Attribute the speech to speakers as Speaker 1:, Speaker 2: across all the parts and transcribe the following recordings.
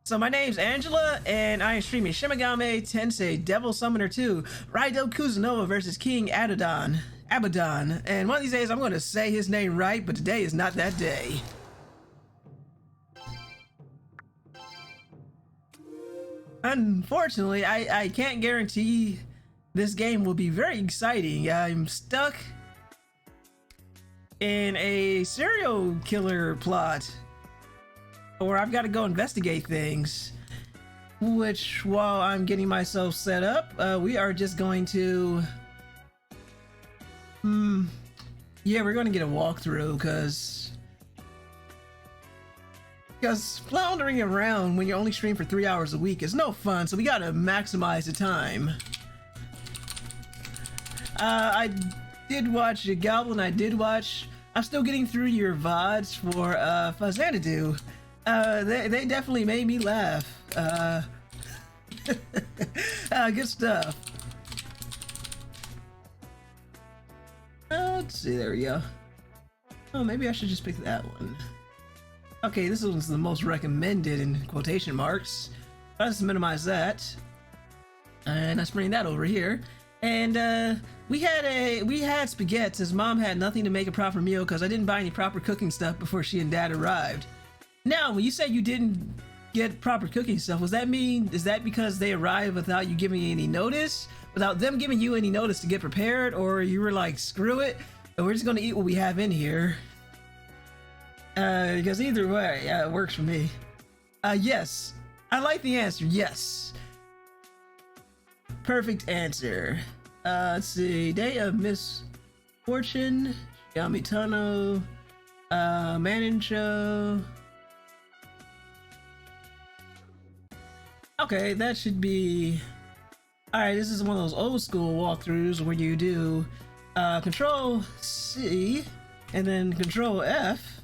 Speaker 1: So my name's Angela, and I am streaming Shimigami Tensei Devil Summoner 2, Raidou Kuzunoha versus King Abaddon. And one of these days I'm going to say his name right, but today is not that day. Unfortunately, I can't guarantee this game will be very exciting. I'm stuck in a serial killer plot, or I've got to go investigate things, which while I'm getting myself set up, we are just going to yeah, we're going to get a walkthrough because floundering around when you only stream for 3 hours a week is no fun, so we got to maximize the time. I did watch Goblin. I'm still getting through your VODs for Xanadu. They definitely made me laugh. Good stuff. Let's see, there we go. Oh, maybe I should just pick that one. Okay, this one's the most recommended in quotation marks. Let's minimize that. And let's bring that over here. And we had spaghetti. His mom had nothing to make a proper meal because I didn't buy any proper cooking stuff before she and Dad arrived. Now, when you say you didn't get proper cooking stuff, is that because they arrived without you giving any notice? Without them giving you any notice to get prepared? Or you were like, screw it, and we're just gonna eat what we have in here? Because either way, yeah, it works for me. Yes. I like the answer, yes. Perfect answer. Let's see. Day of Misfortune, Yamitano, Manincho. Okay, that should be... Alright, this is one of those old school walkthroughs where you do Control C and then Control F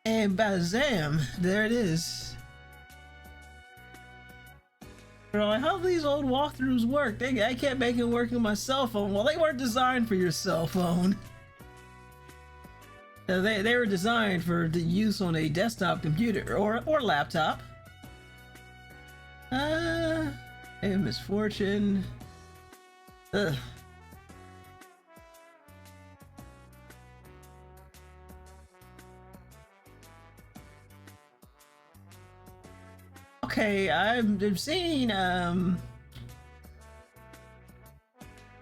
Speaker 1: and bazam, there it is. Like, how do these old walkthroughs work? I can't make it work on my cell phone. Well, they weren't designed for your cell phone. They were designed for the use on a desktop computer or laptop. A misfortune. Ugh. Okay, I've seen,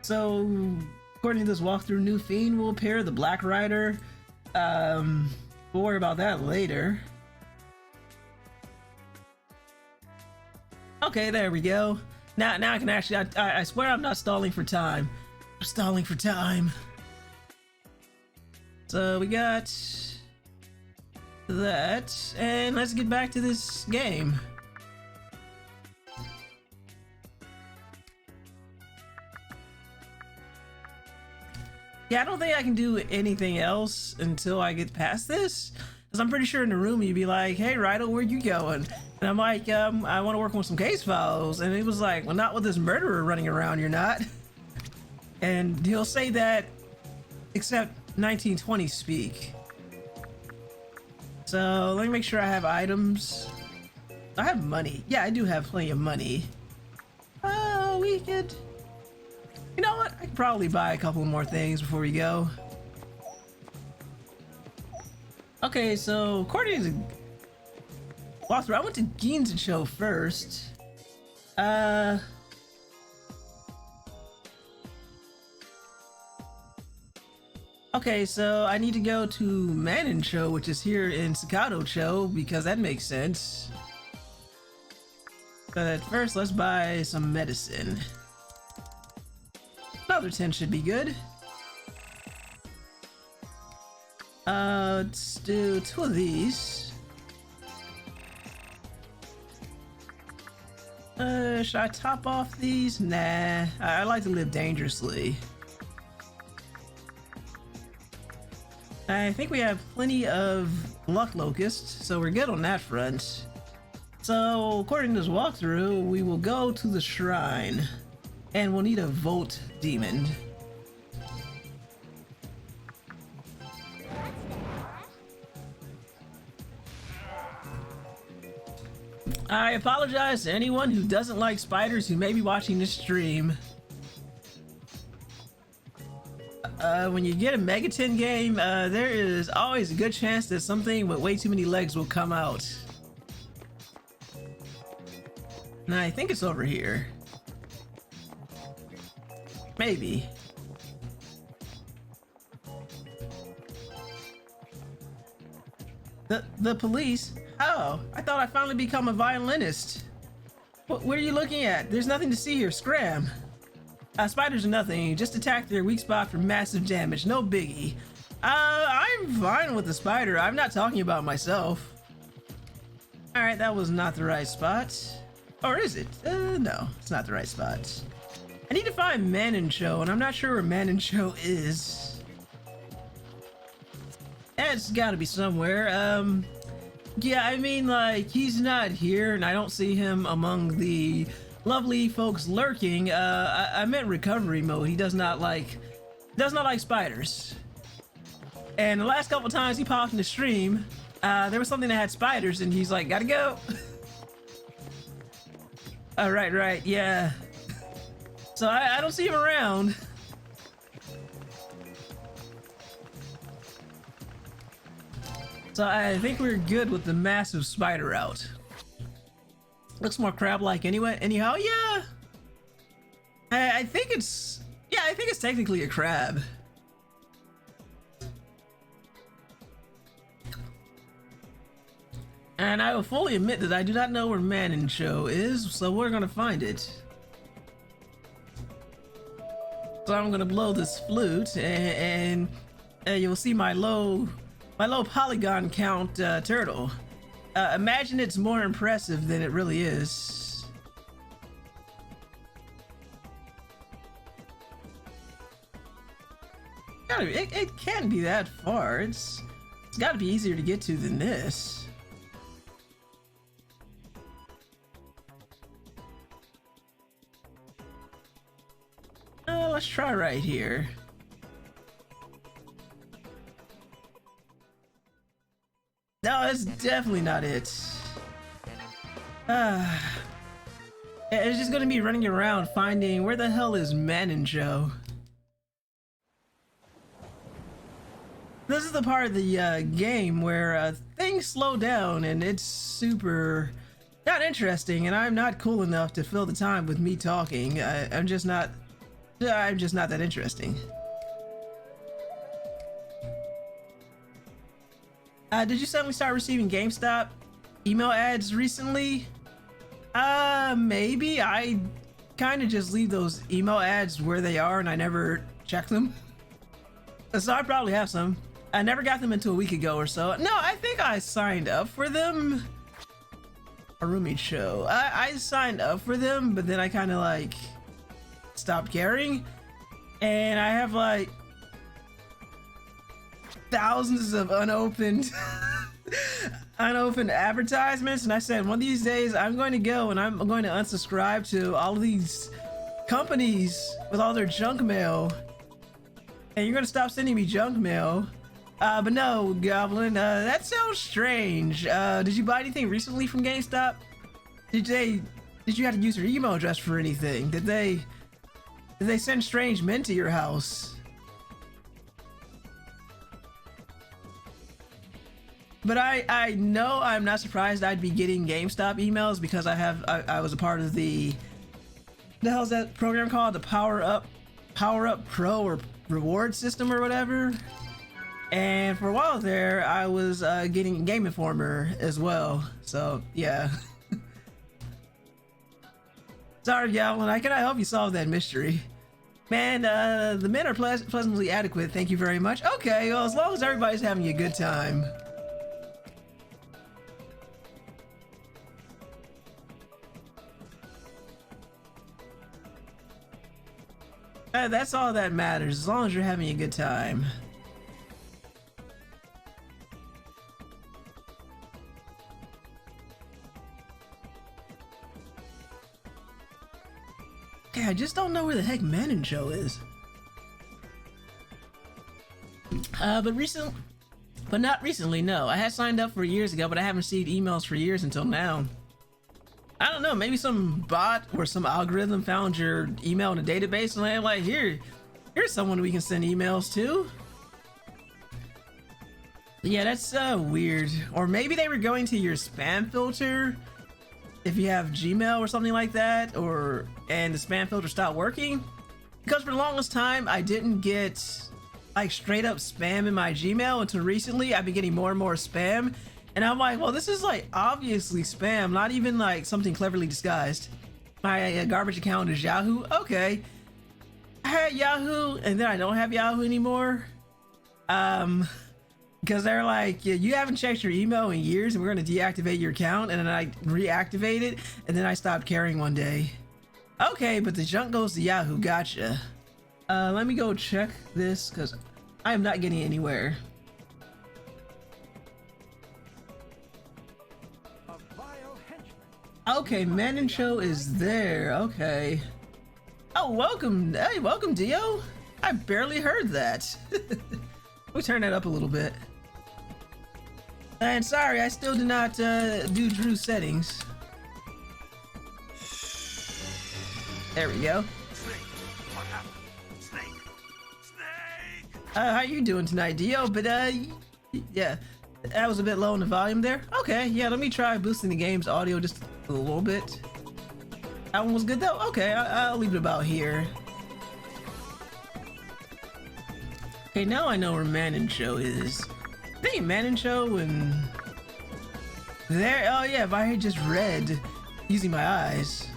Speaker 1: so according to this walkthrough, new fiend will appear, the Black Rider. We'll worry about that later. Okay, there we go. Now I can actually, I swear I'm not stalling for time. I'm stalling for time. So we got that, and let's get back to this game. Yeah, I don't think I can do anything else until I get past this, because I'm pretty sure in the room you'd be like, hey Raidou, where you going? And I'm like, I want to work on some case files. And it was like, well, not with this murderer running around, you're not. And he'll say that, except 1920 speak. So let me make sure I have items. I have money. Yeah, I do have plenty of money. Oh, we could... You know what? I could probably buy a couple more things before we go. Okay, so according to walkthrough, I went to Ginzacho first. Okay, so I need to go to Manincho, which is here in Sakato-cho, because that makes sense. But first, let's buy some medicine. Another 10 should be good. Let's do 2 of these. Should I top off these? Nah, I like to live dangerously. I think we have plenty of luck locusts, so we're good on that front. So, according to this walkthrough, we will go to the shrine, and we'll need a Volt Demon. I apologize to anyone who doesn't like spiders who may be watching this stream. When you get a Megaton game, there is always a good chance that something with way too many legs will come out. And I think it's over here. Maybe. The police? Oh, I thought I'd finally become a violinist. What are you looking at? There's nothing to see here. Scram. Spiders are nothing. Just attack their weak spot for massive damage. No biggie. I'm fine with the spider. I'm not talking about myself. Alright, that was not the right spot. Or is it? No, it's not the right spot. I need to find Manincho, and I'm not sure where Manincho is. It's gotta be somewhere. Yeah, I mean, like, he's not here, and I don't see him among the lovely folks lurking. I meant recovery mode. He does not like spiders. And the last couple times he popped in the stream, there was something that had spiders, and he's like, gotta go. Right, yeah. So I don't see him around. So I think we're good with the massive spider route. Looks more crab-like anyway. Anyhow, yeah. I think it's technically a crab. And I will fully admit that I do not know where Manincho is, so we're gonna find it. So I'm gonna blow this flute, and you'll see my low polygon count turtle. Imagine it's more impressive than it really is. It can't be that far. It's gotta be easier to get to than this. Let's try right here. No, that's definitely not it. It's just gonna be running around finding where the hell is Manincho. This is the part of the game where things slow down and it's super not interesting, and I'm not cool enough to fill the time with me talking. I'm just not that interesting. Did you suddenly start receiving GameStop email ads recently? Maybe. I kind of just leave those email ads where they are and I never check them. So I probably have some. I never got them until a week ago or so. No, I think I signed up for them. A roommate show. I signed up for them, but then I kind of like stopped caring. And I have like thousands of unopened advertisements, and I said one of these days I'm going to go and I'm going to unsubscribe to all of these companies with all their junk mail, and you're going to stop sending me junk mail. But no, Goblin, that sounds strange. Did you buy anything recently from GameStop? Did you have to use your email address for anything? Did they send strange men to your house? But I know I'm not surprised I'd be getting GameStop emails because I was a part of the hell's that program called? The Power Up Pro or reward system or whatever. And for a while there, I was getting Game Informer as well. So yeah. Sorry, Goblin. How can I help you solve that mystery? Man, the men are pleasantly adequate. Thank you very much. Okay, well, as long as everybody's having a good time. That's all that matters, as long as you're having a good time. Okay, I just don't know where the heck Manincho is. But not recently, no. I had signed up for years ago, but I haven't received emails for years until now. I don't know, maybe some bot or some algorithm found your email in a database and they're like, here's someone we can send emails to. Yeah, that's weird. Or maybe they were going to your spam filter if you have Gmail or something like that, and the spam filter stopped working. Because for the longest time, I didn't get like straight up spam in my Gmail until recently. I've been getting more and more spam. And I'm like, well, this is like obviously spam, not even like something cleverly disguised. My garbage account is Yahoo. Okay. I had Yahoo and then I don't have Yahoo anymore. Because they're like, yeah, you haven't checked your email in years and we're going to deactivate your account. And then I reactivate it and then I stopped caring one day. Okay, but the junk goes to Yahoo. Gotcha. Let me go check this because I am not getting anywhere. Okay, Manon Show is there. Okay. Oh, welcome. Hey, welcome, Dio. I barely heard that. Let me turn that up a little bit. And sorry, I still did not do Drew's settings. There we go. How you doing tonight, Dio? But yeah, that was a bit low in the volume there. Okay, yeah, let me try boosting the game's audio just a little bit. That one was good though. Okay, I'll leave it about here. Okay, now I know where Manon Show is. I think Manon Show and there. Oh yeah, if I had just read using my eyes.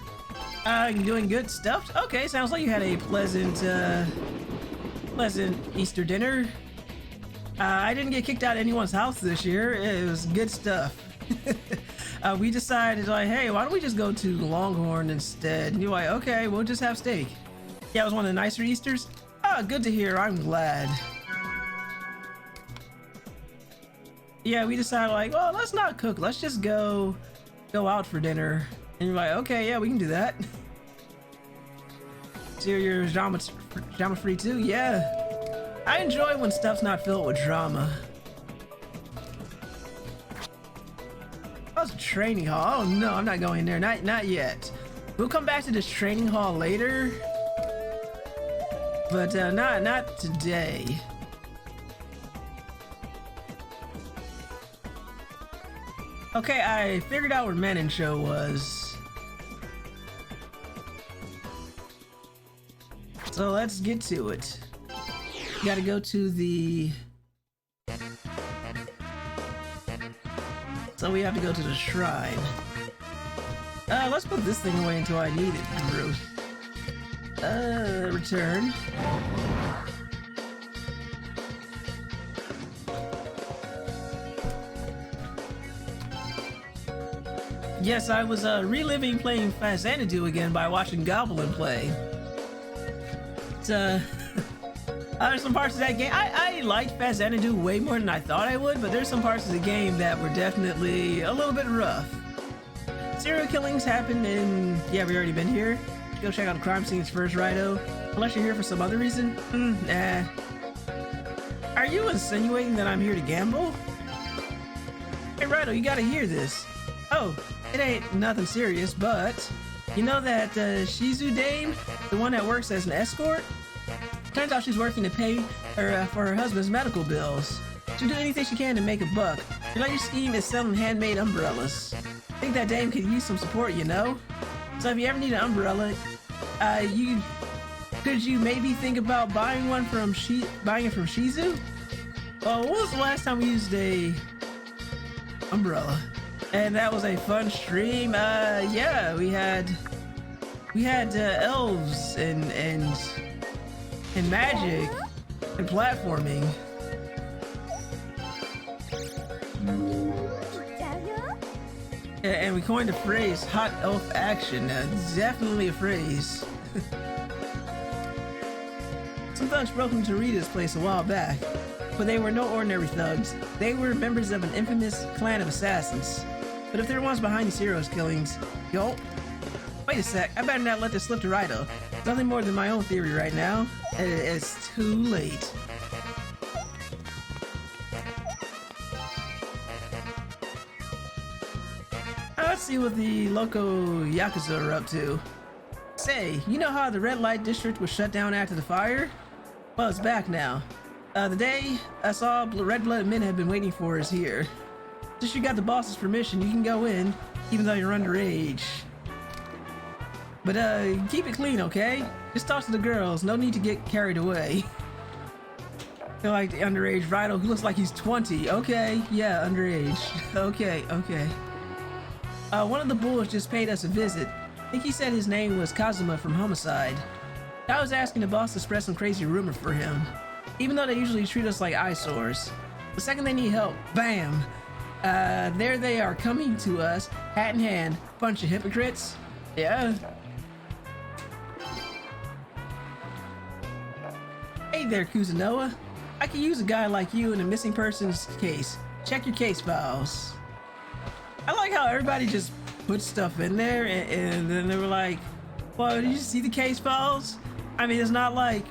Speaker 1: Doing good stuff. Okay, sounds like you had a pleasant Easter dinner. I didn't get kicked out of anyone's house this year. It was good stuff. We decided like, hey, why don't we just go to Longhorn instead? And you're like, okay, we'll just have steak. Yeah, it was one of the nicer Easters. Oh, good to hear. I'm glad. Yeah, we decided like, well, let's not cook. Let's just go out for dinner. And you're like, okay, yeah, we can do that. So you're drama free too? Yeah. I enjoy when stuff's not filled with drama. That was a training hall. Oh no, I'm not going there. Not yet. We'll come back to this training hall later. But not today. Okay, I figured out where Manon Show was. So let's get to it. You gotta go to the... So we have to go to the shrine. Let's put this thing away until I need it, Drew. Return. Yes, I was reliving playing Xanadu again by watching Goblin play. There's some parts of that game I liked Xanadu way more than I thought I would, but there's some parts of the game that were definitely a little bit rough. Serial killings happened in... Yeah, we already been here. Go check out the crime scenes first, Raidou. Unless you're here for some other reason? Nah. Are you insinuating that I'm here to gamble? Hey, Raidou, you gotta hear this. Oh, it ain't nothing serious, but... You know that Shizu dame? The one that works as an escort? Turns out she's working to pay her for her husband's medical bills. She'll do anything she can to make a buck. Her latest scheme is selling handmade umbrellas. I think that dame could use some support, you know? So if you ever need an umbrella, could you maybe think about buying it from Shizu? Well, when was the last time we used a umbrella? And that was a fun stream. Yeah, we had elves and magic and platforming. And we coined the phrase hot elf action. Definitely a phrase. Some thugs broke into Rita's place a while back, but they were no ordinary thugs. They were members of an infamous clan of assassins. But if they're the ones behind these heroes' killings, wait a sec, I better not let this slip to Raidou. Nothing more than my own theory right now. It's too late. see what the local Yakuza are up to. Say, you know how the red light district was shut down after the fire? Well, it's back now. The day I saw red-blooded men have been waiting for is here. Since you got the boss's permission, you can go in, even though you're underage. But keep it clean, okay? Just talk to the girls, no need to get carried away. Feel like the underage Raidou who looks like he's 20. Okay, yeah, underage. Okay. One of the bulls just paid us a visit. I think he said his name was Kazuma from Homicide. I was asking the boss to spread some crazy rumor for him, even though they usually treat us like eyesores. The second they need help, bam! There they are coming to us, hat in hand. Bunch of hypocrites. Yeah. Hey there, Kuzunoha. I could use a guy like you in a missing persons case. Check your case files. I like how everybody just put stuff in there and then they were like, well, did you see the case files? I mean, it's not like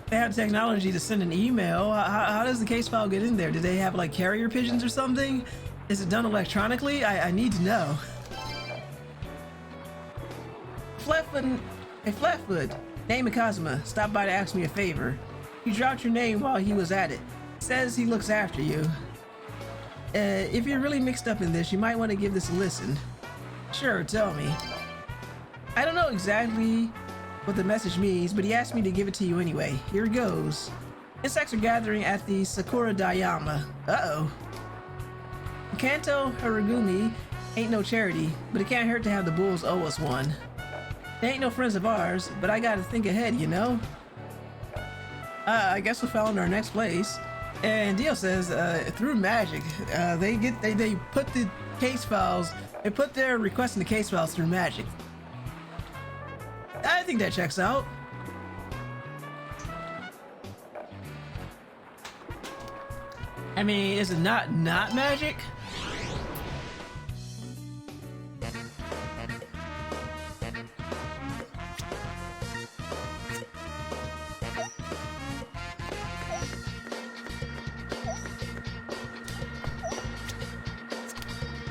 Speaker 1: they have technology to send an email. How does the case file get in there? Do they have like carrier pigeons or something? Is it done electronically? I need to know. Flatfoot, name of Kazuma, stopped by to ask me a favor. He dropped your name while he was at it. Says he looks after you. If you're really mixed up in this, you might want to give this a listen. Sure, tell me. I don't know exactly what the message means, but he asked me to give it to you anyway. Here it goes. Insects are gathering at the Sakura Dayama. Uh-oh. Kanto Haragumi ain't no charity, but it can't hurt to have the bulls owe us one. They ain't no friends of ours, but I gotta think ahead, you know? I guess we found our next place. And Dio says, through magic, they put the case files, they put their requests in the case files through magic. I think that checks out. I mean, is it not magic?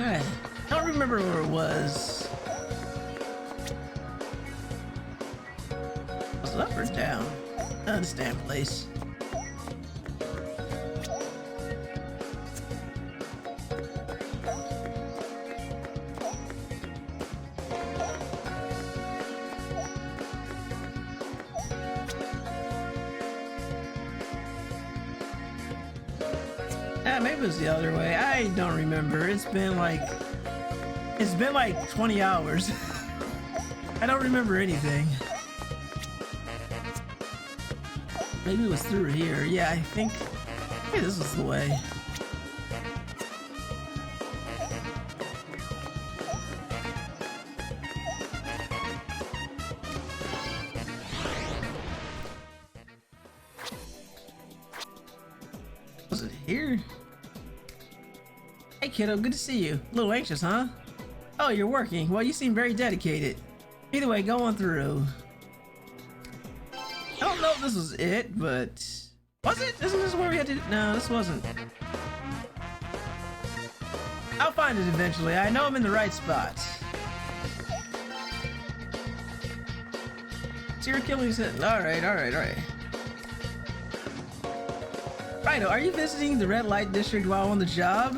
Speaker 1: I don't remember where it was. Was it up or down? Oh, this damn place. Maybe it was the other way. I don't remember. It's been like 20 hours. I don't remember anything. Maybe it was through here. Yeah, I think this was the way. Was it here? Hey kiddo, good to see you. A little anxious, huh? Oh, you're working. Well, you seem very dedicated. Either way, go on through. I don't know if this was it, but... Was it? Isn't this where we had to... No, this wasn't. I'll find it eventually. I know I'm in the right spot. Serial killing... Alright. Raidou, are you visiting the red light district while on the job?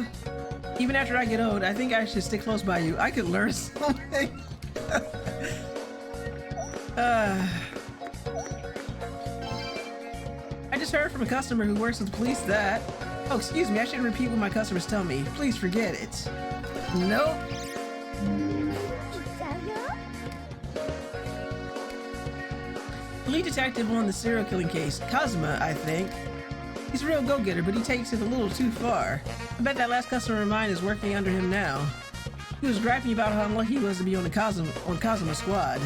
Speaker 1: Even after I get old, I think I should stick close by you. I could learn something. I just heard from a customer who works with the police that... Oh, excuse me, I shouldn't repeat what my customers tell me. Please forget it. Nope. The lead detective on the serial killing case, Kazuma, I think. He's a real go-getter, but he takes it a little too far. I bet that last customer of mine is working under him now. He was griping about how unlucky he was to be on the Kazuma squad.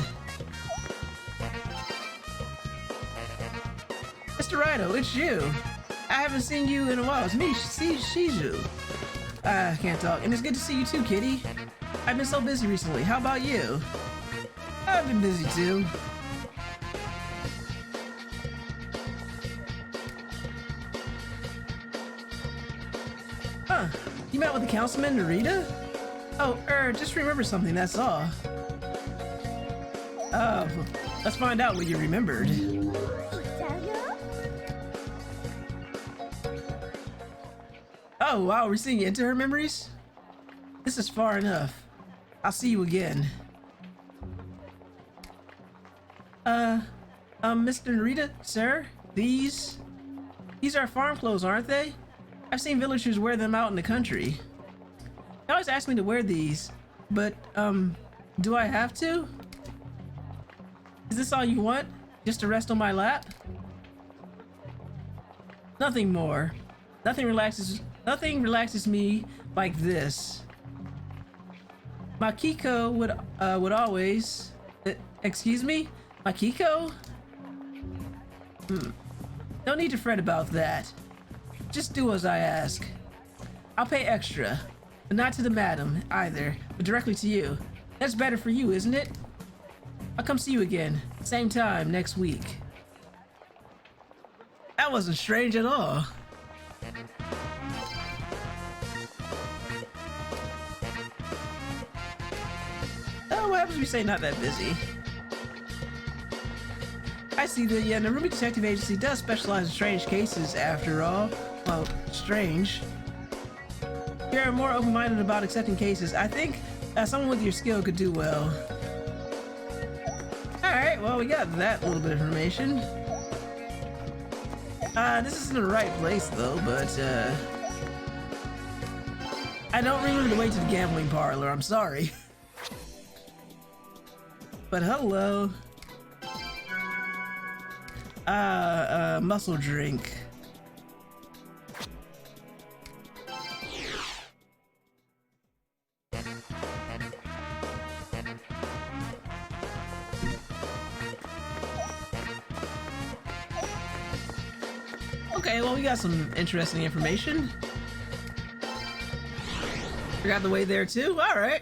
Speaker 1: Mr. Raidou, it's you. I haven't seen you in a while. It's me, Shiju. I can't talk. And it's good to see you too, kitty. I've been so busy recently. How about you? I've been busy too. Huh. You met with the councilman, Narita? Oh, just remember something, that's all. Oh, let's find out what you remembered. Oh, wow, we're seeing into her memories? This is far enough. I'll see you again. Mr. Narita, sir, these are farm clothes, aren't they? I've seen villagers wear them out in the country. They always ask me to wear these, but, do I have to? Is this all you want? Just to rest on my lap? Nothing more. Nothing relaxes me like this. Makiko would always... excuse me? Makiko? No need to fret about that. Just do as I ask. I'll pay extra. But not to the madam, either, but directly to you. That's better for you, isn't it? I'll come see you again. Same time, next week. That wasn't strange at all. Oh, what happens if we say not that busy? I see the Narumi Detective Agency does specialize in strange cases, after all. Well, strange. You're more open-minded about accepting cases. I think someone with your skill could do well. Alright, well, we got that little bit of information. This isn't the right place, though, but, I don't remember the way to the gambling parlor, I'm sorry. But hello. Muscle drink. Okay, well, we got some interesting information. Forgot the way there too? Alright.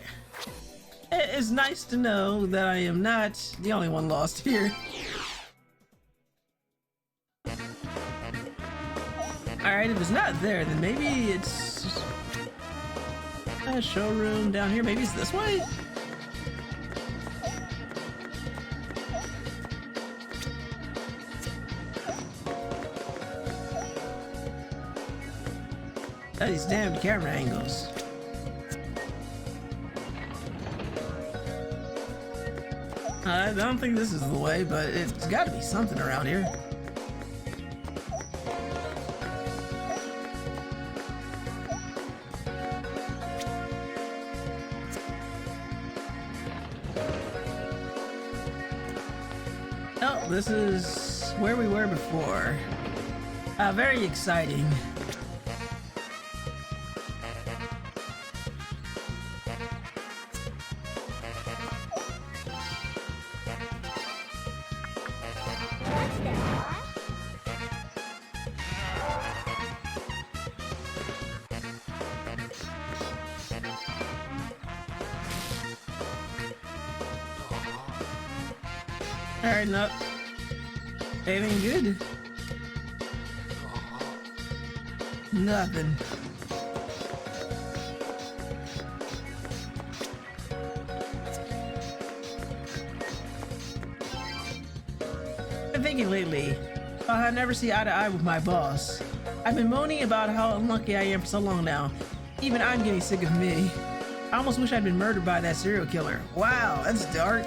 Speaker 1: It's nice to know that I am not the only one lost here. Alright, if it's not there, then maybe it's a showroom down here. Maybe it's this way? Oh, these damn camera angles. I don't think this is the way, but it's got to be something around here. Oh, this is where we were before. Very exciting. Alright, no. Anything good? Nothing. I've been thinking lately, I never see eye to eye with my boss. I've been moaning about how unlucky I am for so long now. Even I'm getting sick of me. I almost wish I'd been murdered by that serial killer. Wow, that's dark.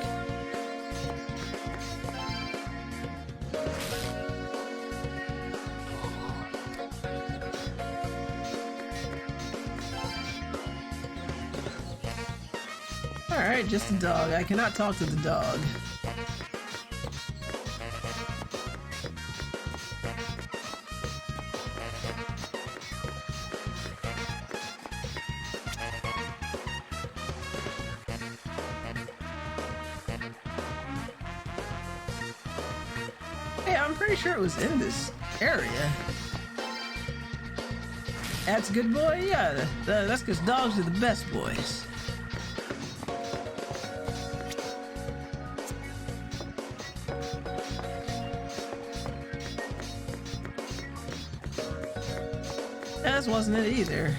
Speaker 1: Alright, just a dog. I cannot talk to the dog. Hey, I'm pretty sure it was in this area. That's a good boy? Yeah, that's because dogs are the best boys. That wasn't it either.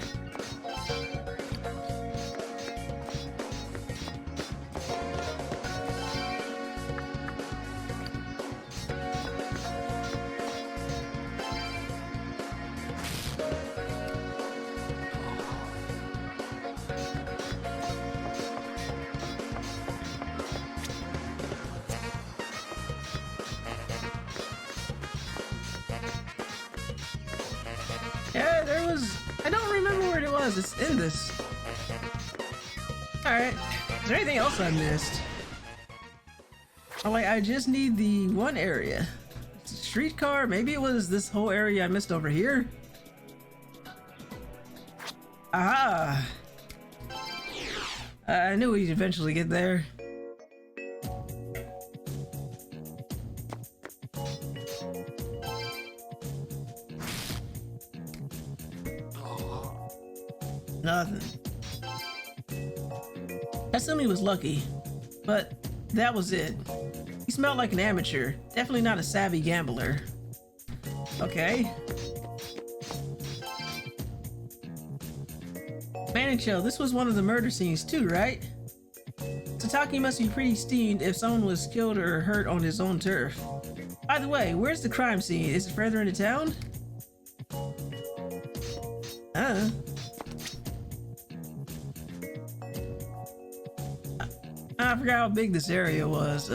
Speaker 1: was. It's in this. Alright. Is there anything else I missed? Oh, like, I just need the one area. Streetcar? Maybe it was this whole area I missed over here? Aha! I knew we'd eventually get there. Nothing. Tatsumi was lucky, but that was it. He smelled like an amateur, definitely not a savvy gambler. Okay. Man and chill, this was one of the murder scenes too, right? Sataki must be pretty steamed if someone was killed or hurt on his own turf. By the way, where's the crime scene? Is it further into town? I forgot how big this area was.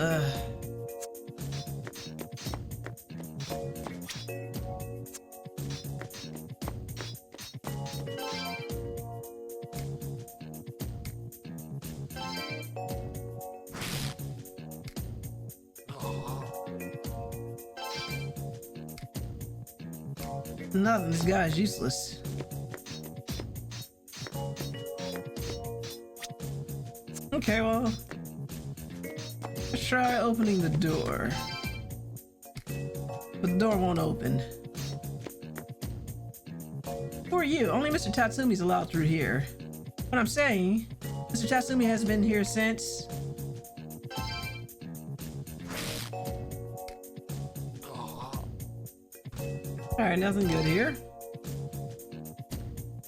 Speaker 1: Nothing, this guy's useless. Okay, well, let's try opening the door. But the door won't open. Who are you? Only Mr. Tatsumi's allowed through here. What I'm saying, Mr. Tatsumi has been here since... Alright, nothing good here.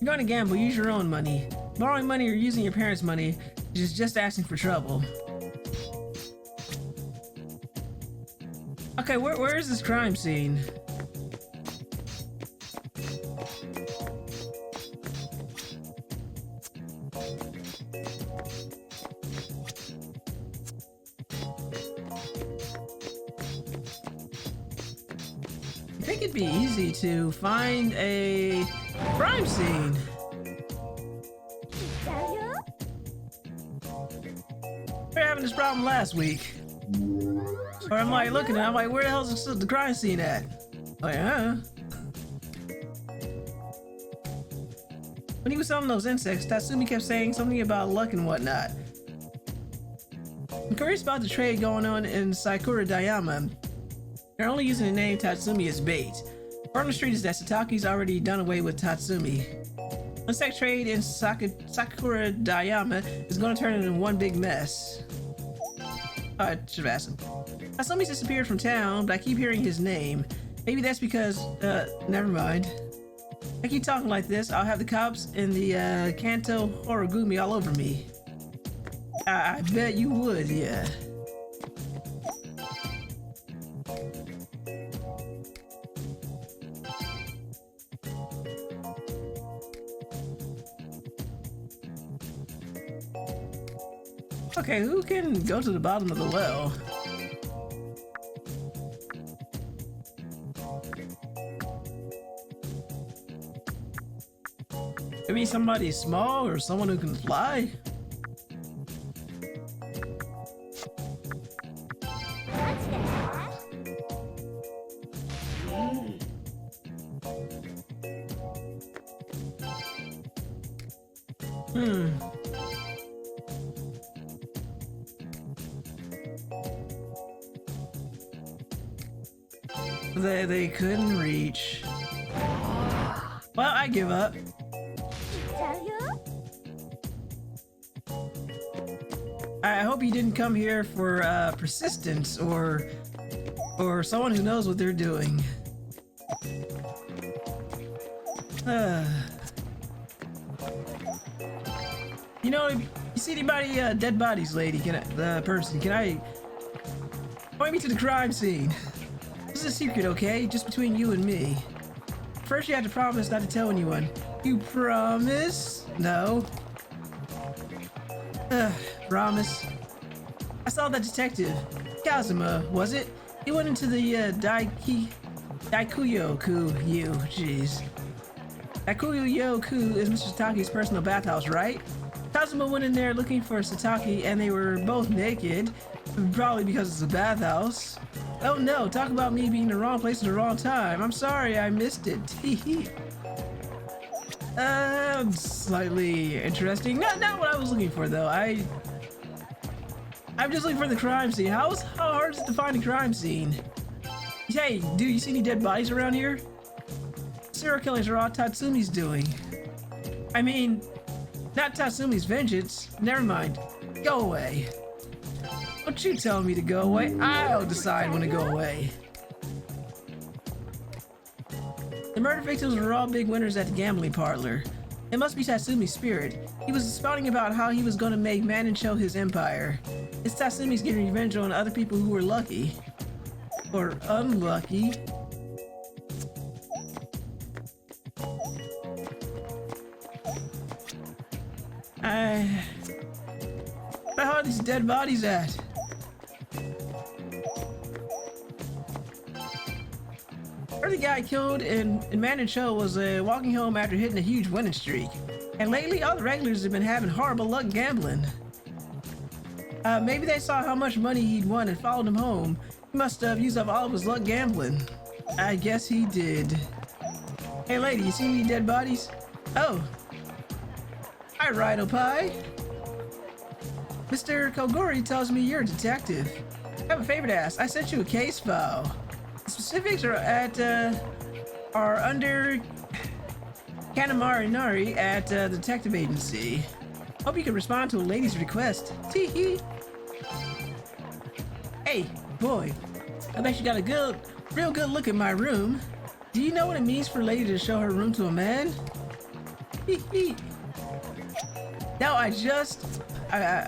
Speaker 1: You're going to gamble, use your own money. Borrowing money or using your parents' money is just asking for trouble. Okay, where is this crime scene? I think it'd be easy to find a crime scene. We were having this problem last week. Or I'm like looking at it, I'm like, where the hell's the crime scene at? Like, When he was selling those insects, Tatsumi kept saying something about luck and whatnot. I'm curious about the trade going on in Sakura Dayama. They're only using the name Tatsumi as bait. Word on the street is that Sataki's already done away with Tatsumi. Insect trade in Sakura Dayama is going to turn into one big mess. I should have asked him. Tatsumi's disappeared from town, but I keep hearing his name. Maybe that's because, never mind. I keep talking like this, I'll have the cops and the, Kanto Horigumi all over me. I bet you would, yeah. Okay, who can go to the bottom of the well? Maybe somebody small or someone who can fly? They couldn't reach. Well, I give up. I hope you didn't come here for persistence or someone who knows what they're doing. You know, if you see anybody dead bodies, lady, can I point me to the crime scene? This is a secret, okay? Just between you and me. First, you have to promise not to tell anyone. You promise? No. Promise. I saw that detective. Kazuma, was it? He went into the Daikuyo-ku, jeez. Takuyo-ku is Mr. Sataki's personal bathhouse, right? Kazuma went in there looking for Sataki and they were both naked, probably because it's a bathhouse. Oh no, talk about me being in the wrong place at the wrong time. I'm sorry, I missed it. Slightly interesting. Not what I was looking for though. I'm just looking for the crime scene. How hard is it to find a crime scene? Hey, dude, you see any dead bodies around here? Serial killers are all Tatsumi's doing. I mean, not Tatsumi's vengeance. Never mind. Go away. Don't you tell me to go away. I'll decide when to go away. The murder victims were all big winners at the gambling parlor. It must be Tatsumi's spirit. He was spouting about how he was going to make Man and Cho his empire. It's Tatsumi's getting revenge on other people who were lucky. Or unlucky. Where are these dead bodies at? The guy killed in Man and Cho was walking home after hitting a huge winning streak. And lately, all the regulars have been having horrible luck gambling. Maybe they saw how much money he'd won and followed him home. He must have used up all of his luck gambling. I guess he did. Hey lady, you see any dead bodies? Oh. Hi, Raidou Pie. Mr. Koguri tells me you're a detective. I have a favor to ask. I sent you a case file. The specifics are under Kanemarinari at the detective agency. Hope you can respond to a lady's request. Tee-hee. Hey, boy. I bet you got a real good look at my room. Do you know what it means for a lady to show her room to a man? Hee-hee. Now I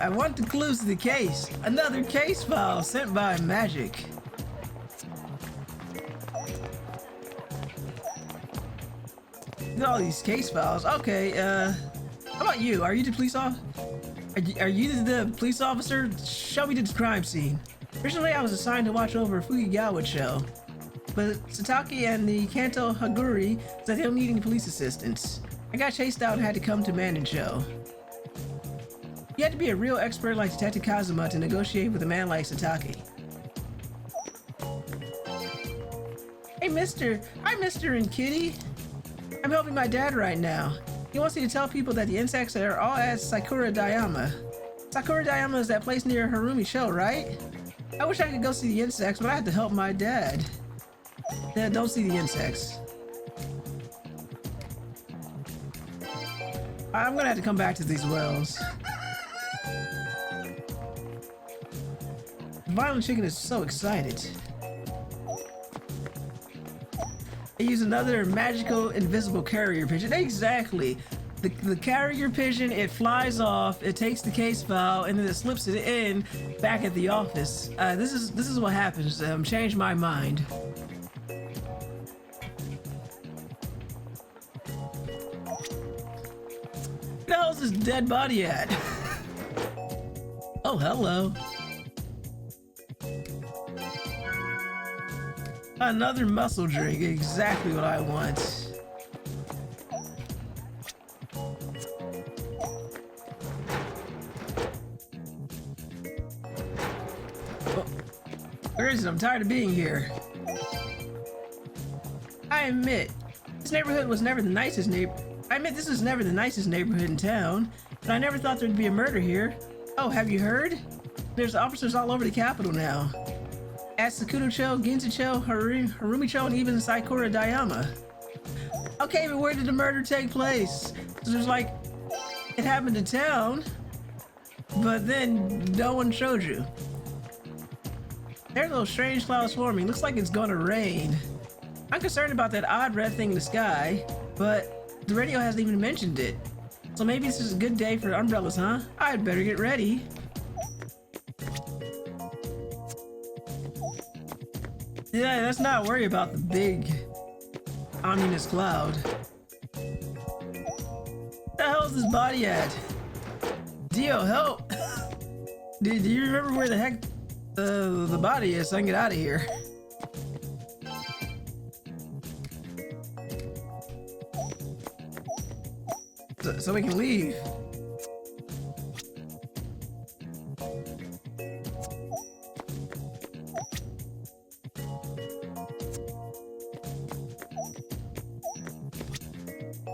Speaker 1: want the clues to the case. Another case file sent by magic. Look at all these case files. Okay, how about you? Are you the police officer? Are you the police officer? Show me the crime scene. Originally, I was assigned to watch over Fujigawa show, but Sataki and the Kanto Haguri said they don't need any police assistance. I got chased out and had to come to Man and Show. You had to be a real expert like Detective Kazuma to negotiate with a man like Sataki. Hey, Mister. Hi, Mister and Kitty. I'm helping my dad right now. He wants me to tell people that the insects are all at Sakura Dayama. Sakura Dayama is that place near Harumi Cho, right? I wish I could go see the insects, but I have to help my dad. Yeah, don't see the insects. I'm gonna have to come back to these wells. Violent Chicken is so excited. I use another magical invisible carrier pigeon. Exactly. The carrier pigeon, it flies off, it takes the case file, and then it slips it in back at the office. This is what happens. Change my mind. Where the hell's this dead body at? Oh, hello. Another muscle drink, exactly what I want. Oh, where is it? I'm tired of being here. I admit, this neighborhood was never the nicest this is never the nicest neighborhood in town, but I never thought there'd be a murder here. Oh, have you heard? There's officers all over the capital now. At Sakuno-cho, Ginza-cho, Harumi-cho, and even Sakura Dayama. Okay, but where did the murder take place? So there's like, it happened in town, but then no one showed you. There's those strange clouds forming. Looks like it's gonna rain. I'm concerned about that odd red thing in the sky, but the radio hasn't even mentioned it. So maybe this is a good day for umbrellas, huh? I'd better get ready. Yeah, let's not worry about the big ominous cloud. Where the hell is this body at? Dio, help! Do you remember where the heck the body is so I can get out of here? so we can leave.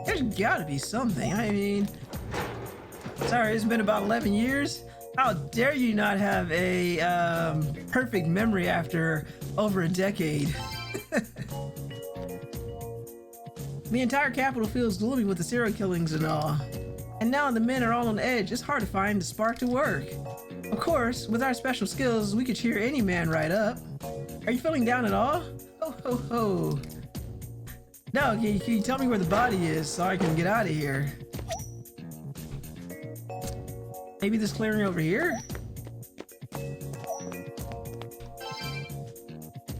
Speaker 1: There's gotta be something. I mean, sorry, it's been about 11 years. How dare you not have a perfect memory after over a decade? The entire capital feels gloomy with the serial killings and all. And now the men are all on edge. It's hard to find the spark to work. Of course, with our special skills, we could cheer any man right up. Are you feeling down at all? Ho ho ho. No, can you tell me where the body is so I can get out of here? Maybe this clearing over here?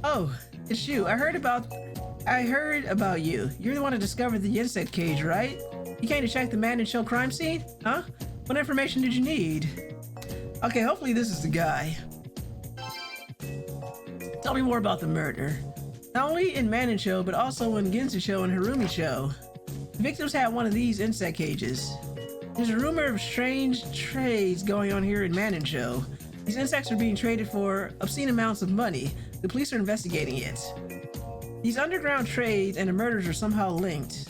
Speaker 1: Oh, it's you. I heard about you. You're the one who discovered the insect cage, right? You came to check the man and show crime scene? Huh? What information did you need? Okay, hopefully this is the guy. Tell me more about the murder. Not only in Manin-cho, but also in Ginzu-cho and Harumi-cho. The victims had one of these insect cages. There's a rumor of strange trades going on here in Manin-cho. These insects are being traded for obscene amounts of money. The police are investigating it. These underground trades and the murders are somehow linked.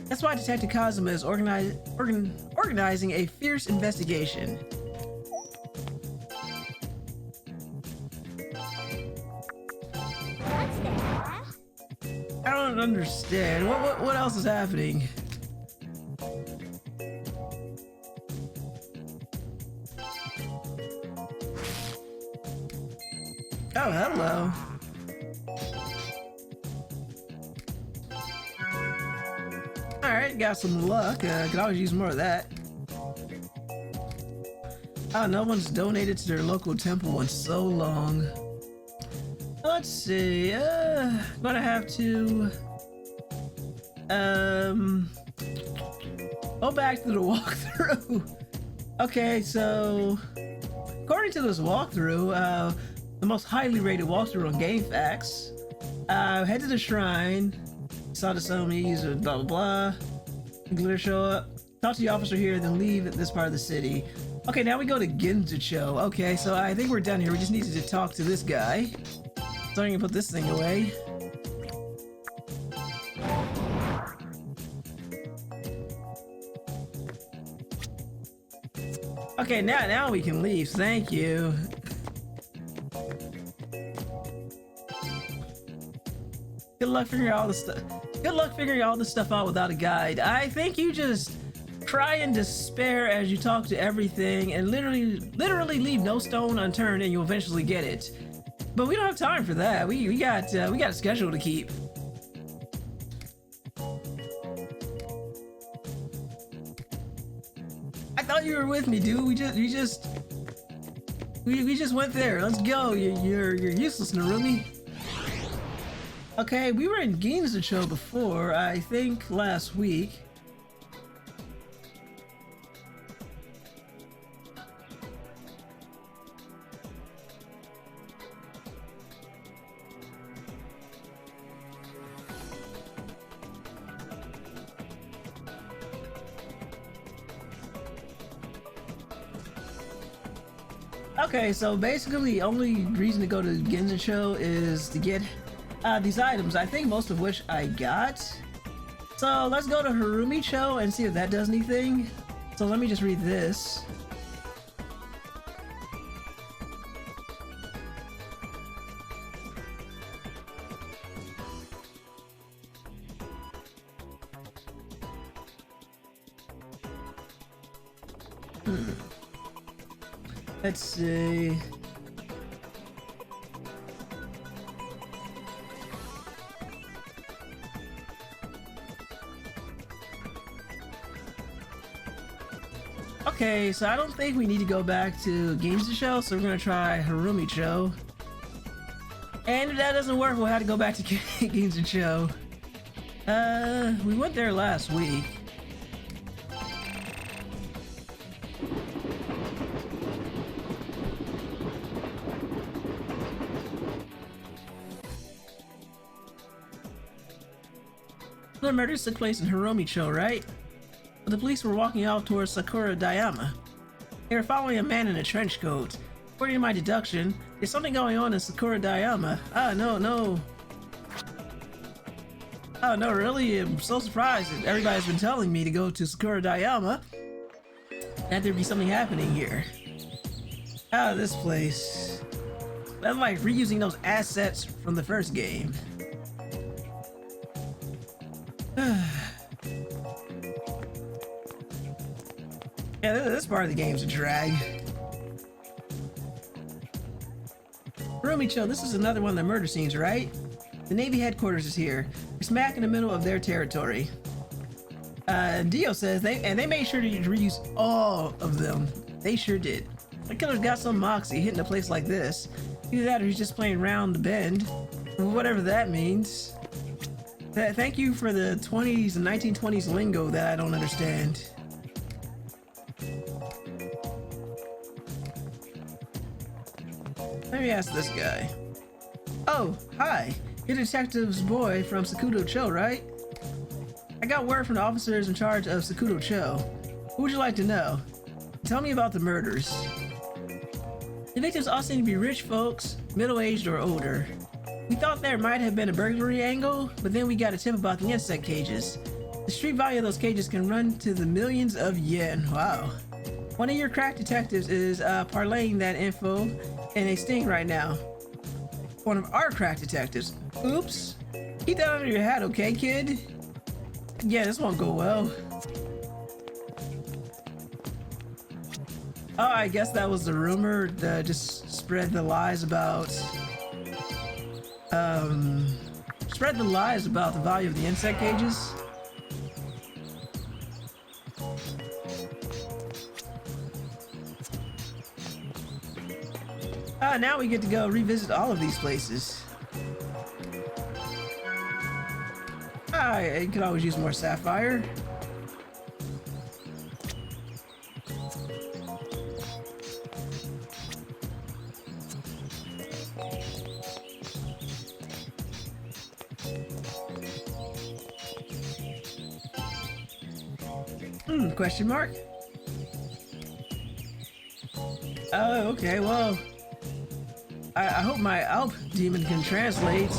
Speaker 1: That's why Detective Kazuma is organizing a fierce investigation. I don't understand. What else is happening? Oh, hello. Alright, got some luck. Could always use more of that. Oh, no one's donated to their local temple in so long. Let's see. Gonna have to go back to the walkthrough. Okay, so according to this walkthrough, the most highly rated walkthrough on GameFAQs, head to the shrine, saw the summons, blah blah blah. Glitter show up, talk to the officer here, then leave at this part of the city. Okay, now we go to Ginzu-cho. Okay, so I think we're done here. We just needed to talk to this guy. So I'm gonna put this thing away. Okay, now we can leave. Thank you. Good luck figuring all this stuff. Good luck figuring all this stuff out without a guide. I think you just cry in despair as you talk to everything and literally leave no stone unturned, and you'll eventually get it. But we don't have time for that. We got a schedule to keep. I thought you were with me, dude. We just went there. Let's go. You're useless, Narumi. Okay, we were in Ginzu-cho before, I think last week. Okay, so basically the only reason to go to Ginzu-cho is to get these items, I think most of which I got. So let's go to Harumi-cho and see if that does anything. So let me just read this. Let's see. Okay, so I don't think we need to go back to Ginzu-cho, so we're gonna try Harumi-cho. And if that doesn't work, we'll have to go back to Ginzu-cho. We went there last week. The murders took place in Harumi-cho, right? but the police were walking off towards Sakura Dayama. They were following a man in a trench coat. According to my deduction, there's something going on in Sakura Dayama. Ah, no. Oh no, really? I'm so surprised that everybody's been telling me to go to Sakura Dayama. That there'd be something happening here. Ah, this place. That's like reusing those assets from the first game. Yeah, this part of the game's a drag. Rumicho, this is another one of the murder scenes, right? The Navy headquarters is here. We're smack in the middle of their territory. Dio says they made sure to reuse all of them. They sure did. The killer's got some moxie hitting a place like this. Either that or he's just playing round the bend. Whatever that means. Thank you for the 20s and 1920s lingo that I don't understand. Let me ask this guy. Oh, hi. You're Detective's boy from Sakudo-cho, right? I got word from the officers in charge of Sakudo-cho. What would you like to know? Tell me about the murders. The victims all seem to be rich folks, middle-aged or older. We thought there might have been a burglary angle, but then we got a tip about the insect cages. The street value of those cages can run to the millions of yen. Wow. One of your crack detectives is parlaying that info in a sting right now. One of our crack detectives. Oops. Keep that under your hat, okay, kid? Yeah, this won't go well. Oh, I guess that was the rumor that just spread the lies about... spread the lies about the value of the insect cages. Now we get to go revisit all of these places. I could always use more sapphire. Question mark? Oh, okay, well... I hope my Alp demon can translate.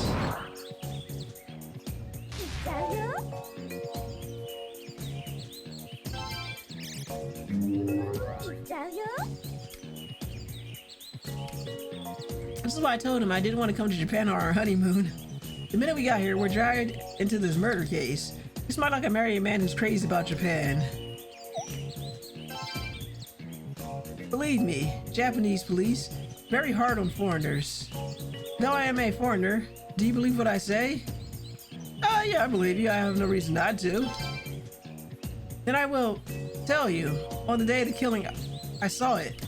Speaker 1: This is why I told him I didn't want to come to Japan on our honeymoon. The minute we got here, we're dragged into this murder case. This might like I marry a man who's crazy about Japan. Believe me, Japanese police, very hard on foreigners. Though I am a foreigner, do you believe what I say? Yeah, I believe you. I have no reason not to. Then I will tell you, on the day of the killing, I saw it.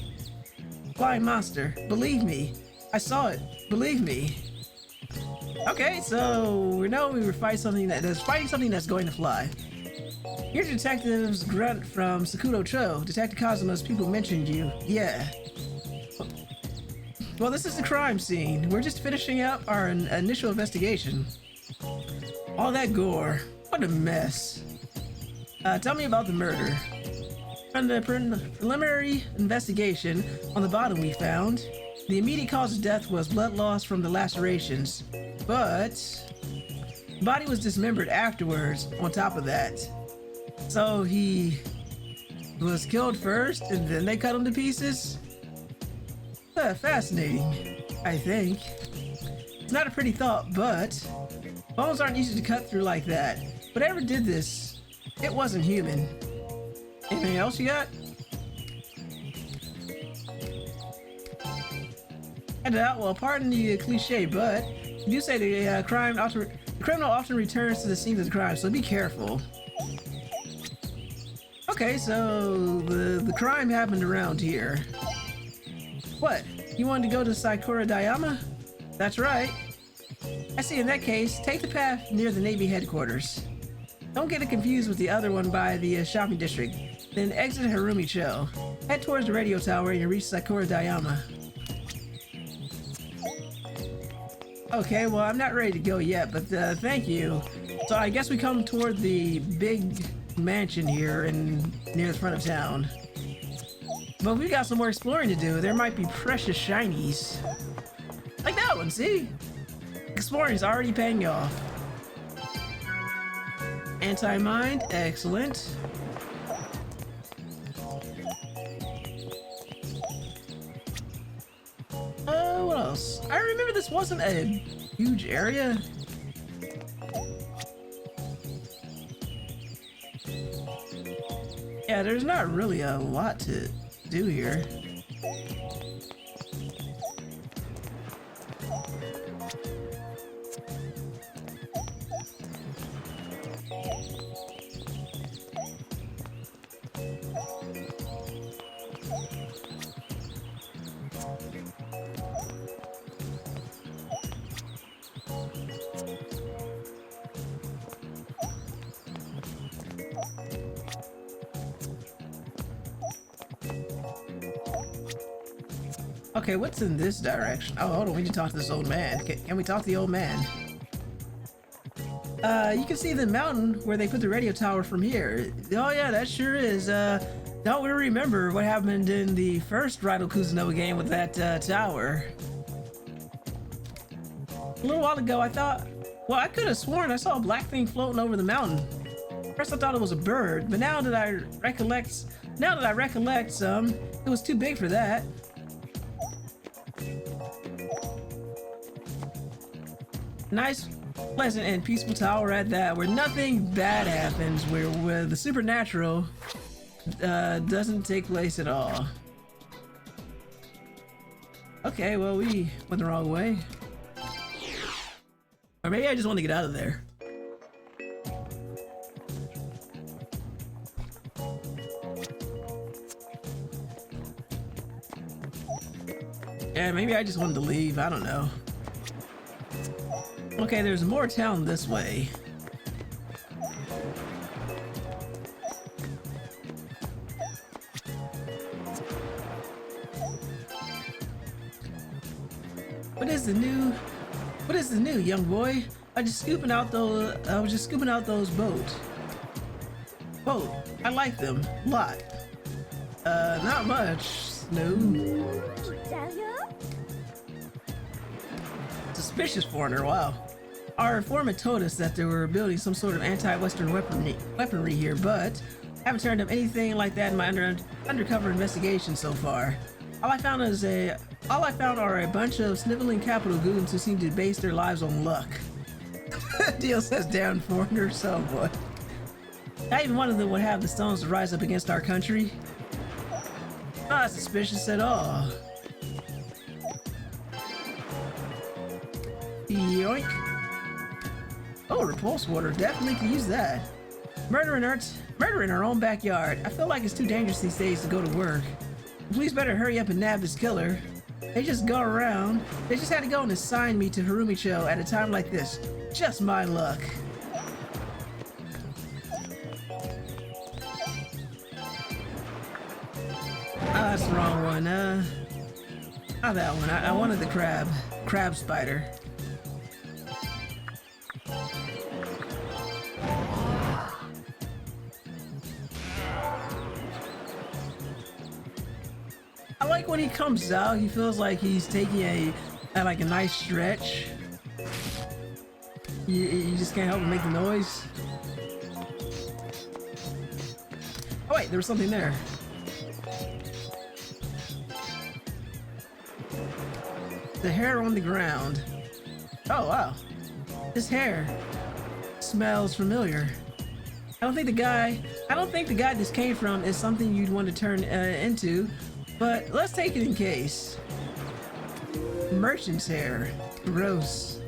Speaker 1: Flying monster, believe me. I saw it, believe me. Okay, so we know we were fighting something that's going to fly. Here's Detective's grunt from Sakudo-cho. Detective Kazuma's people mentioned you. Yeah. Well, this is the crime scene. We're just finishing up our initial investigation. All that gore. What a mess. Tell me about the murder. From the preliminary investigation, on the bottom we found the immediate cause of death was blood loss from the lacerations, but the body was dismembered afterwards on top of that. So he was killed first and then they cut him to pieces? Fascinating, I think. It's not a pretty thought, but bones aren't easy to cut through like that. Whatever did this, it wasn't human. Anything else you got? Well, pardon the cliche, but you do say the criminal often returns to the scene of the crime, so be careful. Okay, so the crime happened around here. What? You wanted to go to Sakura Dayama? That's right. I see. In that case, take the path near the Navy headquarters. Don't get it confused with the other one by the shopping district. Then exit Harumicho. Head towards the radio tower and you reach Sakura Dayama. Okay, well, I'm not ready to go yet, but thank you. So I guess we come toward the big mansion here in near the front of town. But we got some more exploring to do. There might be precious shinies. Like that one, see? Exploring is already paying off. Anti-mind, excellent. What else? I remember this wasn't a huge area. Yeah, there's not really a lot to do here. Okay, what's in this direction? Oh, hold on, we need to talk to this old man. Can we talk to the old man? You can see the mountain where they put the radio tower from here. Oh yeah, that sure is. Don't we remember what happened in the first Raidou Kuzunoha game with that tower? A little while ago, I thought, well, I could have sworn I saw a black thing floating over the mountain. First I thought it was a bird, but now that I recollect some, it was too big for that. Nice, pleasant, and peaceful tower at that, where nothing bad happens, where the supernatural doesn't take place at all. Okay, well, we went the wrong way. Or maybe I just want to get out of there. Yeah, maybe I just wanted to leave, I don't know. Okay, there's more town this way. What is the new, young boy? I was just scooping out those boats. I like them a lot. Not much. No. Suspicious foreigner, wow. Our informant told us that they were building some sort of anti-Western weaponry here, but I haven't turned up anything like that in my undercover investigation so far. All I found are a bunch of sniveling capital goons who seem to base their lives on luck. Deal says down foreigner, so boy. Not even one of them would have the stones to rise up against our country. Not suspicious at all. Yoink. Oh, repulse water. Definitely can use that. Murder in our own backyard. I feel like it's too dangerous these days to go to work. The police better hurry up and nab this killer. They just had to go and assign me to Harumicho at a time like this. Just my luck. Ah, that's the wrong one. Not that one. I wanted the crab spider. I like when he comes out, he feels like he's taking a nice stretch. You just can't help but make the noise. Oh wait, there was something there. The hair on the ground. Oh wow, this hair smells familiar. I don't think the guy this came from is something you'd want to turn into. But let's take it in case. Merchant's hair. Gross.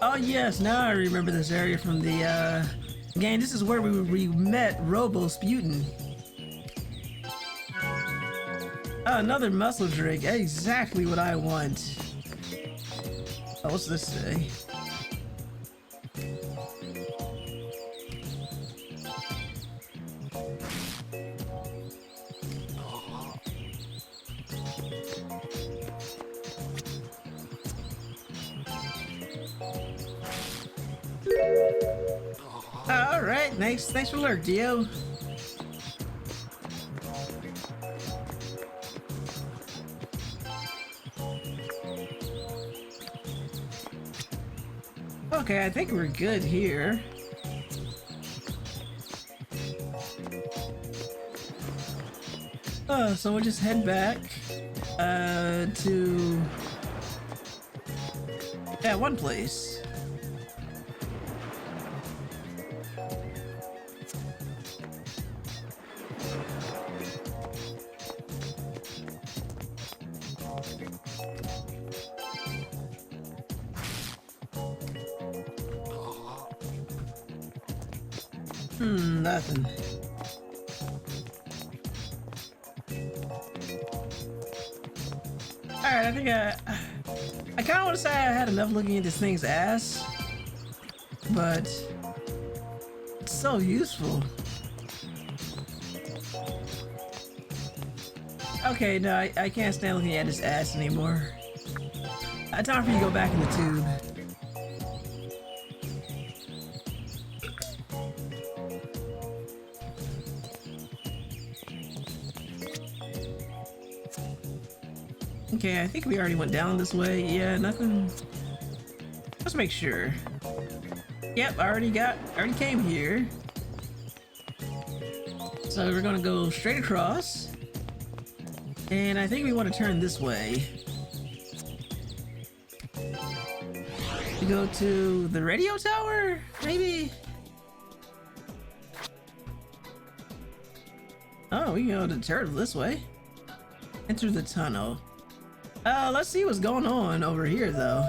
Speaker 1: Oh yes, now I remember this area from the game. This is where we met Raidou Rasputin. Another muscle drink, exactly what I want. Oh, what's this say? Alright, thanks for the alert, Dio. Okay, I think we're good here. So we'll just head back to that one place. Nothing. Alright, I think I kind of want to say I had enough looking at this thing's ass, but it's so useful. Okay, no, I can't stand looking at his ass anymore. Time for you to go back in the tube. Okay, I think we already went down this way. Yeah, nothing. Let's make sure. Yep, I already came here. So we're gonna go straight across. And I think we want to turn this way. We go to the radio tower, maybe? Oh, we can go to the turtle this way. Enter the tunnel. Let's see what's going on over here, though.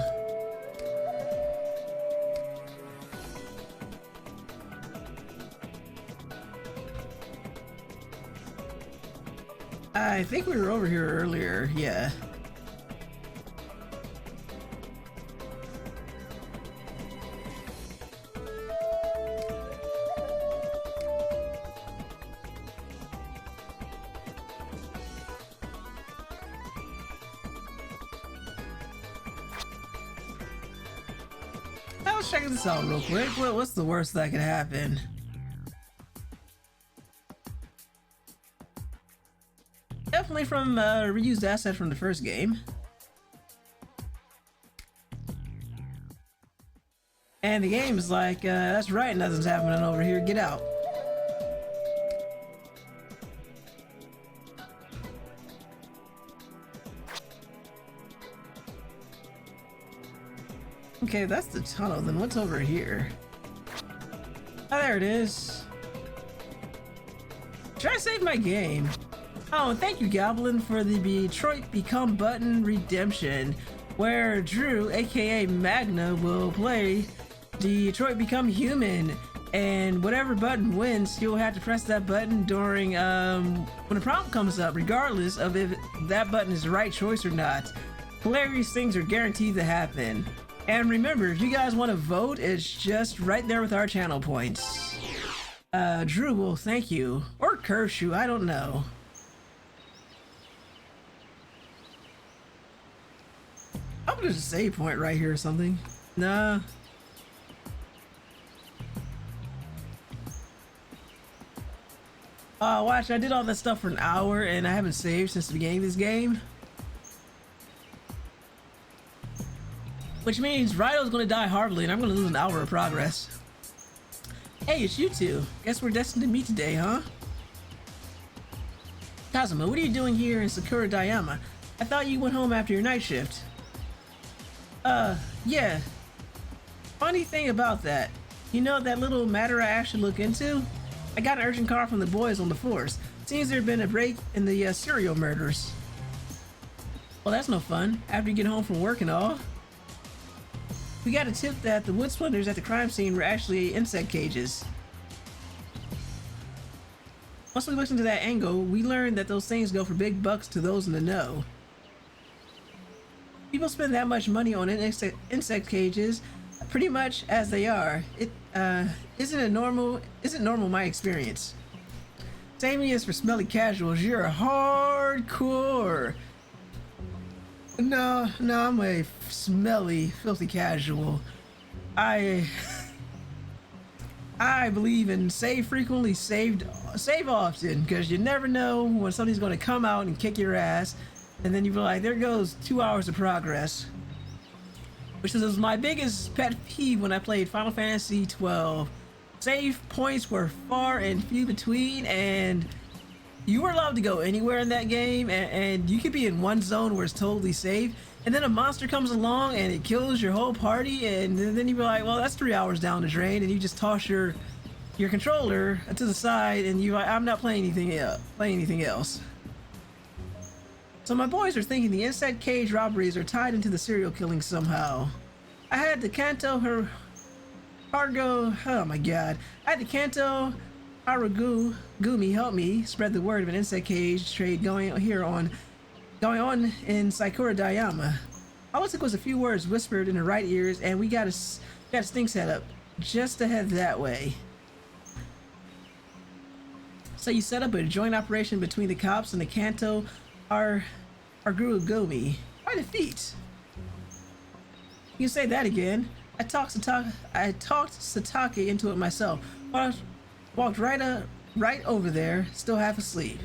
Speaker 1: I think we were over here earlier, yeah. Let's check this out real quick. What's the worst that could happen? Definitely from reused asset from the first game. And the game is like, that's right, nothing's happening over here, get out. Okay, that's the tunnel, then what's over here? Oh, there it is. Should I save my game? Oh, and thank you, Goblin, for the Detroit Become Button Redemption, where Drew, aka Magna, will play Detroit Become Human, and whatever button wins, he'll have to press that button during, when a prompt comes up, regardless of if that button is the right choice or not. Hilarious things are guaranteed to happen. And remember, if you guys want to vote, it's just right there with our channel points. Drew will thank you, or curse you, I don't know. I'm gonna just save point right here or something. Nah. Watch, I did all that stuff for an hour and I haven't saved since the beginning of this game. Which means Raidou's gonna die horribly and I'm gonna lose an hour of progress. Hey, it's you two. Guess we're destined to meet today, huh? Kazuma, what are you doing here in Sakura Dayama? I thought you went home after your night shift. Yeah. Funny thing about that, you know that little matter I actually look into? I got an urgent call from the boys on the force. Seems there's been a break in the serial murders. Well, that's no fun, after you get home from work and all. We got a tip that the wood splinters at the crime scene were actually insect cages. Once we looked into that angle, we learned that those things go for big bucks to those in the know. People spend that much money on insect cages, pretty much as they are. It isn't normal my experience. Same as for smelly casuals, you're hardcore. No, I'm a smelly, filthy casual. I believe in save frequently, save often, because you never know when somebody's going to come out and kick your ass, and then you be like, there goes 2 hours of progress. Which was my biggest pet peeve when I played Final Fantasy 12. Save points were far and few between, and you were allowed to go anywhere in that game, and you could be in one zone where it's totally safe, and then a monster comes along and it kills your whole party, and then you'd be like, well, that's 3 hours down the drain, and you just toss your controller to the side, and you're like, I'm not playing anything else. So my boys are thinking the insect cage robberies are tied into the serial killing somehow. I had the Kanto oh my god. I had the Kanto Gumi help me spread the word of an insect cage trade going on in Sakura Dayama. All it took was a few words whispered in the right ears, and we got a sting set up just to head that way. So you set up a joint operation between the cops and the Kanto Gumi. Quite a feat. You can say that again. I talked Satake into it myself. Walked right over there, still half asleep.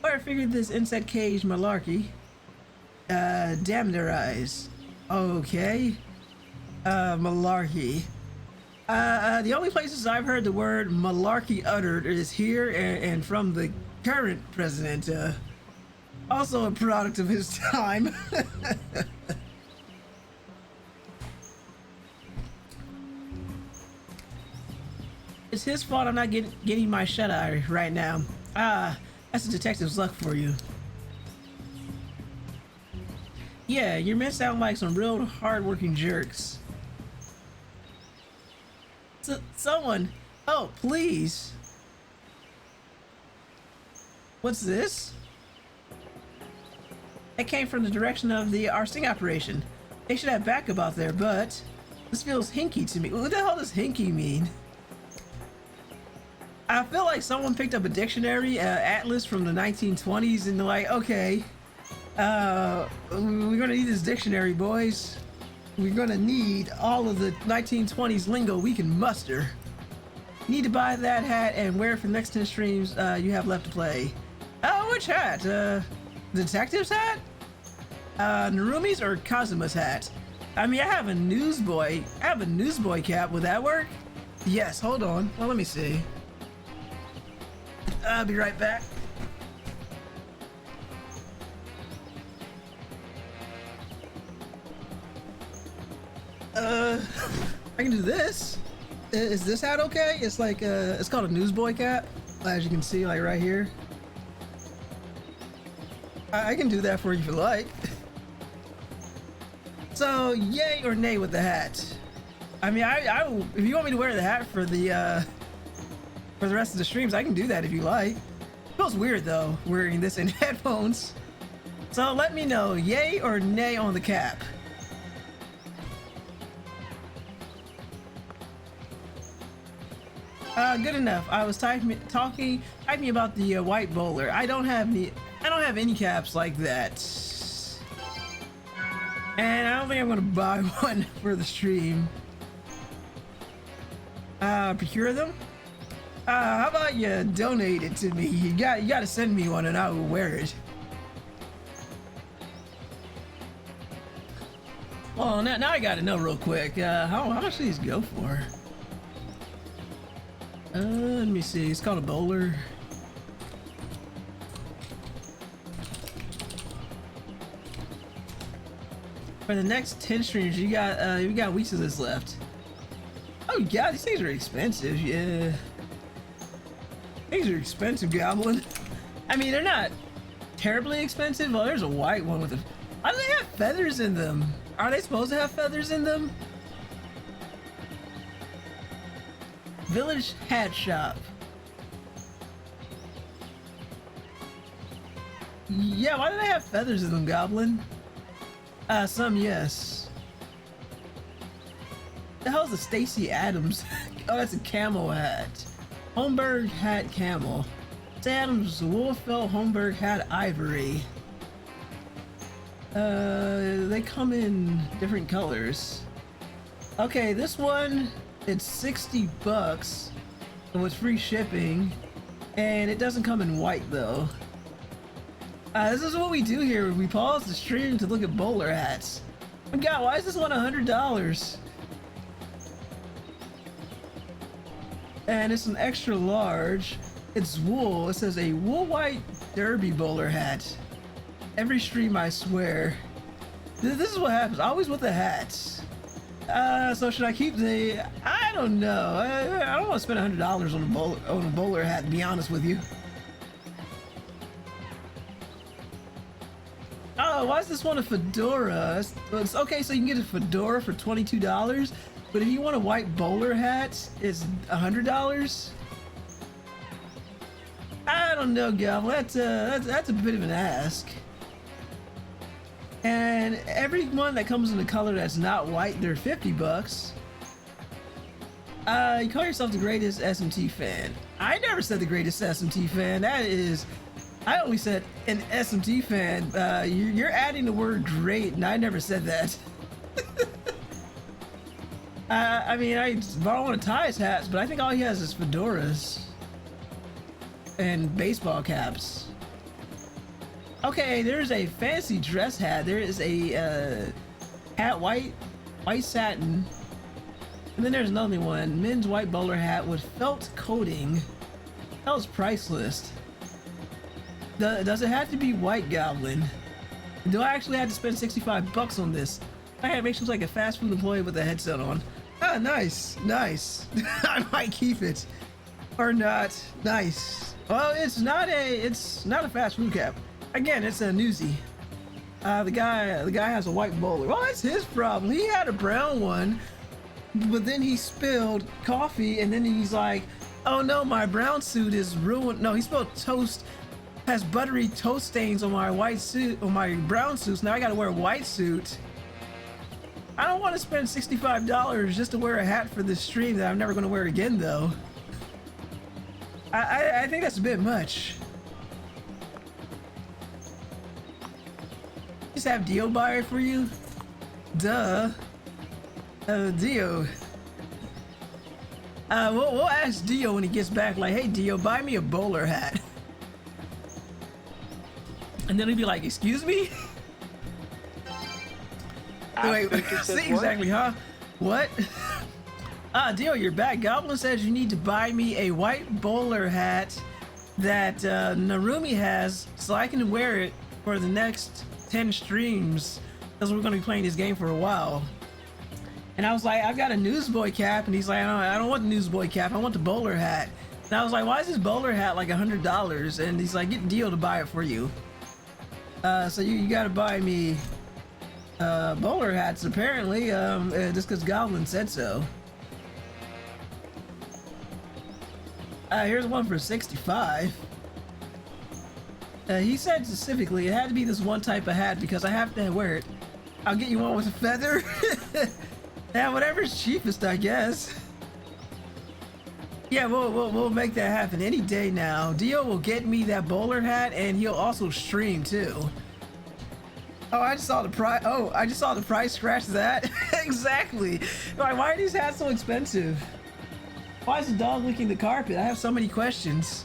Speaker 1: But I figured this insect cage malarkey. Damn their eyes. Okay. Malarkey. The only places I've heard the word malarkey uttered is here and from the current president. Also a product of his time. It's his fault I'm not getting my shut-eye right now. That's a detective's luck for you. Yeah, your men sound like some real hard-working jerks. Someone, oh, please. What's this? It came from the direction of our sting operation. They should have backup out there, but this feels hinky to me. What the hell does hinky mean? I feel like someone picked up a dictionary, atlas from the 1920s, and they're like, okay, we're gonna need this dictionary, boys. We're gonna need all of the 1920s lingo we can muster. Need to buy that hat and wear it for the next 10 streams you have left to play. Oh, which hat? Detective's hat? Narumi's or Kazuma's hat? I mean, I have a newsboy cap. Would that work? Yes, hold on. Well, let me see. I'll be right back. I can do this. Is this hat okay? It's like, it's called a newsboy cap, as you can see, like right here. I can do that for you if you like. So, yay or nay with the hat? I mean, I will, if you want me to wear the hat for the rest of the streams, I can do that if you like. Feels weird though, wearing this in headphones. So let me know, yay or nay on the cap. Good enough. I was typing about the white bowler. I don't have any caps like that. And I don't think I'm gonna buy one for the stream. Procure them? How about you donate it to me? You gotta send me one and I will wear it. Well, now I gotta know real quick. How much do these go for? Let me see. It's called a bowler. For the next 10 streams, you got weeks of this left. Oh god, these things are expensive. Yeah, these are expensive, Goblin. I mean, they're not terribly expensive. Well, there's a white one with a. Why do they have feathers in them? Are they supposed to have feathers in them? Village Hat Shop. Yeah, why do they have feathers in them, Goblin? Some, yes. The hell's a Stacey Adams? Oh, that's a camel hat. Holmberg hat camel. Stacey Adams Wolfell Holmberg hat ivory. They come in different colors. Okay, this one, it's $60. with free shipping, and it doesn't come in white though. This is what we do here. We pause the stream to look at bowler hats. Oh my God, why is this one $100? And it's an extra large. It's wool. It says a wool white derby bowler hat. Every stream, I swear. This is what happens. Always with the hats. So should I keep the? I don't know. I don't want to spend $100 on a bowler hat, to be honest with you. Oh, why is this one a fedora? It's okay, so you can get a fedora for $22, but if you want a white bowler hat, it's $100. I don't know, Gal. That's a bit of an ask. And every one that comes in a color that's not white, they're $50. You call yourself the greatest SMT fan. I never said the greatest SMT fan. That is, I only said an SMT fan. You're adding the word great, and I never said that. I mean, I don't want to tie his hats, but I think all he has is fedoras and baseball caps. Okay, there's a fancy dress hat. There is a hat, white satin, and then there's another one, men's white bowler hat with felt coating. That was price list. Does it have to be white, Goblin? Do I actually have to spend $65 on this? I gotta make sure it's like a fast food employee with a headset on. Ah, nice. I might keep it or not. Nice. Well, it's not a fast food cap. Again, it's a newsie. The guy has a white bowler. Well, that's his problem. He had a brown one, but then he spilled coffee, and then he's like, "Oh no, my brown suit is ruined." No, he spilled toast. Has buttery toast stains on my white suit, on my brown suits. Now I gotta wear a white suit. I don't want to spend $65 just to wear a hat for this stream that I'm never gonna wear again, though. I think that's a bit much. Just have Dio buy it for you? Duh. Dio. We'll ask Dio when he gets back, like, "Hey Dio, buy me a bowler hat." And then he'd be like, "Excuse me?" Wait, see exactly, huh? What? Dio, you're back. Goblin says you need to buy me a white bowler hat that Narumi has so I can wear it for the next 10 streams, because we're going to be playing this game for a while. And I was like, "I've got a newsboy cap," and he's like, I don't want the newsboy cap, I want the bowler hat." And I was like, "Why is this bowler hat like $100? And he's like, "Get Dio to buy it for you." So you gotta buy me bowler hats, apparently, just because Goblin said so. Here's one for $65. He said specifically it had to be this one type of hat because I have to wear it. I'll get you one with a feather. Yeah, whatever's cheapest, I guess. Yeah, we'll make that happen any day now. Dio will get me that bowler hat, and he'll also stream too. Oh, I just saw the price. Oh, I just saw the price. Scratch that. Exactly. Why are these hats so expensive? Why is the dog licking the carpet? I have so many questions.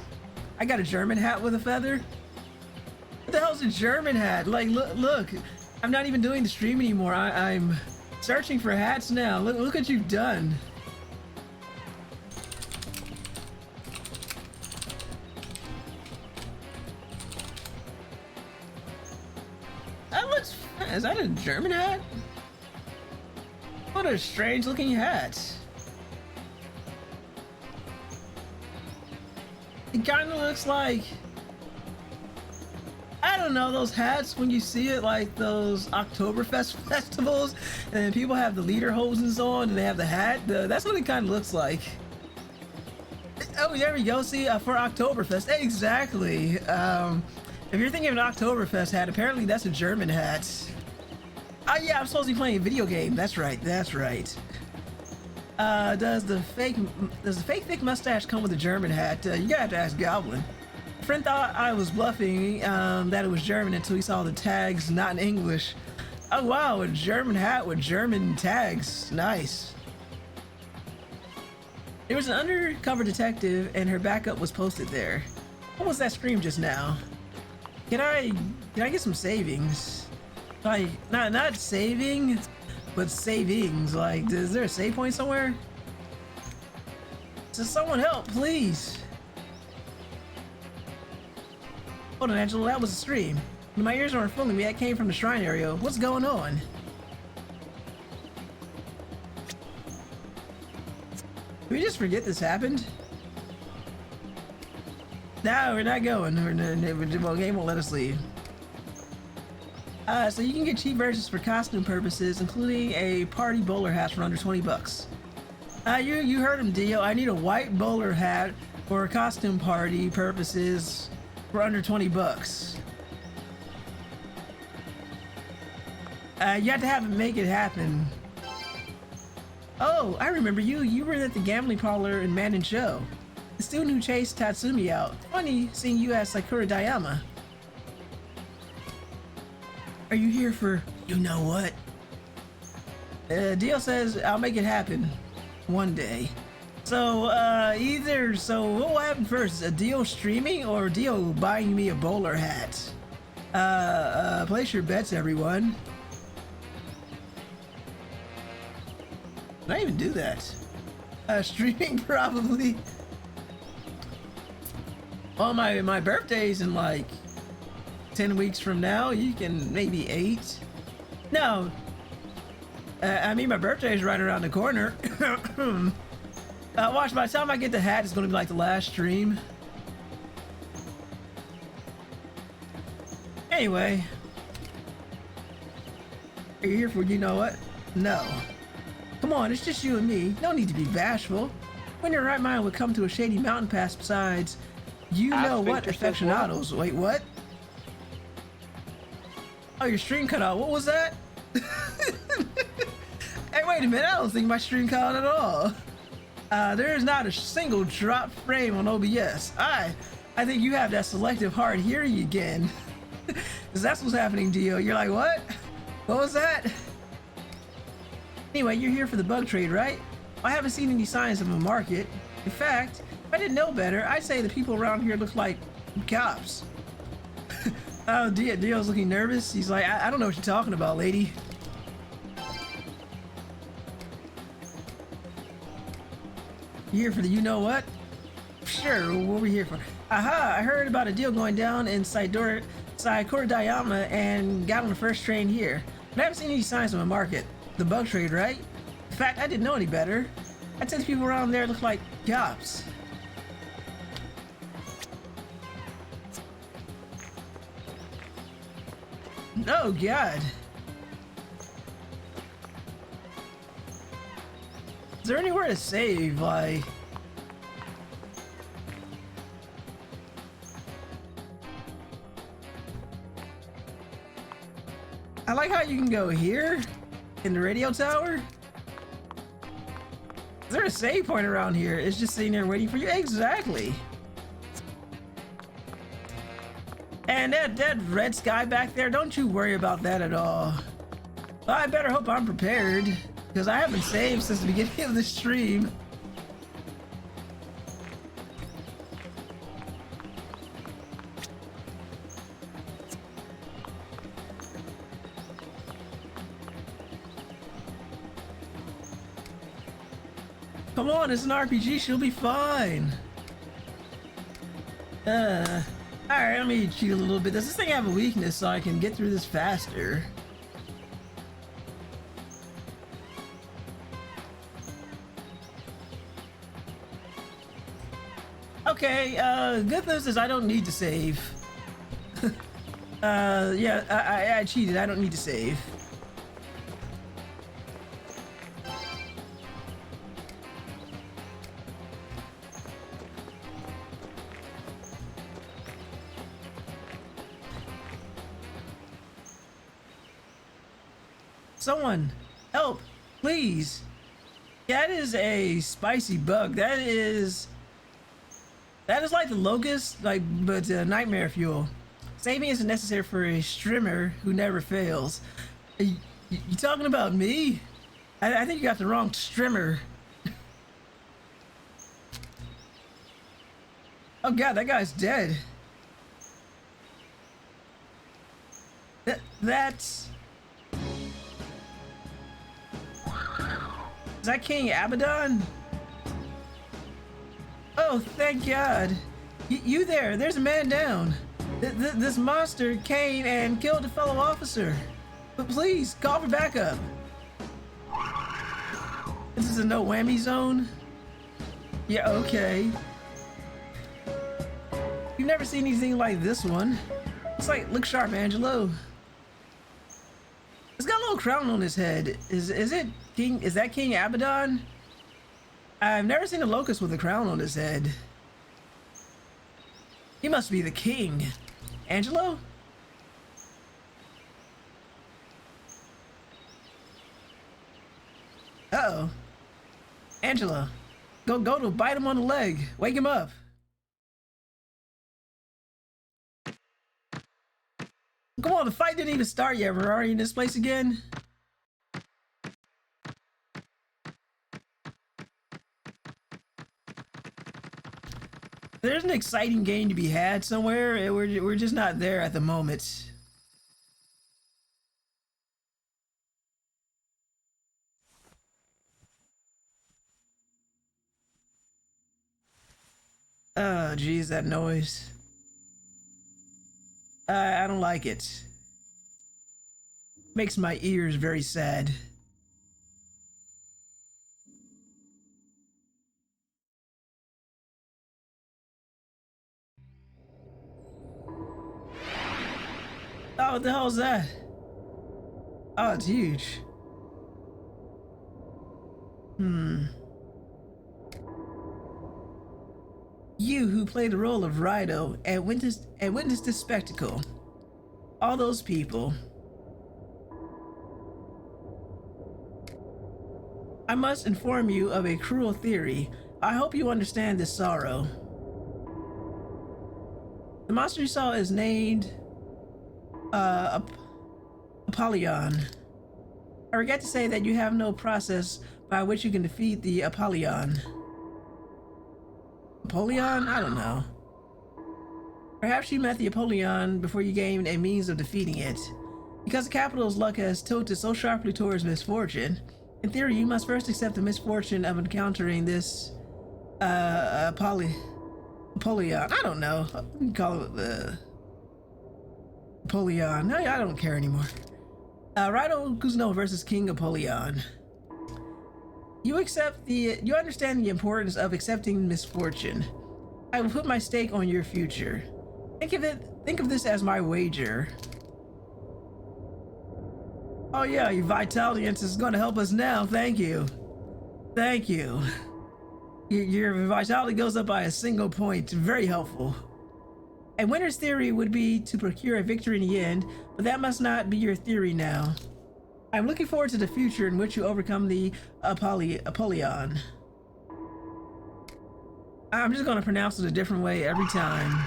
Speaker 1: I got a German hat with a feather. What the hell's a German hat? Like, look. I'm not even doing the stream anymore. I'm searching for hats now. Look what you've done. That looks... Is that a German hat? What a strange looking hat. It kind of looks like... I don't know, those hats when you see it, like those Oktoberfest festivals, and people have the lederhosen on and they have the hat. That's what it kind of looks like. Oh, there we go. See, for Oktoberfest, exactly. If you're thinking of an Oktoberfest hat, apparently that's a German hat. Oh yeah, I'm supposed to be playing a video game. That's right. That's right. Does the fake thick mustache come with a German hat? You gotta have to ask Goblin. A friend thought I was bluffing that it was German until he saw the tags not in English. Oh wow, a German hat with German tags. Nice. There was an undercover detective and her backup was posted there. What was that scream just now? Can I get some savings? Like, not saving, but savings. Like, is there a save point somewhere? Does someone help, please? Hold on, Angela, that was a scream. My ears aren't fooling me, that came from the shrine area. What's going on? Did we just forget this happened? No, we're not going. Well, game won't let us leave. So you can get cheap versions for costume purposes, including a party bowler hat for under 20 bucks. You heard him, Dio. I need a white bowler hat for costume party purposes for under 20 bucks. You have to have him make it happen. Oh, I remember you. You were at the gambling parlor in Manon Show. The student who chased Tatsumi out. Funny seeing you as Sakura Dayama. Are you here for you know what? Dio says I'll make it happen one day. So what will happen first? Dio streaming or Dio buying me a bowler hat? Place your bets, everyone. Did I even do that? Streaming probably. Well, my birthday's in like 10 weeks from now. You can maybe 8. No. I mean, my birthday's right around the corner. Watch, by the time I get the hat, it's gonna be like the last stream. Anyway. Are you here for you know what? No. Come on, it's just you and me. No need to be bashful. When your right mind would come to a shady mountain pass besides you know what aficionados. Wait, what? Oh, your stream cut out. What was that? Hey, wait a minute. I don't think my stream cut out at all. There is not a single drop frame on OBS. I think you have that selective hard hearing again. Because that's what's happening, Dio. You're like, what? What was that? Anyway, you're here for the bug trade, right? I haven't seen any signs of a market. In fact, if I didn't know better, I'd say the people around here look like cops. Oh, Dio's looking nervous. He's like, I don't know what you're talking about, lady. You here for the you know what? Sure, what are we here for? Aha, I heard about a deal going down in Sakura Dayama and got on the first train here. But I haven't seen any signs of a market. The bug trade, right? In fact, I didn't know any better. I'd say the people around there look like cops. Oh, God. Is there anywhere to save, like... I like how you can go here in the radio tower. Is there a save point around here? It's just sitting there waiting for you. Exactly. And that red sky back there, don't you worry about that at all. Well, I better hope I'm prepared because I haven't saved since the beginning of the stream. Come on, it's an RPG, she'll be fine. Alright, let me cheat a little bit. Does this thing have a weakness so I can get through this faster? Okay, good news is I don't need to save. Yeah, I cheated, I don't need to save. Someone, help, please. That is a spicy bug. That is like the locust, like, but nightmare fuel. Saving isn't necessary for a streamer who never fails. You talking about me? I think you got the wrong streamer. Oh god, that guy's dead. That's... Is that King Abaddon? Oh, thank God. You there, there's a man down. This monster came and killed a fellow officer. But please, call for backup. This is a no whammy zone? Yeah, okay. You've never seen anything like this one. It's like, look sharp, Angelo. It's got a little crown on his head. Is that King Abaddon? I've never seen a locust with a crown on his head. He must be the king. Angelo? Uh-oh. Angelo. Go to bite him on the leg. Wake him up. Come on, the fight didn't even start yet. We're already in this place again. There's an exciting game to be had somewhere, and we're just not there at the moment. Oh, geez, that noise. I don't like it. Makes my ears very sad. Oh, what the hell is that? Oh, it's huge. You who played the role of Raidou and witnessed this spectacle. All those people. I must inform you of a cruel theory. I hope you understand this sorrow. The monster you saw is named Apollyon. I regret to say that you have no process by which you can defeat the Apollyon. Apollyon? I don't know. Perhaps you met the Apollyon before you gained a means of defeating it. Because the capital's luck has tilted so sharply towards misfortune, in theory you must first accept the misfortune of encountering this Apollyon. I don't know. We can call it the Apollyon. No, I don't care anymore. Raidou Kuzunoha versus King Apollyon. You understand the importance of accepting misfortune. I will put my stake on your future. Think of this as my wager. Oh yeah, your vitality is going to help us now. Thank you. Thank you. Your vitality goes up by a single point. Very helpful. A winner's theory would be to procure a victory in the end, but that must not be your theory now. I'm looking forward to the future in which you overcome the Apollyon. I'm just going to pronounce it a different way every time.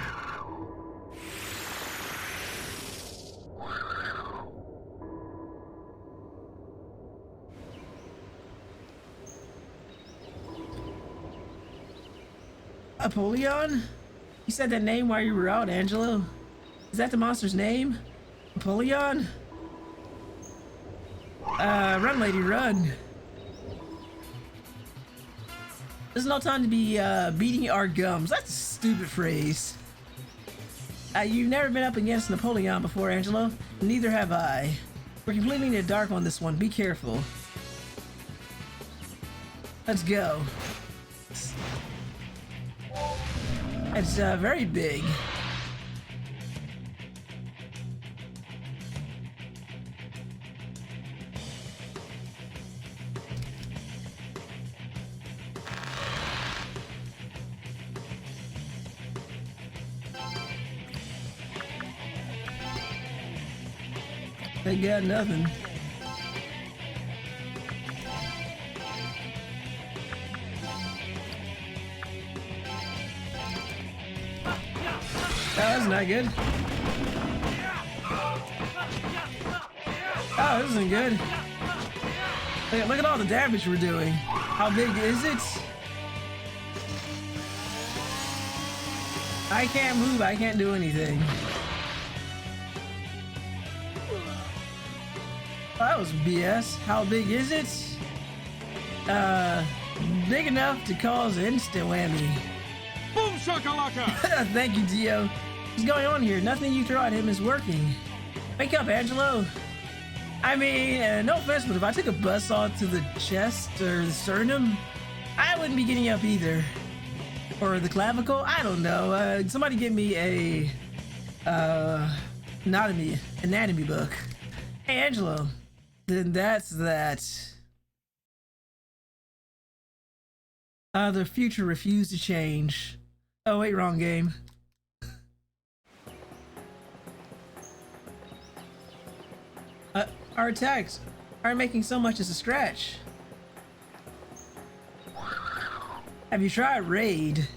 Speaker 1: Apollyon? You said that name while you were out, Angelo? Is that the monster's name? Apollyon? Run, lady, run. There's no time to be beating our gums. That's a stupid phrase. You've never been up against Napoleon before, Angelo. Neither have I. We're completely in the dark on this one. Be careful. Let's go. It's very big. They got nothing. That's not good. Oh, this isn't good. Look at all the damage we're doing. How big is it? I can't move, I can't do anything. Oh, that was BS. How big is it? Big enough to cause an instant whammy.
Speaker 2: Boom shakalaka!
Speaker 1: Thank you, Dio. What's going on here? Nothing you throw at him is working. Wake up, Angelo. I mean, no offense, but if I took a buzzsaw to the chest or the sternum, I wouldn't be getting up either. Or the clavicle? I don't know. Somebody give me a anatomy book. Hey, Angelo. Then that's that. The future refused to change. Oh wait, wrong game. Our attacks aren't making so much as a scratch. Have you tried Raid?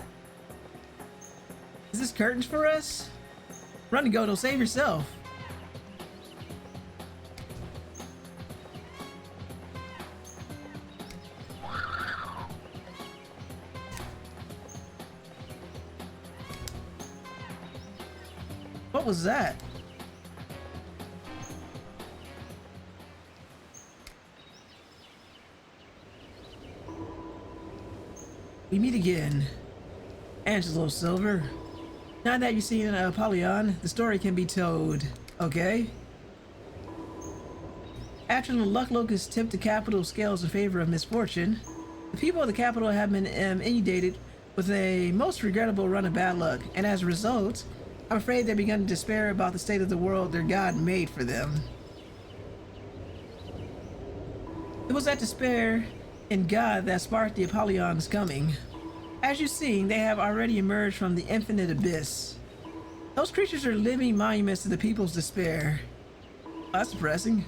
Speaker 1: Is this curtains for us? Run and go, don't save yourself. What was that? We meet again. Angelo Silver. Now that you've seen Apollyon, the story can be told, okay? After the Luck Locust tipped the capital scales in favor of misfortune, the people of the capital have been inundated with a most regrettable run of bad luck, and as a result, I'm afraid they've begun to despair about the state of the world their God made for them. It was that despair in God that sparked the Apollon's coming. As you've seen, they have already emerged from the infinite abyss. Those creatures are living monuments to the people's despair. Oh, that's depressing.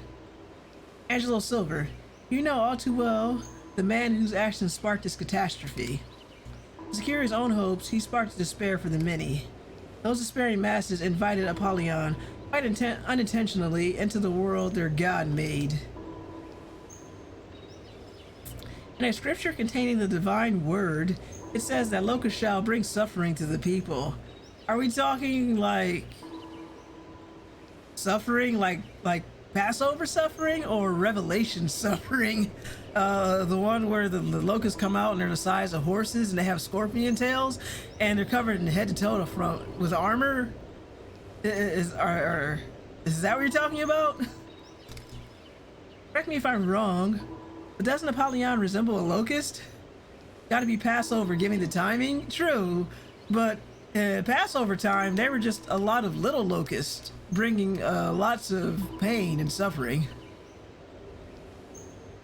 Speaker 1: Angelo Silver, you know all too well the man whose actions sparked this catastrophe. To secure his own hopes, he sparked despair for the many. Those despairing masses invited Apollyon quite unintentionally into the world their God made. In a scripture containing the divine word, it says that locusts shall bring suffering to the people. Are we talking like suffering, like Passover suffering, or Revelation suffering? The one where the locusts come out and they're the size of horses and they have scorpion tails and they're covered in head to toe to front with armor? Is that what you're talking about? Correct me if I'm wrong, but doesn't Apollyon resemble a locust? Gotta be Passover giving the timing? True, but Passover time, they were just a lot of little locusts bringing lots of pain and suffering.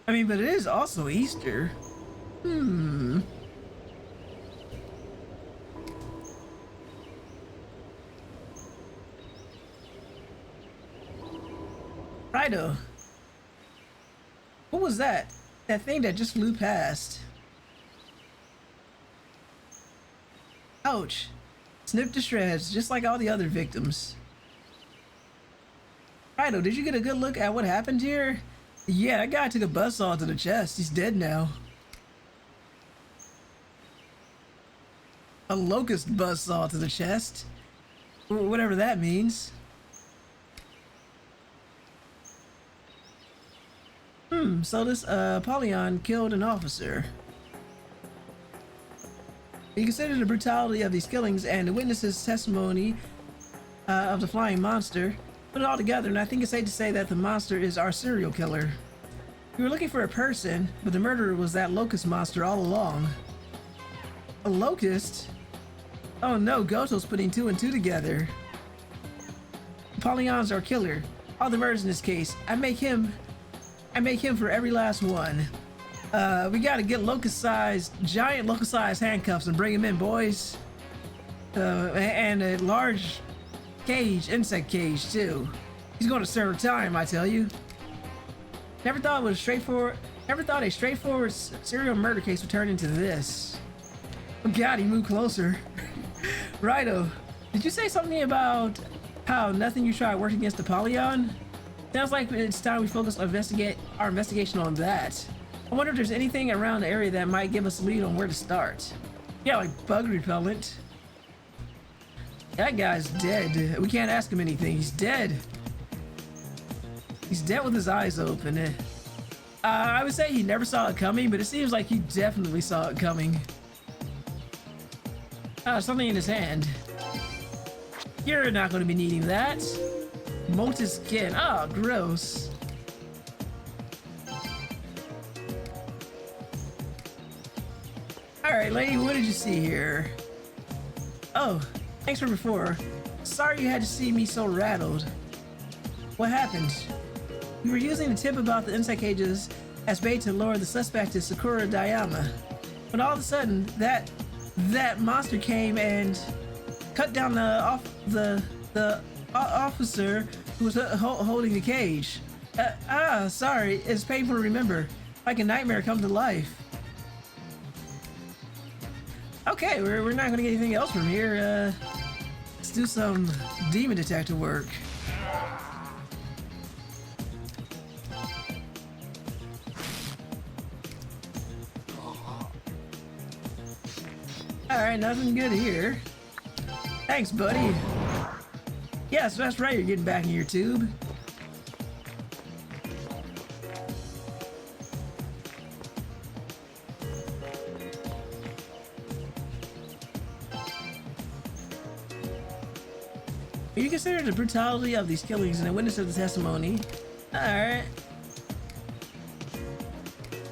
Speaker 1: I mean, but it is also Easter. Raidou. What was that? That thing that just flew past. Ouch. Snipped to shreds, just like all the other victims. Raidou, did you get a good look at what happened here? Yeah, that guy took a buzzsaw to the chest. He's dead now. A locust buzzsaw to the chest. Whatever that means. So this Apollyon killed an officer. You consider the brutality of these killings and the witnesses' testimony of the flying monster. Put it all together, and I think it's safe to say that the monster is our serial killer. We were looking for a person, but the murderer was that locust monster all along. A locust? Oh no, Goto's putting two and two together. Apollyon's our killer. All the murders in this case. I make him for every last one. We gotta get giant locust-sized handcuffs and bring him in, boys. And a large insect cage too. He's gonna serve time, I tell you. Never thought a straightforward serial murder case would turn into this. Oh god, he moved closer. Raidou, did you say something about how nothing you try worked against Apollyon? Sounds like it's time we focus our investigation on that. I wonder if there's anything around the area that might give us a lead on where to start. Yeah, like bug repellent. That guy's dead. We can't ask him anything. He's dead. He's dead with his eyes open. I would say he never saw it coming, but it seems like he definitely saw it coming. Something in his hand. You're not going to be needing that. Molten skin. Oh, gross. Alright, lady, what did you see here? Oh, thanks for before. Sorry you had to see me so rattled. What happened? We were using the tip about the insect cages as bait to lure the suspect to Sakura Dayama. But all of a sudden, that monster came and cut down the officer who was holding the cage. Sorry, it's painful to remember. Like a nightmare come to life. Okay, we're not gonna get anything else from here. Let's do some demon detective work. Alright, nothing good here. Thanks, buddy. Yes, that's right, you're getting back in your tube. You consider the brutality of these killings and a witness of the testimony. Alright.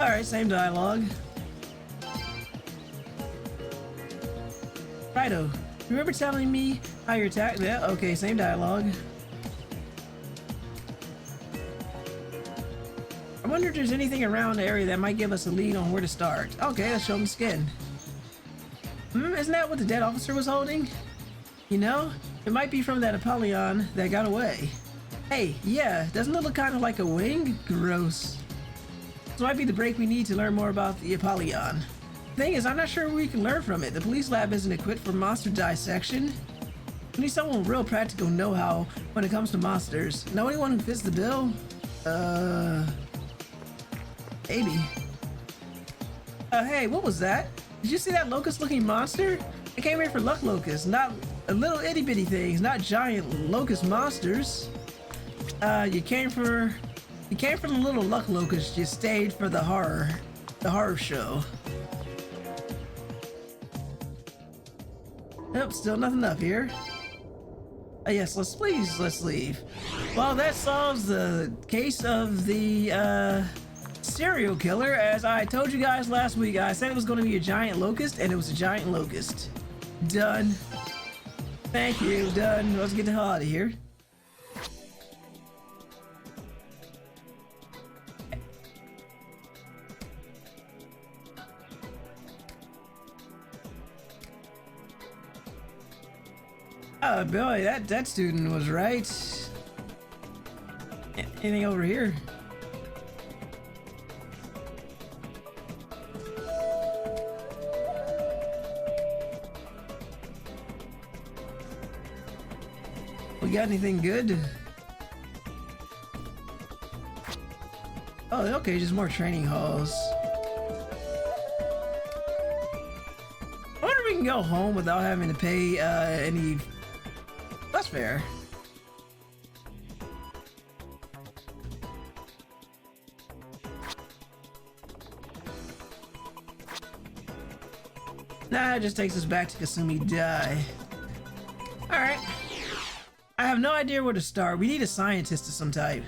Speaker 1: Alright, same dialogue. Raidou, remember telling me how you're attacked? Yeah, okay, same dialogue. I wonder if there's anything around the area that might give us a lead on where to start. Okay, let's show him the skin. Isn't that what the dead officer was holding? You know, it might be from that Apollyon that got away. Hey, yeah, doesn't it look kind of like a wing? Gross. This might be the break we need to learn more about the Apollyon. Thing is, I'm not sure we can learn from it. The police lab isn't equipped for monster dissection. We need someone with real practical know-how when it comes to monsters. Know anyone who fits the bill? Maybe. Hey, what was that? Did you see that locust-looking monster? It came here for luck locusts, not little itty-bitty things, not giant locust monsters. You came for the little luck locusts. You stayed for the horror show. Nope, still nothing up here. Yes, let's leave. Well, that solves the case of the serial killer. As I told you guys last week, I said it was going to be a giant locust, and it was a giant locust. Done. Thank you, done. Let's get the hell out of here. Oh boy, that student was right. Anything over here? We got anything good? Oh, okay, just more training halls. I wonder if we can go home without having to pay any. That's fair. Nah, it just takes us back to Kasumi Dai. Alright. I have no idea where to start. We need a scientist of some type.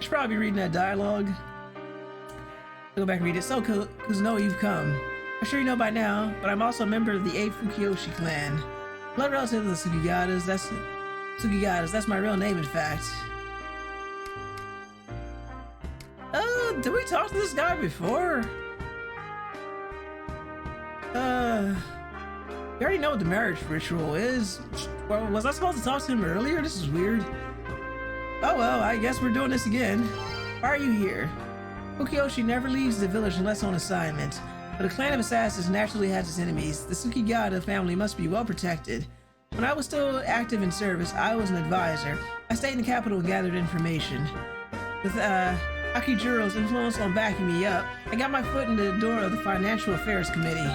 Speaker 1: Should probably be reading that dialogue. Go back and read it. So, Kuzunoha, you've come. I'm sure you know by now, but I'm also a member of the 8th Fukiyoshi clan. Blood relative of the Sukigatas. That's my real name, in fact. Did we talk to this guy before? We already know what the marriage ritual is. Well, was I supposed to talk to him earlier? This is weird. Oh well, I guess we're doing this again. Why are you here? Fukiyoshi never leaves the village unless on assignment. But a clan of assassins naturally has its enemies. The Sukigata family must be well protected. When I was still active in service, I was an advisor. I stayed in the capital and gathered information. With Akijuro's influence on backing me up, I got my foot in the door of the Financial Affairs Committee.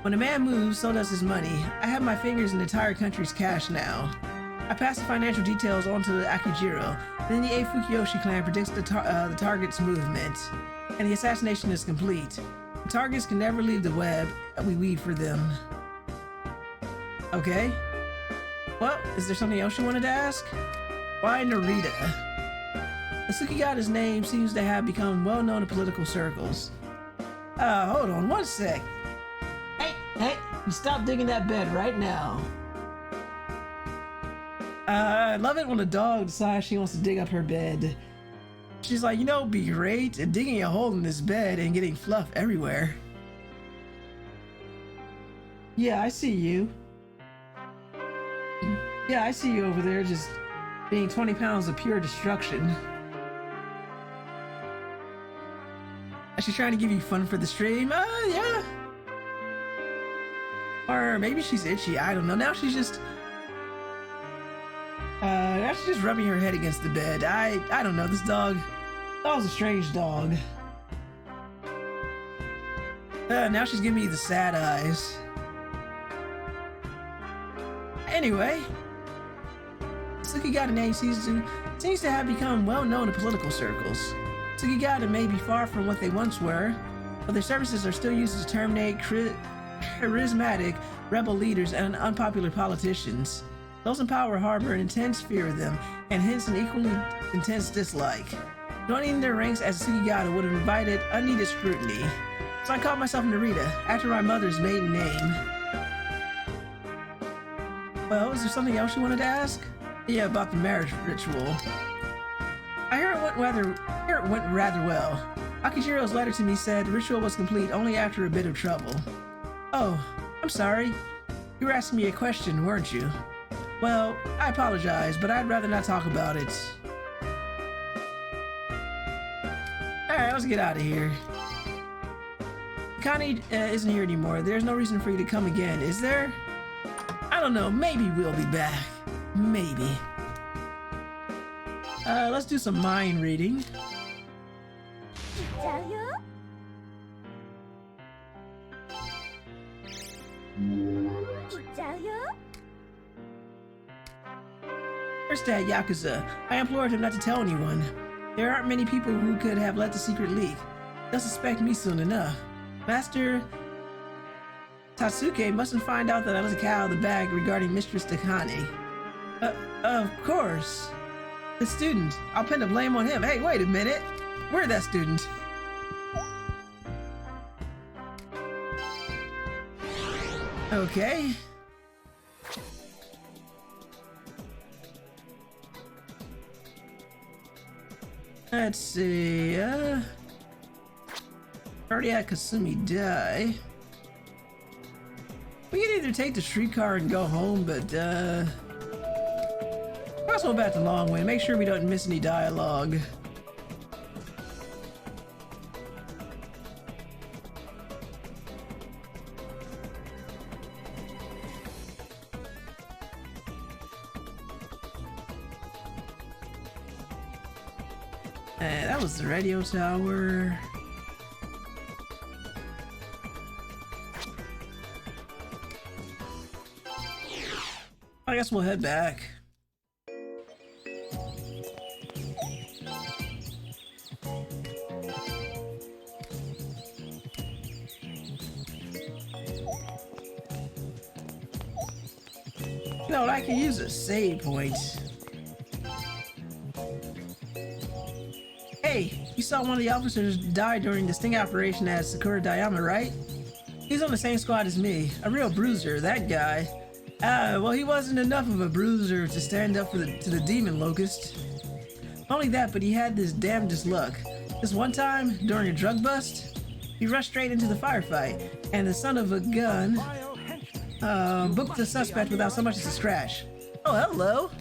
Speaker 1: When a man moves, so does his money. I have my fingers in the entire country's cash now. I passed the financial details on to the Akijiro. Then the A Fukiyoshi clan predicts the target's movement, and the assassination is complete. The targets can never leave the web we weave for them. Okay. Well, is there something else you wanted to ask? Why Narita? The Sukigata's name seems to have become well known in political circles. Hold on one sec. Hey, you stop digging that bed right now. I love it when a dog decides she wants to dig up her bed. She's like, you know, it'd be great digging a hole in this bed and getting fluff everywhere. Yeah, I see you. Yeah, I see you over there just being 20 pounds of pure destruction. Is she trying to give you fun for the stream? Yeah. Or maybe she's itchy, I don't know. Now she's just rubbing her head against the bed. I don't know, this dog's a strange dog. Now she's giving me the sad eyes. Anyway, Sukigata name seems to have become well known in political circles. Sukigata may be far from what they once were, but their services are still used to terminate charismatic rebel leaders and unpopular politicians. Those in power harbor an intense fear of them, and hence an equally intense dislike. Joining their ranks as Sukigata would have invited unneeded scrutiny. So I called myself Narita, after my mother's maiden name. Well, is there something else you wanted to ask? Yeah, about the marriage ritual. I hear it went rather well. Akijiro's letter to me said the ritual was complete only after a bit of trouble. Oh, I'm sorry. You were asking me a question, weren't you? Well, I apologize, but I'd rather not talk about it. Alright, let's get out of here. Connie isn't here anymore. There's no reason for you to come again, is there? I don't know, maybe we'll be back. Maybe. Let's do some mind reading. First Dad Yakuza, I implored him not to tell anyone. There aren't many people who could have let the secret leak. They'll suspect me soon enough. Master Tatsuke mustn't find out that I was a cat out of the bag regarding Mistress Takane. Of course. The student. I'll pin the blame on him. Hey, wait a minute. Where's that student? Okay. Let's see, already had Kasumi die. We can either take the streetcar and go home, but, let's go back the long way. Make sure we don't miss any dialogue. That was the radio tower. I guess we'll head back. No, I can use a save point. Hey, you saw one of the officers die during the sting operation at Sakura Dayama, right? He's on the same squad as me. A real bruiser, that guy. Well, he wasn't enough of a bruiser to stand up to the demon locust. Not only that, but he had this damnedest luck. This one time, during a drug bust, he rushed straight into the firefight, and the son of a gun booked the suspect without so much as a scratch. Oh, hello.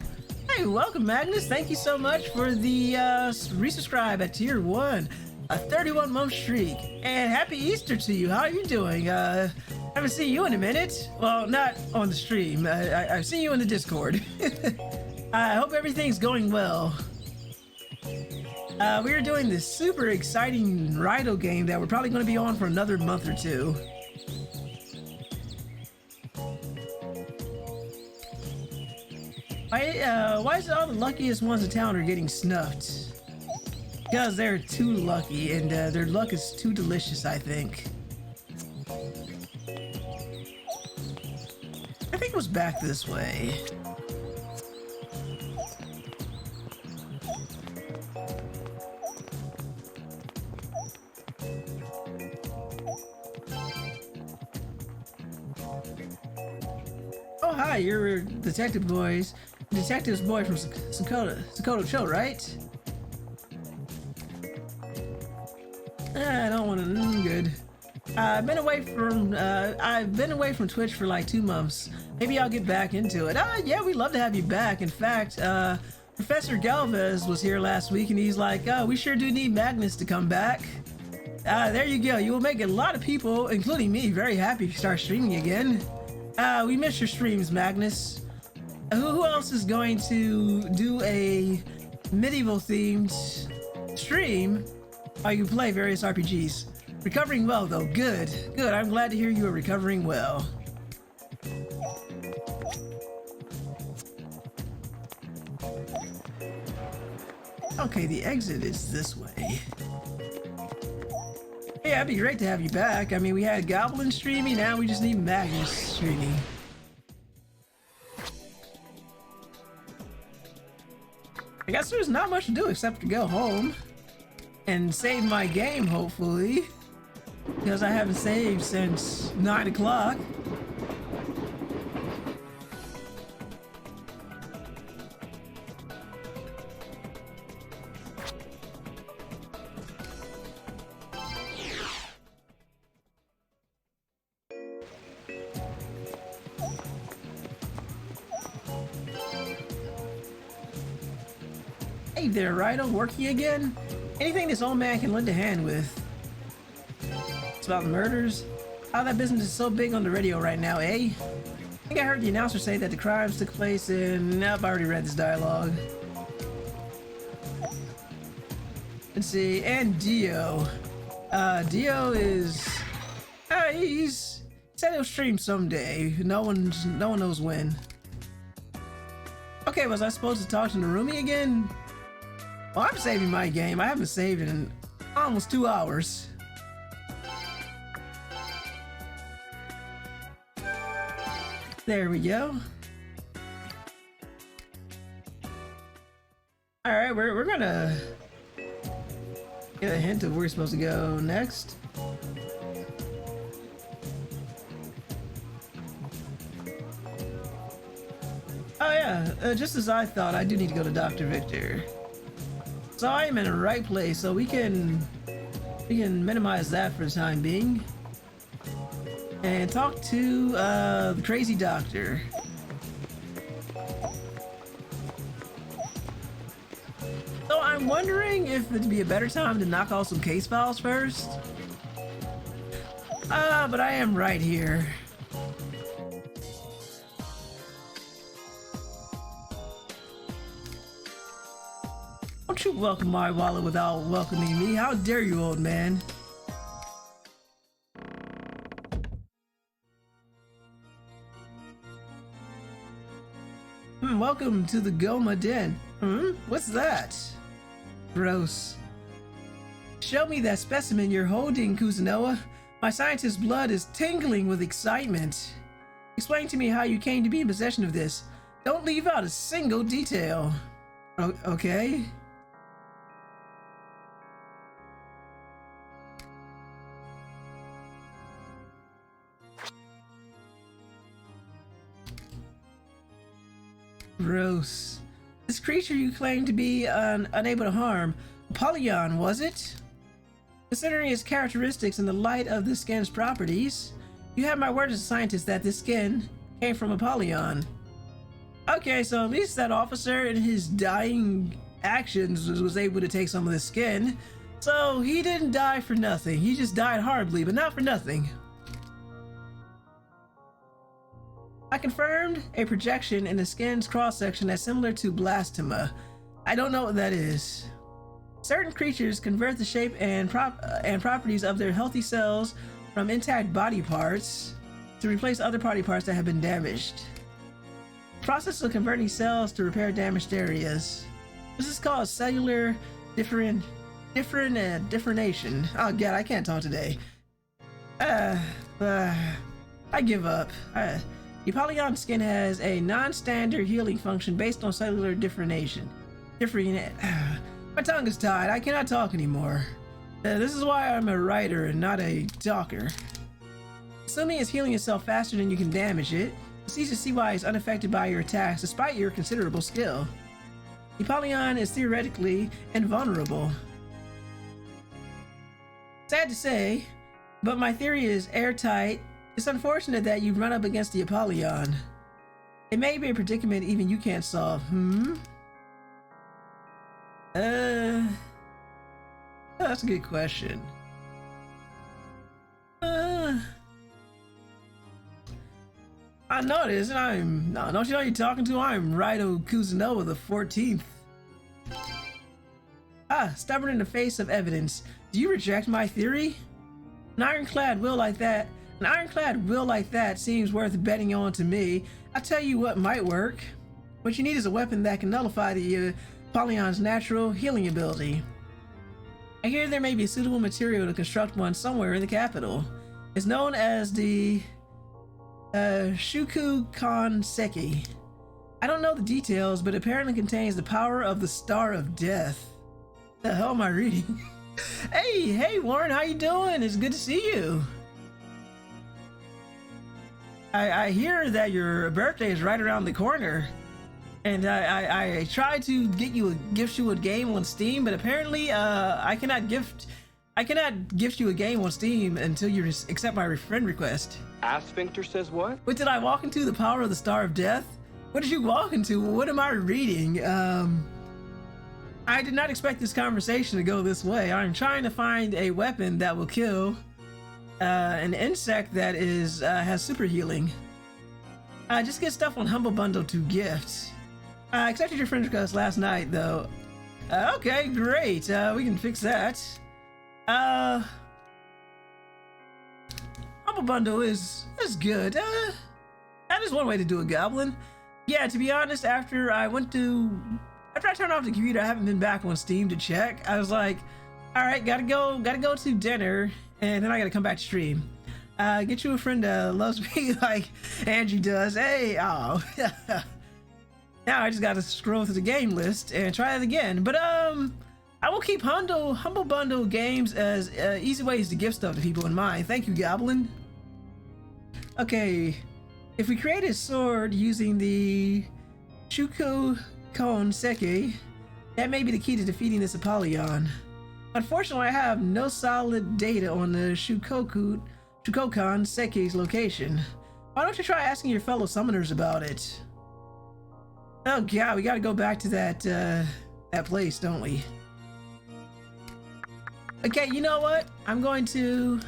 Speaker 1: Hey, welcome, Magnus. Thank you so much for the resubscribe at tier 1. a 31-month streak. And happy Easter to you. How are you doing? Haven't seen you in a minute. Well, not on the stream. I've seen you in the Discord. I hope everything's going well. We are doing this super exciting Raidou game that we're probably going to be on for another month or two. Why is it all the luckiest ones in town are getting snuffed? Because they're too lucky, and their luck is too delicious, I think. I think it was back this way. Oh, hi, you're Detective's boy from Sakoto Cho, right? I don't want to. Good. I've been away from Twitch for like 2 months. Maybe I'll get back into it. Yeah, we'd love to have you back. In fact, Professor Galvez was here last week, and he's like, "Oh, we sure do need Magnus to come back." There you go. You will make a lot of people, including me, very happy if you start streaming again. We miss your streams, Magnus. Who else is going to do a medieval-themed stream? Oh, you can play various RPGs. Recovering well, though. Good. Good. I'm glad to hear you are recovering well. Okay, the exit is this way. Yeah, it'd be great to have you back. I mean, we had Goblin streaming, now we just need Magnus streaming. I guess there's not much to do except to go home and save my game, hopefully, because I haven't saved since 9 o'clock. Hey there, Raidou, working again? Anything this old man can lend a hand with. It's about the murders. How that business is so big on the radio right now, eh? I think I heard the announcer say that the crimes took place in... Nope, I already read this dialogue. Let's see, and Dio. Dio is... he's said he'll stream someday. No one knows when. Okay, was I supposed to talk to Narumi again? Well, I'm saving my game. I haven't saved it in almost 2 hours. There we go. All right, we're gonna get a hint of where we're supposed to go next. Oh yeah, just as I thought, I do need to go to Dr. Victor. So I am in the right place, so we can minimize that for the time being. And talk to the crazy doctor. So I'm wondering if it'd be a better time to knock off some case files first. But I am right here. Don't you welcome my wallet without welcoming me. How dare you, old man? Welcome to the Goma Den. What's that? Gross. Show me that specimen you're holding, Kuzunoha. My scientist's blood is tingling with excitement. Explain to me how you came to be in possession of this. Don't leave out a single detail. Okay. Gross. This creature you claim to be unable to harm, Apollyon, was it? Considering its characteristics in the light of the skin's properties, you have my word as a scientist that this skin came from Apollyon. Okay, so at least that officer in his dying actions was able to take some of the skin. So he didn't die for nothing. He just died horribly, but not for nothing. I confirmed a projection in the skin's cross-section that's similar to blastema. I don't know what that is. Certain creatures convert the shape and properties of their healthy cells from intact body parts to replace other body parts that have been damaged. Process of converting cells to repair damaged areas. This is called cellular differentiation. Oh god, I can't talk today. I give up. The Apollyon skin has a non-standard healing function based on cellular differentiation. My tongue is tied. I cannot talk anymore. This is why I'm a writer and not a talker. Assuming it's healing itself faster than you can damage it, it's easy to see why it's unaffected by your attacks despite your considerable skill. Apollyon is theoretically invulnerable. Sad to say, but my theory is airtight. It's unfortunate that you've run up against the Apollyon. It may be a predicament even you can't solve. That's a good question. I noticed, and don't you know who you're talking to? I'm Raidou Kuzunoha the 14th. Stubborn in the face of evidence. Do you reject my theory? An ironclad will like that seems worth betting on to me. I'll tell you what might work. What you need is a weapon that can nullify the Apollyon's natural healing ability. I hear there may be suitable material to construct one somewhere in the capital. It's known as the Shukukan Seki. I don't know the details, but apparently contains the power of the Star of Death. The hell am I reading? Hey Warren, how you doing? It's good to see you. I hear that your birthday is right around the corner, and I tried to gift you a game on Steam, but apparently I cannot gift you a game on Steam until you accept my friend request.
Speaker 2: Asphincter says what?
Speaker 1: What did I walk into? The power of the Star of Death? What did you walk into? What am I reading? I did not expect this conversation to go this way. I'm trying to find a weapon that will kill an insect that has super healing. Just get stuff on Humble Bundle to gift. I accepted your friend request last night, though. Okay, great. We can fix that. Humble Bundle is good. That is one way to do a goblin. Yeah, to be honest, after I turned off the computer, I haven't been back on Steam to check. I was like, all right, gotta go to dinner, and then I gotta come back to stream. Get you a friend that loves me like Angie does. Hey, oh. Now I just gotta scroll through the game list and try it again. But I will keep Humble Bundle games as easy ways to give stuff to people in mind. Thank you, Goblin. Okay, if we create a sword using the Shukukan Seki, that may be the key to defeating this Apollyon. Unfortunately, I have no solid data on the Shukukan Seki's location. Why don't you try asking your fellow summoners about it? Oh god, we gotta go back to that place, don't we? Okay, you know what? I'm gonna do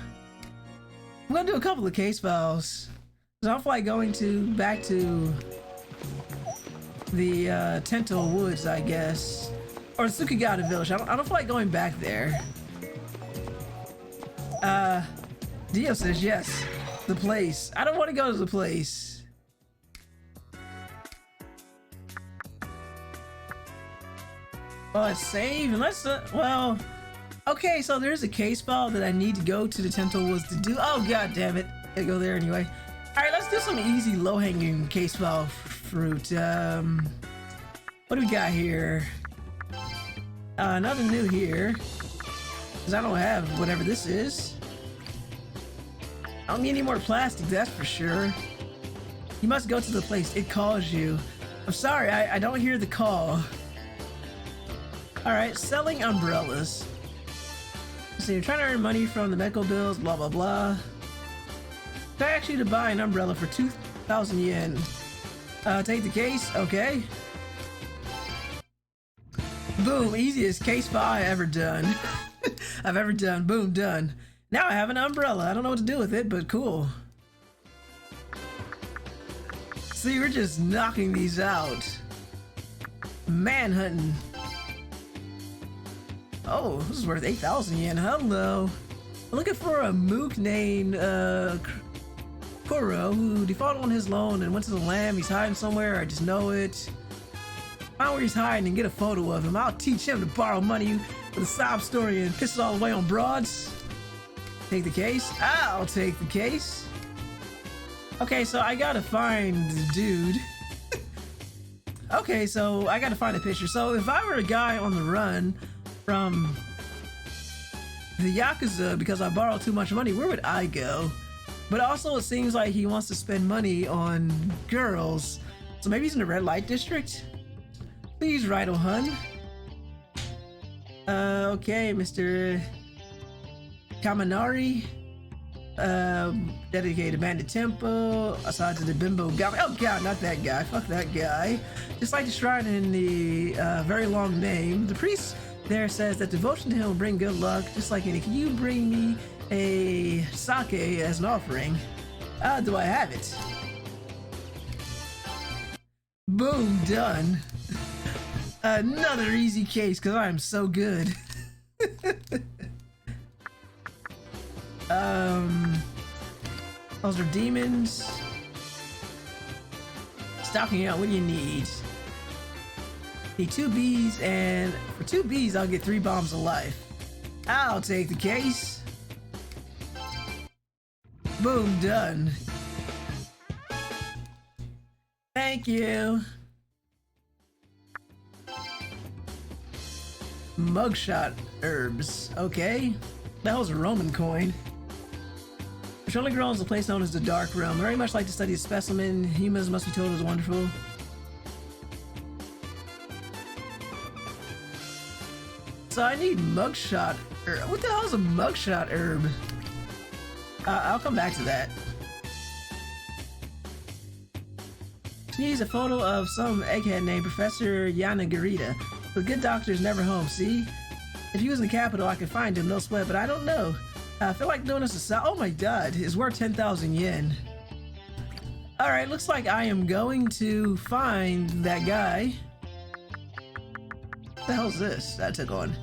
Speaker 1: a couple of case files. I don't feel like going back to the Tento Woods, I guess, or Tsukigata Village. I don't feel like going back there. Dio says yes, the place. I don't want to go to the place. Well, let's save and let's well. Okay, so there's a case file that I need to go to the Tento Woods to do. Oh god damn it! Gotta go there anyway. All right, let's do some easy, low-hanging case file fruit. What do we got here? Nothing new here, because I don't have whatever this is. I don't need any more plastic, that's for sure. You must go to the place. It calls you. I'm sorry, I don't hear the call. All right, selling umbrellas. So you're trying to earn money from the medical bills, blah blah blah. Try actually to buy an umbrella for 2,000 yen. Take the case, okay. Boom, easiest case file I ever done. I've ever done. Boom, done. Now I have an umbrella. I don't know what to do with it, but cool. See, we're just knocking these out. Manhunting. Oh, this is worth 8,000 yen. Hello. I'm looking for a mook named Kuro who defaulted on his loan and went to the lamb. He's hiding somewhere. I just know it. Find where he's hiding and get a photo of him. I'll teach him to borrow money with a sob story and piss it all away on broads. Take the case. I'll take the case. Okay, so I gotta find the dude. Okay, so I gotta find a picture. So if I were a guy on the run from the Yakuza because I borrowed too much money, where would I go? But also it seems like he wants to spend money on girls. So maybe he's in the red light district? Please, Raidou Hun. Okay, Mr. Kaminari. Dedicated bandit temple, aside to the bimbo guy. Oh god, not that guy. Fuck that guy. Just like the shrine in the very long name, the priest there says that devotion to him will bring good luck, just like any. Can you bring me a sake as an offering? Do I have it? Boom, done. Another easy case, because I am so good. Those are demons. Stalking out, what do you need? Need 2 bees, and for 2 bees, I'll get 3 bombs of life. I'll take the case. Boom, done. Thank you. Mugshot herbs. Okay. That was a Roman coin. Which only grows in a place known as the Dark Realm. Very much like to study a specimen. Humans must be told is wonderful. So I need mugshot herb. What the hell is a mugshot herb? I'll come back to that. He's a photo of some egghead named Professor Yanagarita. The good doctor's never home, see? If he was in the capital, I could find him, no sweat, but I don't know. I feel like doing this a oh my god, it's worth 10,000 yen. Alright, looks like I am going to find that guy. What the hell's this? That took on.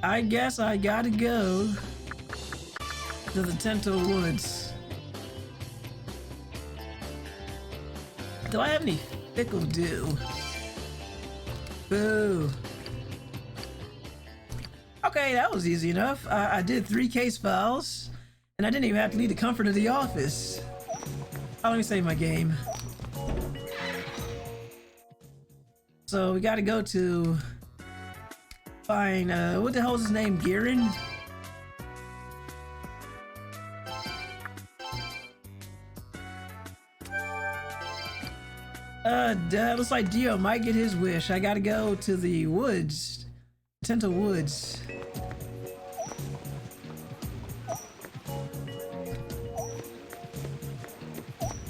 Speaker 1: I guess I gotta go to the Tento Woods. Do I have any fickle dew? Boo. Okay, that was easy enough. I did 3 case files, and I didn't even have to leave the comfort of the office. Oh, let me save my game. So we gotta go to find, what the hell is his name? Girin? Looks like Dio might get his wish. I gotta go to the woods. Tento Woods.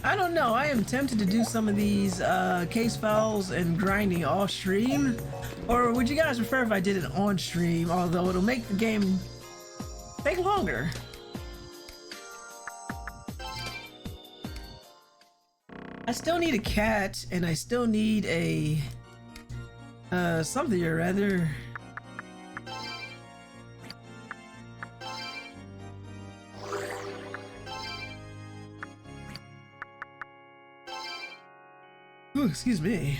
Speaker 1: I don't know. I am tempted to do some of these case files and grinding off stream. Or would you guys prefer if I did it on stream? Although it'll make the game take longer. I still need a cat, and I still need a something or other. Ooh, excuse me.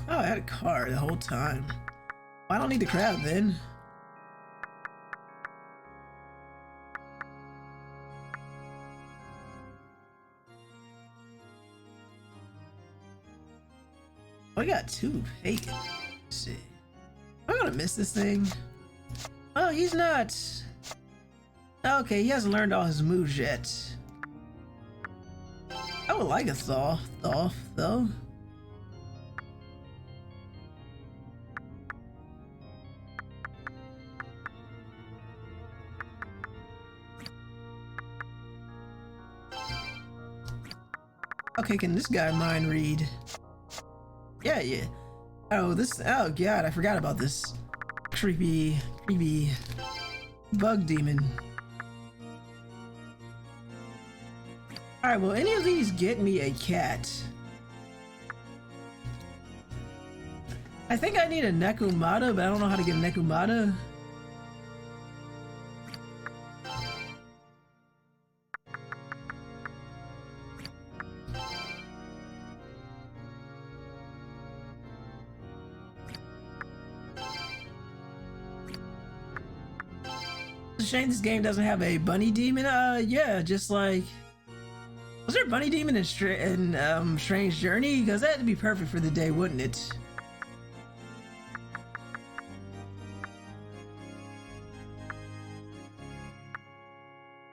Speaker 1: Oh, I had a car the whole time. I don't need the crab then. I got 2 bacon. Let's see. Am I gonna miss this thing? Oh, he's not. Okay, he hasn't learned all his moves yet. I would like a Thoth, though. Okay, can this guy mind read? Yeah, Yeah, yeah. Oh, this. Oh god, I forgot about this creepy bug demon. All right. Will any of these get me a cat? I think I need a Nekumata, but I don't know how to get a Nekumata. It's a shame this game doesn't have a bunny demon. Yeah, just like... Was there a bunny demon in Strange Journey? Because that'd be perfect for the day, wouldn't it?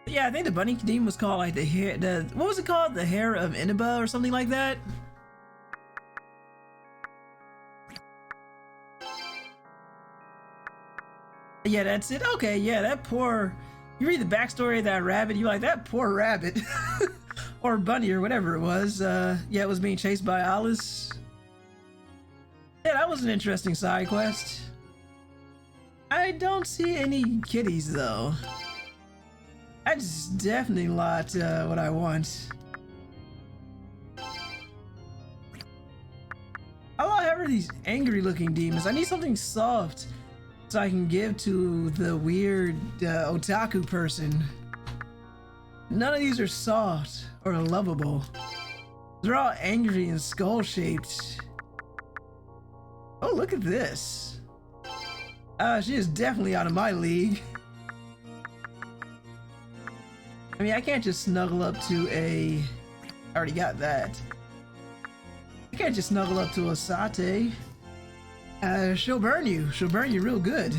Speaker 1: Yeah, I think the bunny demon was called like what was it called? The hair of Inaba or something like that? Yeah, that's it. Okay, yeah, that poor... You read the backstory of that rabbit, you're like, that poor rabbit. Or bunny or whatever it was. Yeah, it was being chased by Alice. Yeah, that was an interesting side quest. I don't see any kitties though. That's definitely not what I want. All I have are these angry looking demons. I need something soft so I can give to the weird otaku person. None of these are soft or lovable. They're all angry and skull shaped. Oh, look at this. She is definitely out of my league. I mean, I can't just snuggle up to a... I already got that. I can't just snuggle up to a Sate. She'll burn you. She'll burn you real good.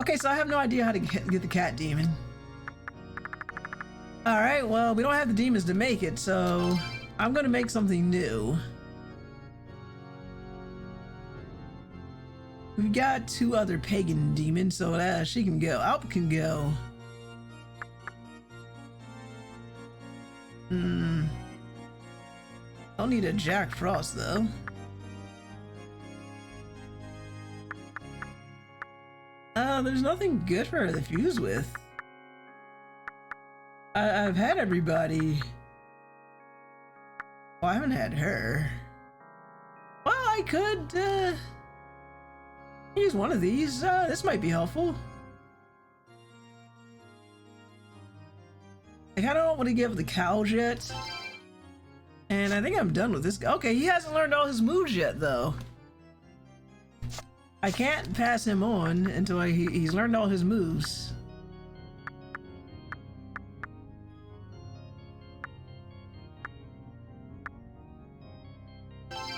Speaker 1: Okay, so I have no idea how to get the cat demon. Alright, well, we don't have the demons to make it, so I'm gonna make something new. We've got two other pagan demons, so she can go. Alp can go. Don't need a Jack Frost, though. There's nothing good for her to fuse with. I've had everybody. Well, I haven't had her. Well, I could, use one of these. This might be helpful. I kinda don't want to give the cows yet. And I think I'm done with this guy. Okay, he hasn't learned all his moves yet, though. I can't pass him on until he's learned all his moves.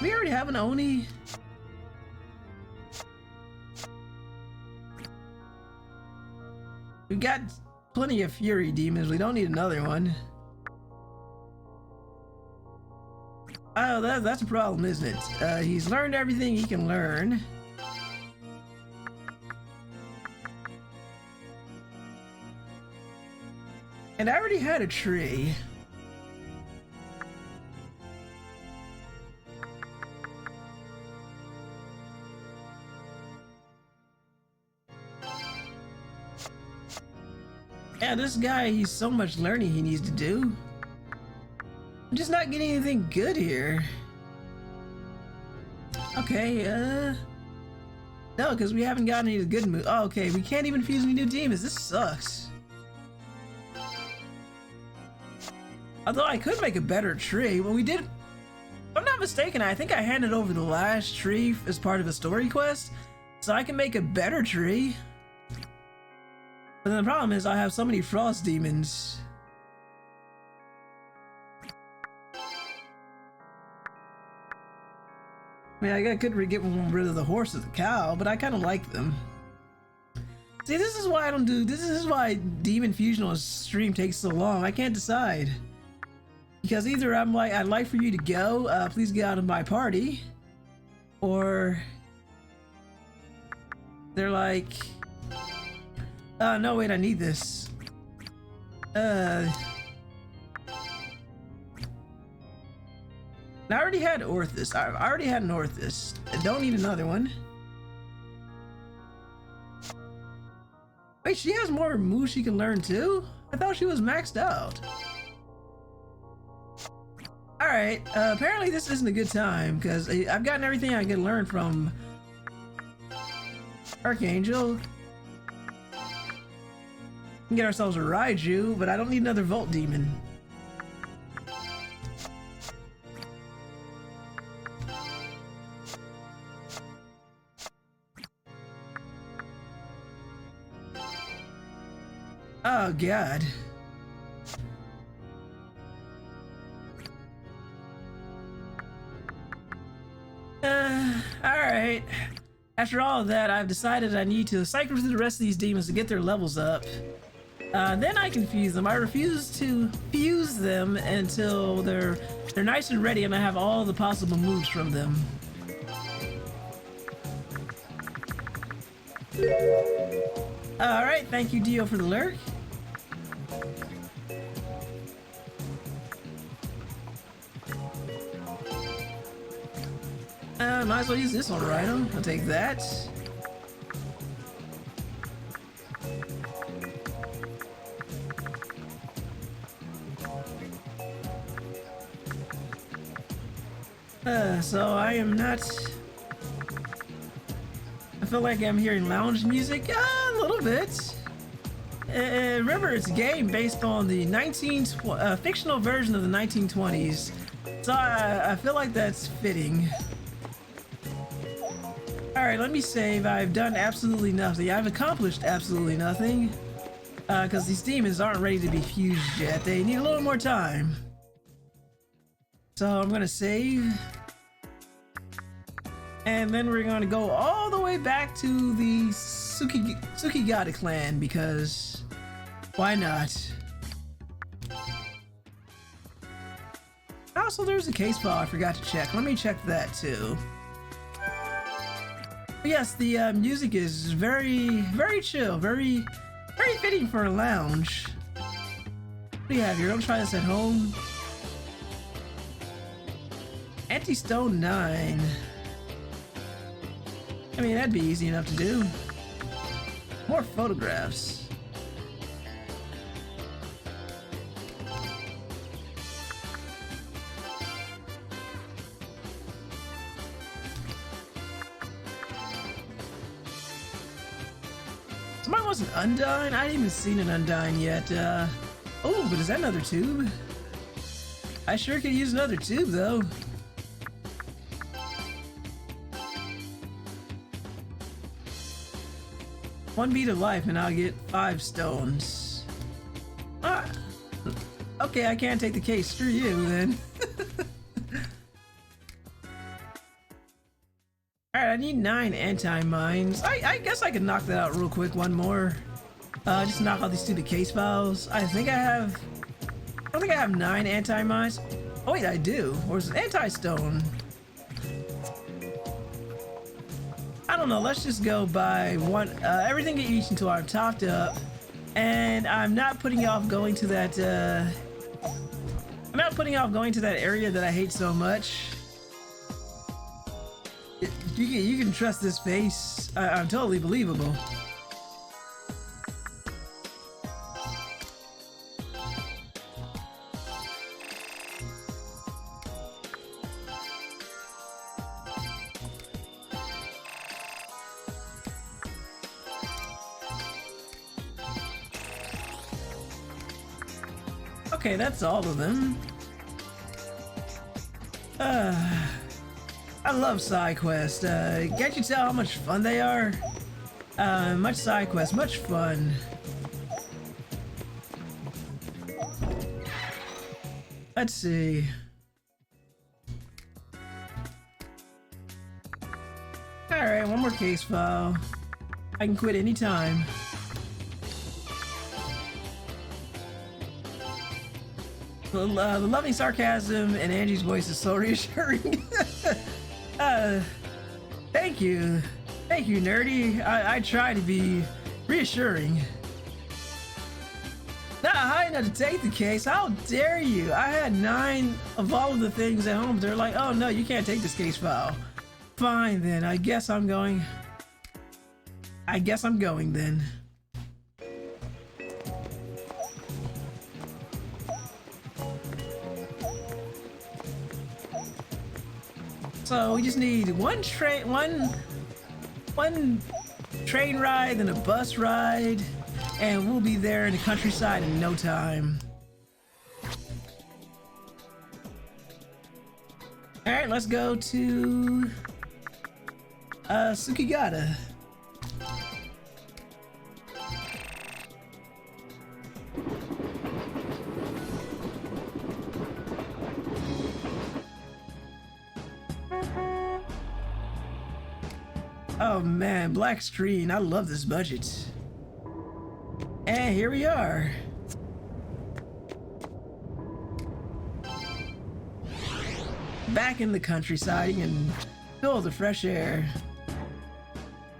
Speaker 1: We already have an Oni. We've got plenty of Fury demons. We don't need another one. Oh, that's a problem, isn't it? He's learned everything he can learn. And I already had a tree. Yeah, this guy, he's so much learning he needs to do. I'm just not getting anything good here. Okay, no, because we haven't gotten any good moves. Oh, okay, we can't even fuse any new demons. This sucks. Although I could make a better tree. Well, we did... If I'm not mistaken, I think I handed over the last tree as part of a story quest. So I can make a better tree. But then the problem is I have so many frost demons. I mean, I could get rid of the horse or the cow, but I kind of like them. See, this is why I don't do... This is why Demon Fusion on stream takes so long. I can't decide. Because either I'm like, I'd like for you to go, please get out of my party. Or... They're like... no, wait, I need this. I already had Orthus. I already had an Orthus. I don't need another one. Wait, she has more moves she can learn too? I thought she was maxed out. Alright, apparently this isn't a good time, because I've gotten everything I can learn from Archangel. We can get ourselves a Raidou, but I don't need another Volt Demon. Oh god. Alright. After all of that, I've decided I need to cycle through the rest of these demons to get their levels up. Then I can fuse them. I refuse to fuse them until they're nice and ready and I have all the possible moves from them. Alright, thank you Dio for the lurk. Might as well use this on Raidou. I'll take that. So I am not... I feel like I'm hearing lounge music a little bit. Remember, it's a game based on the fictional version of the 1920s. So I feel like that's fitting. Alright, let me save. I've done absolutely nothing. I've accomplished absolutely nothing. Because these demons aren't ready to be fused yet. They need a little more time. So I'm gonna save. And then we're gonna go all the way back to the Tsukigata clan, because why not? Also, there's a case file I forgot to check. Let me check that too. But yes, the music is very chill, very fitting for a lounge. What do you have here? Don't try this at home. Anti-Stone 9. I mean, that'd be easy enough to do. More photographs. Somebody wants an Undyne? I haven't even seen an Undyne yet. Oh, but is that another tube? I sure could use another tube, though. One beat of life and I'll get 5 stones. Ah, okay, I can't take the case. Screw you, then. Alright, I need 9 anti-mines. I guess I can knock that out real quick. One more. Just knock out these stupid case files. I don't think I have 9 anti-mines. Oh wait, I do. Or is it anti-stone? I don't know, let's just go by one, everything at each until I'm topped up. And I'm not putting off going to that, area that I hate so much. You can trust this face. I'm totally believable. Okay, that's all of them. I love side quests. Can't you tell how much fun they are? Much side quests, much fun. Let's see. Alright, one more case file. I can quit anytime. The loving sarcasm in Angie's voice is so reassuring. Thank you. Thank you, Nerdy. I try to be reassuring. Not high enough to take the case. How dare you? I had 9 of all of the things at home. They're like, oh no, you can't take this case file. Fine then. I guess I'm going then. So we just need one train ride, then a bus ride, and we'll be there in the countryside in no time. All right, let's go to Sukigata. Oh man, black screen. I love this budget. And here we are. Back in the countryside and feel the fresh air.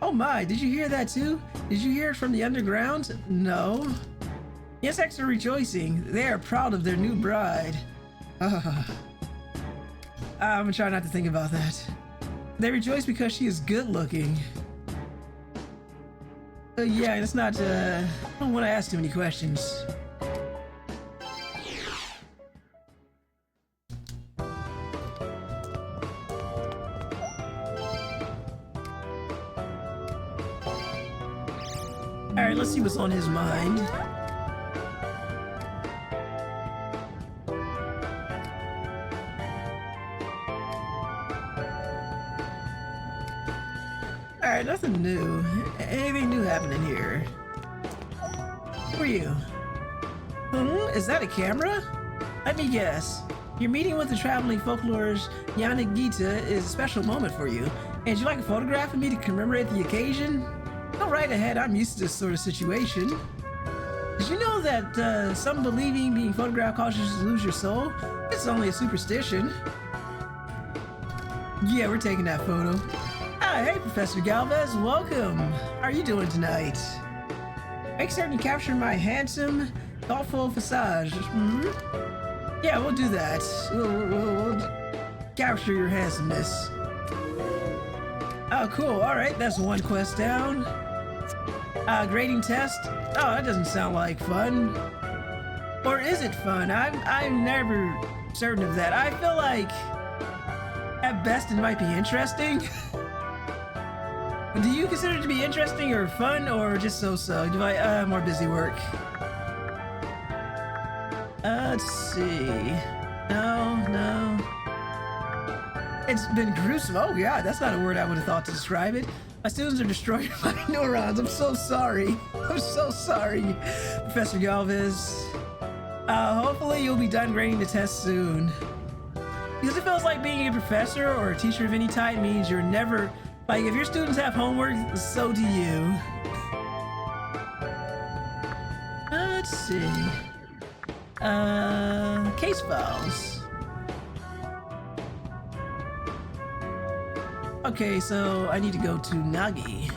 Speaker 1: Oh my, did you hear that too? Did you hear it from the underground? No. The insects are rejoicing. They are proud of their new bride. I'm gonna try not to think about that. They rejoice because she is good looking. Yeah, it's not, I don't want to ask too many questions. Alright, let's see what's on his mind. Alright, nothing new. Anything new happening here? Who are you? Is that a camera? Let me guess. Your meeting with the traveling folklore's Yanagita is a special moment for you. And you like a photograph of me to commemorate the occasion? Go right ahead, I'm used to this sort of situation. Did you know that some believing being photographed causes you to lose your soul? It's only a superstition. Yeah, we're taking that photo. Hey, Professor Galvez, welcome. How are you doing tonight? Make certain to capture my handsome, thoughtful visage. Yeah, we'll do that. We'll capture your handsomeness. Oh, cool. All right, that's one quest down. Grading test. Oh, that doesn't sound like fun. Or is it fun? I'm never certain of that. I feel like, at best, it might be interesting. Do you consider it to be interesting or fun or just so-so? Do I, more busy work? Let's see. No. It's been gruesome. Oh god, that's not a word I would have thought to describe it. My students are destroying my neurons. I'm so sorry. I'm so sorry, Professor Galvez. Hopefully you'll be done grading the test soon. Because it feels like being a professor or a teacher of any type means you're never... Like, if your students have homework, so do you. Let's see. Case files. Okay, so I need to go to Nagi.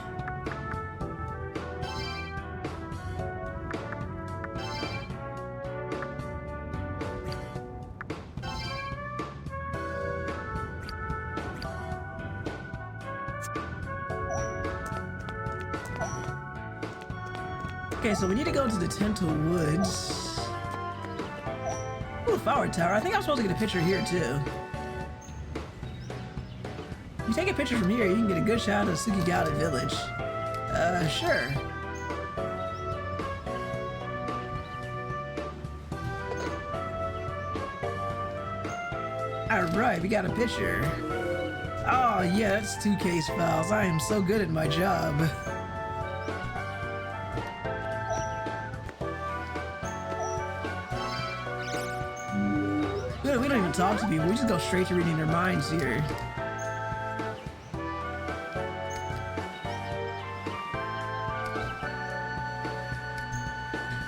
Speaker 1: Okay, so we need to go to the Tental Woods. Ooh, Flower Tower. I think I'm supposed to get a picture here, too. If you take a picture from here, you can get a good shot of Sukigata Village. Sure. Alright, we got a picture. Oh, yeah, that's 2 case files. I am so good at my job. We don't even talk to people, we just go straight to reading their minds here.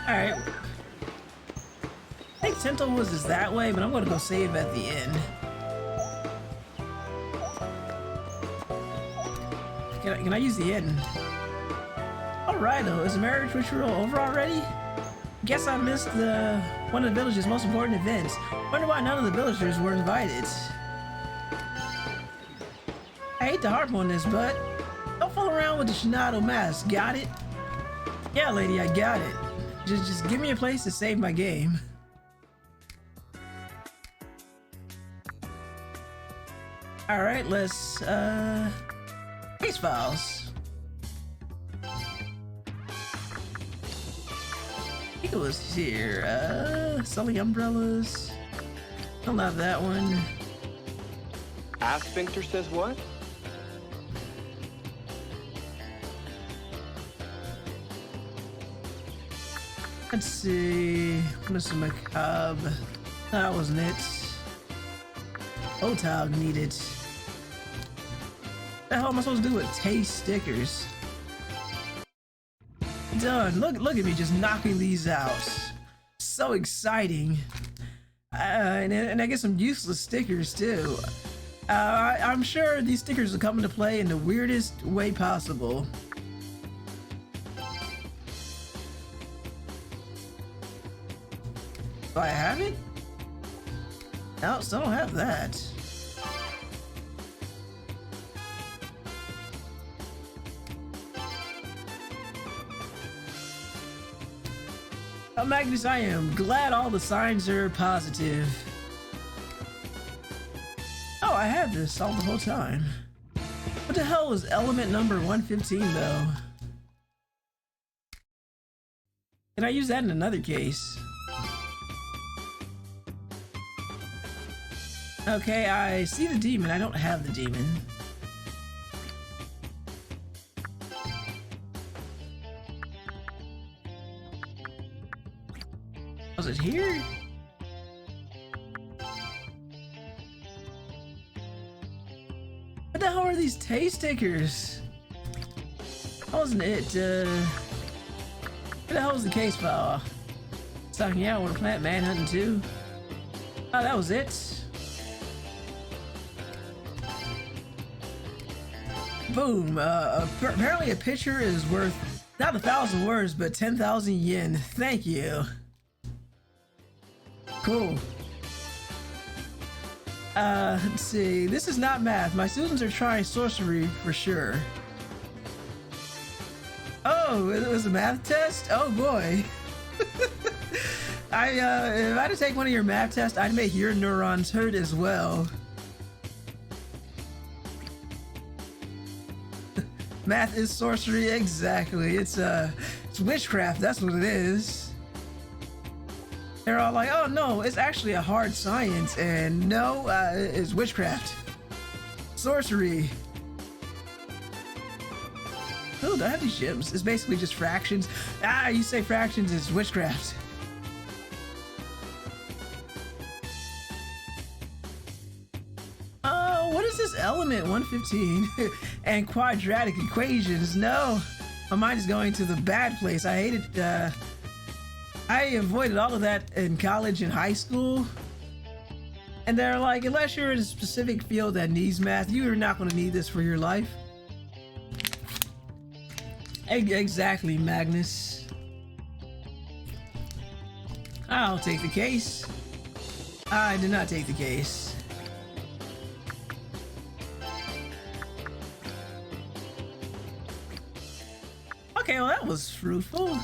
Speaker 1: Alright. I think Tental Woods is that way, but I'm gonna go save at the end. Can I use the inn? Alright though, is the marriage ritual over already? Guess I missed one of the village's most important events. Wonder why none of the villagers were invited. I hate to harp on this, but don't fool around with the Shinado mask. Got it? Yeah, lady, I got it. Just give me a place to save my game. All right, let's case files. I think it was here. Selling umbrellas. Don't have that one.
Speaker 3: Asphincter says what?
Speaker 1: Let's see. Mr. Macabre. That wasn't it. Otog needed. What the hell am I supposed to do with taste stickers? Done. Look at me just knocking these out. So exciting. And I get some useless stickers too. I'm sure these stickers will come into play in the weirdest way possible. Do I have it? No, still don't have that. Oh, Magnus, I am glad all the signs are positive. Oh, I had this all the whole time. What the hell was element number 115 though? Can I use that in another case? Okay, I see the demon. I don't have the demon. Was it here? What the hell are these taste stickers? That wasn't it. What the hell was the case file? Stocking out with a plant manhunting too? Oh, that was it. Boom. Apparently a picture is worth not 1,000 words, but 10,000 yen. Thank you. Cool. Let's see. This is not math. My students are trying sorcery for sure. Oh, it was a math test? Oh boy. If I had to take one of your math tests, I'd make your neurons hurt as well. Math is sorcery, exactly. It's witchcraft, that's what it is. They're all like, oh no, it's actually a hard science, and no, it's witchcraft. Sorcery. Oh, do I have these gems? It's basically just fractions. Ah, you say fractions, it's witchcraft. What is this element 115 and quadratic equations? No, my mind is going to the bad place. I hated, I avoided all of that in college and high school. And they're like, unless you're in a specific field that needs math, you are not going to need this for your life. Exactly, Magnus. I'll take the case. I did not take the case. Okay, well that was fruitful.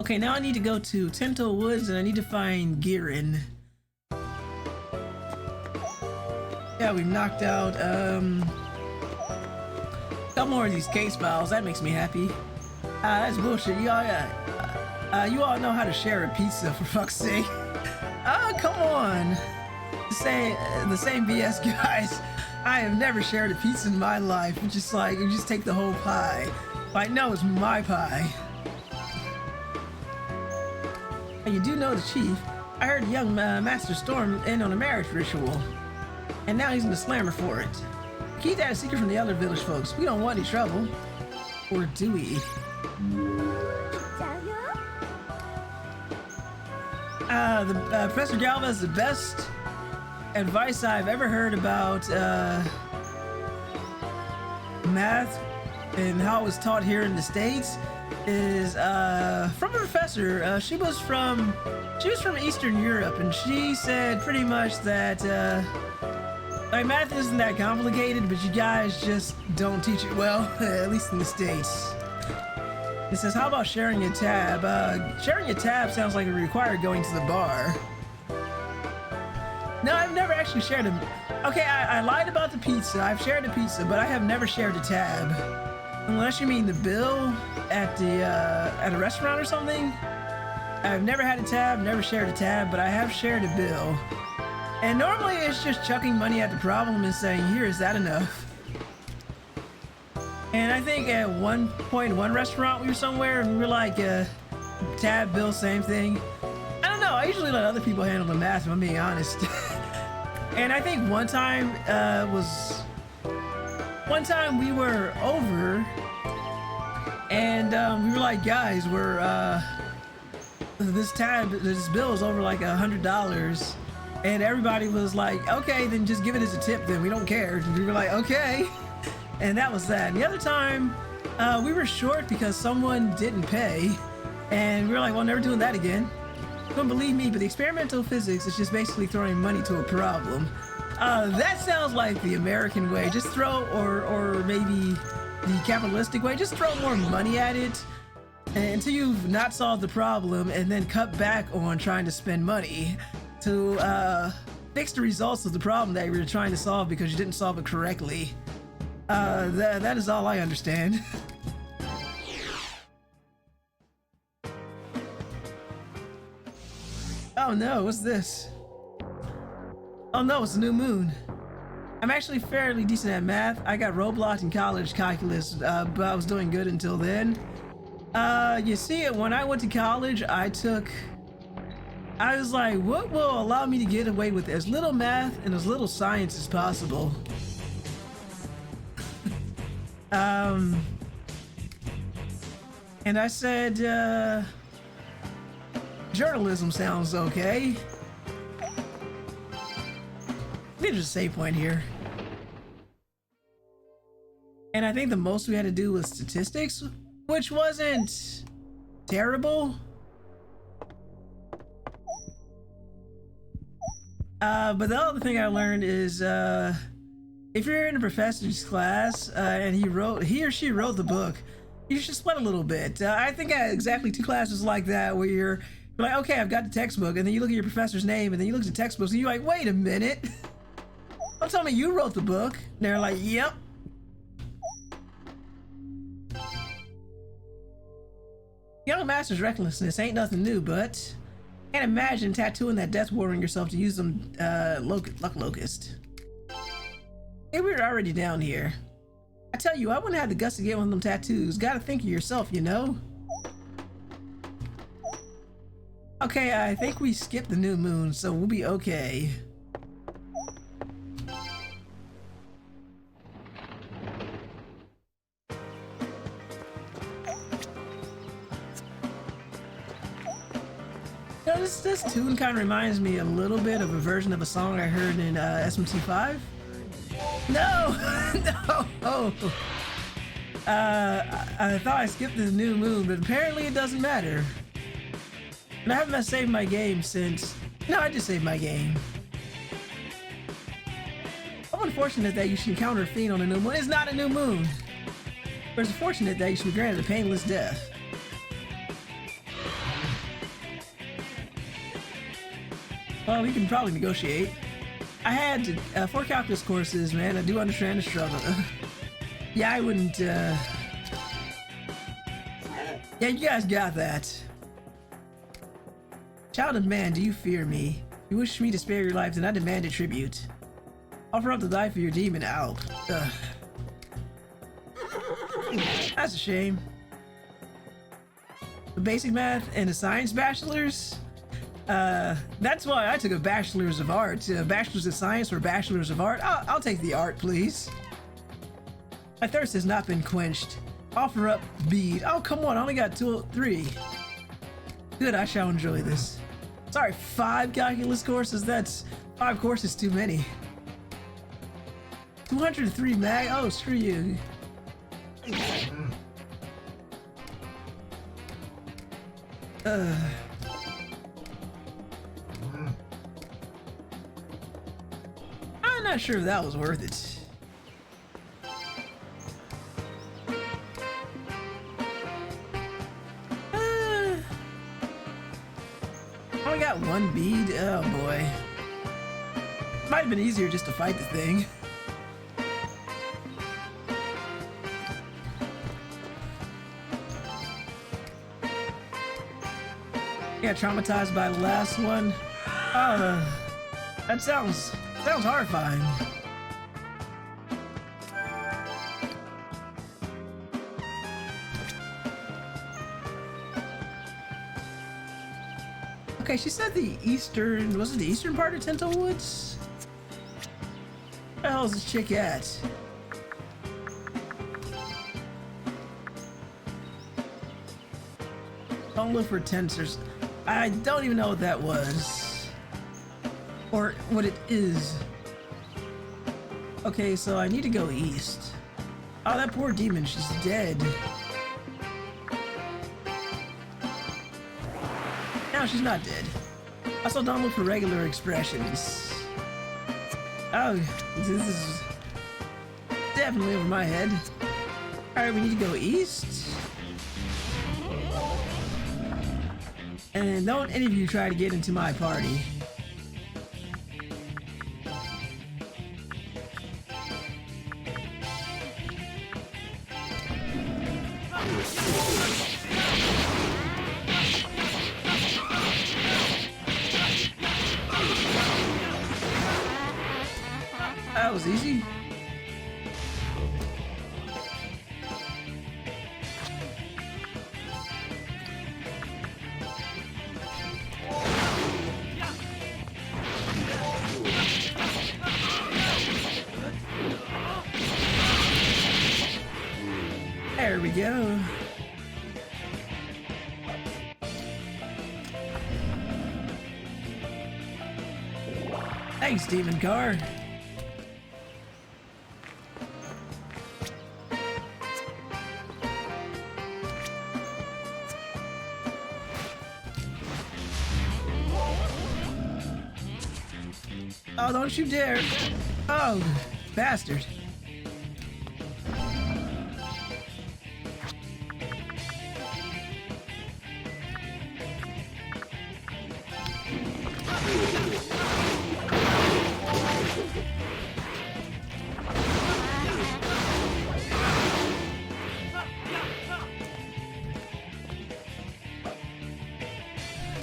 Speaker 1: Okay, now I need to go to Tento Woods and I need to find Girin. Yeah, we knocked out a couple more of these case files. That makes me happy. That's bullshit. You all know how to share a pizza, for fuck's sake. Come on. The same BS, guys. I have never shared a pizza in my life. It's just like, you just take the whole pie. Like, no, it's my pie. You do know the chief. I heard young Master Storm in on a marriage ritual. And now he's in the slammer for it. Keep that a secret from the other village folks. We don't want any trouble. Or do we? Professor Galva is the best advice I've ever heard about math and how it was taught here in the States is from a professor. She was from Eastern Europe, and she said pretty much that like math isn't that complicated, but you guys just don't teach it well, at least in the States. It says, how about sharing a tab? Sharing a tab sounds like it required going to the bar. No, I've never actually shared a... Okay, I lied about the pizza. I've shared a pizza, but I have never shared a tab. Unless you mean the bill at a restaurant or something. I've never had a tab, never shared a tab, but I have shared a bill. And normally it's just chucking money at the problem and saying, here, is that enough? And I think at one point in one restaurant we were somewhere and we were like, tab, bill, same thing. I don't know, I usually let other people handle the math if I'm being honest. And I think one time we were over and we were like, guys, this bill is over like $100. And everybody was like, okay, then just give it as a tip then, we don't care. And we were like, okay. And that was that. And the other time, we were short because someone didn't pay. And we were like, well, never doing that again. Don't believe me, but the experimental physics is just basically throwing money to a problem. That sounds like the American way. Just throw, or maybe the capitalistic way, just throw more money at it until you've not solved the problem and then cut back on trying to spend money to fix the results of the problem that you were trying to solve because you didn't solve it correctly. That is all I understand. Oh no, what's this? Oh no, it's a new moon. I'm actually fairly decent at math. I got roadblocked in college calculus, but I was doing good until then. You see, when I went to college, I was like, what will allow me to get away with as little math and as little science as possible? And I said, journalism sounds okay. There's a save point here. And I think the most we had to do was statistics, which wasn't terrible. But the other thing I learned is, if you're in a professor's class and he or she wrote the book, you should split a little bit. I think I had exactly 2 classes like that where you're like, okay, I've got the textbook, and then you look at your professor's name, and then you look at the textbooks, and you're like, wait a minute. Don't tell me you wrote the book. And they're like, yep. Young Master's recklessness ain't nothing new, but can't imagine tattooing that death ward on yourself to use some luck locust. Hey, we were already down here. I tell you, I wouldn't have the guts to get one of them tattoos. Gotta think of yourself, you know? Okay, I think we skipped the new moon, so we'll be okay. You know, this tune kind of reminds me a little bit of a version of a song I heard in SMT 5. No! No! Oh. I thought I skipped the new moon, but apparently it doesn't matter. And I haven't saved my game since... No, I just saved my game. How unfortunate that you should encounter a fiend on a new moon. It's not a new moon! But it's fortunate that you should be granted a painless death. Well, we can probably negotiate. I had 4 calculus courses, man. I do understand the struggle. Yeah, I wouldn't, Yeah, you guys got that. Child of man, do you fear me? You wish me to spare your life, then I demand a tribute. Offer up the life of your demon Alp. Ugh. That's a shame. The basic math and the science bachelor's? That's why I took a bachelor's of art. Bachelor's of science or bachelor's of art? I'll take the art, please. My thirst has not been quenched. Offer up bead. Oh, come on, I only got 3. Good, I shall enjoy this. Sorry, 5 calculus courses? That's 5 courses too many. 203 mag? Oh, screw you. I'm not sure if that was worth it. I got one bead. Oh boy. Might have been easier just to fight the thing. Got traumatized by the last one. That sounds horrifying. Okay, she said the eastern, was it the eastern part of Tento Woods? Where the hell is this chick at? Don't look for tensors. I don't even know what that was. Or what it is. Okay, so I need to go east. Oh, that poor demon, she's dead. No, she's not dead. Also, don't look for regular expressions. Oh, this is definitely over my head. Alright, we need to go east. And don't any of you try to get into my party. That was easy. There we go. Thanks, Demon Car. Oh, don't you dare. Oh, bastard.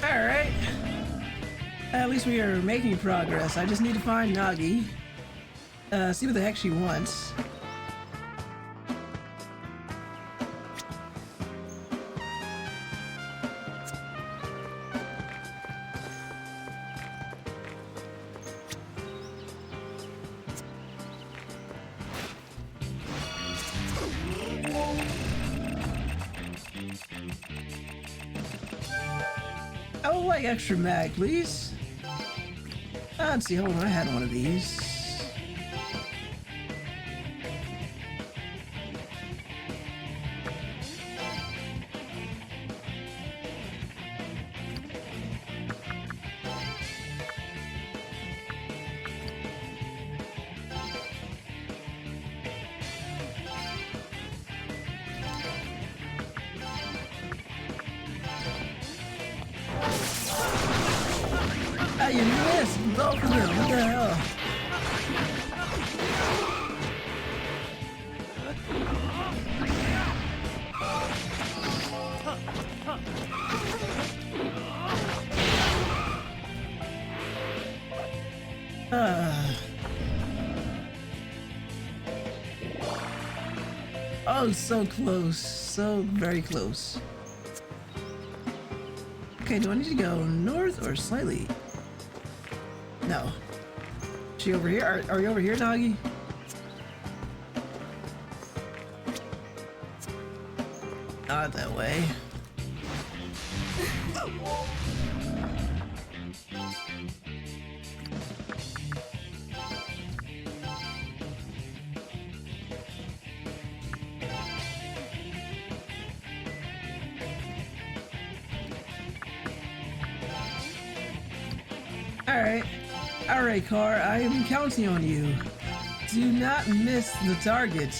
Speaker 1: Alright. At least we are making progress. I just need to find Nagi. See what the heck she wants. I would like extra mag, please. Let's see, hold on, I had one of these. You missed both of them. What the hell? Oh, so close. So very close. Okay, do I need to go north or slightly? No. Is she over here? Are you over here, Nagi? Not that way. Alright. Alright, Car, I am counting on you. Do not miss the target.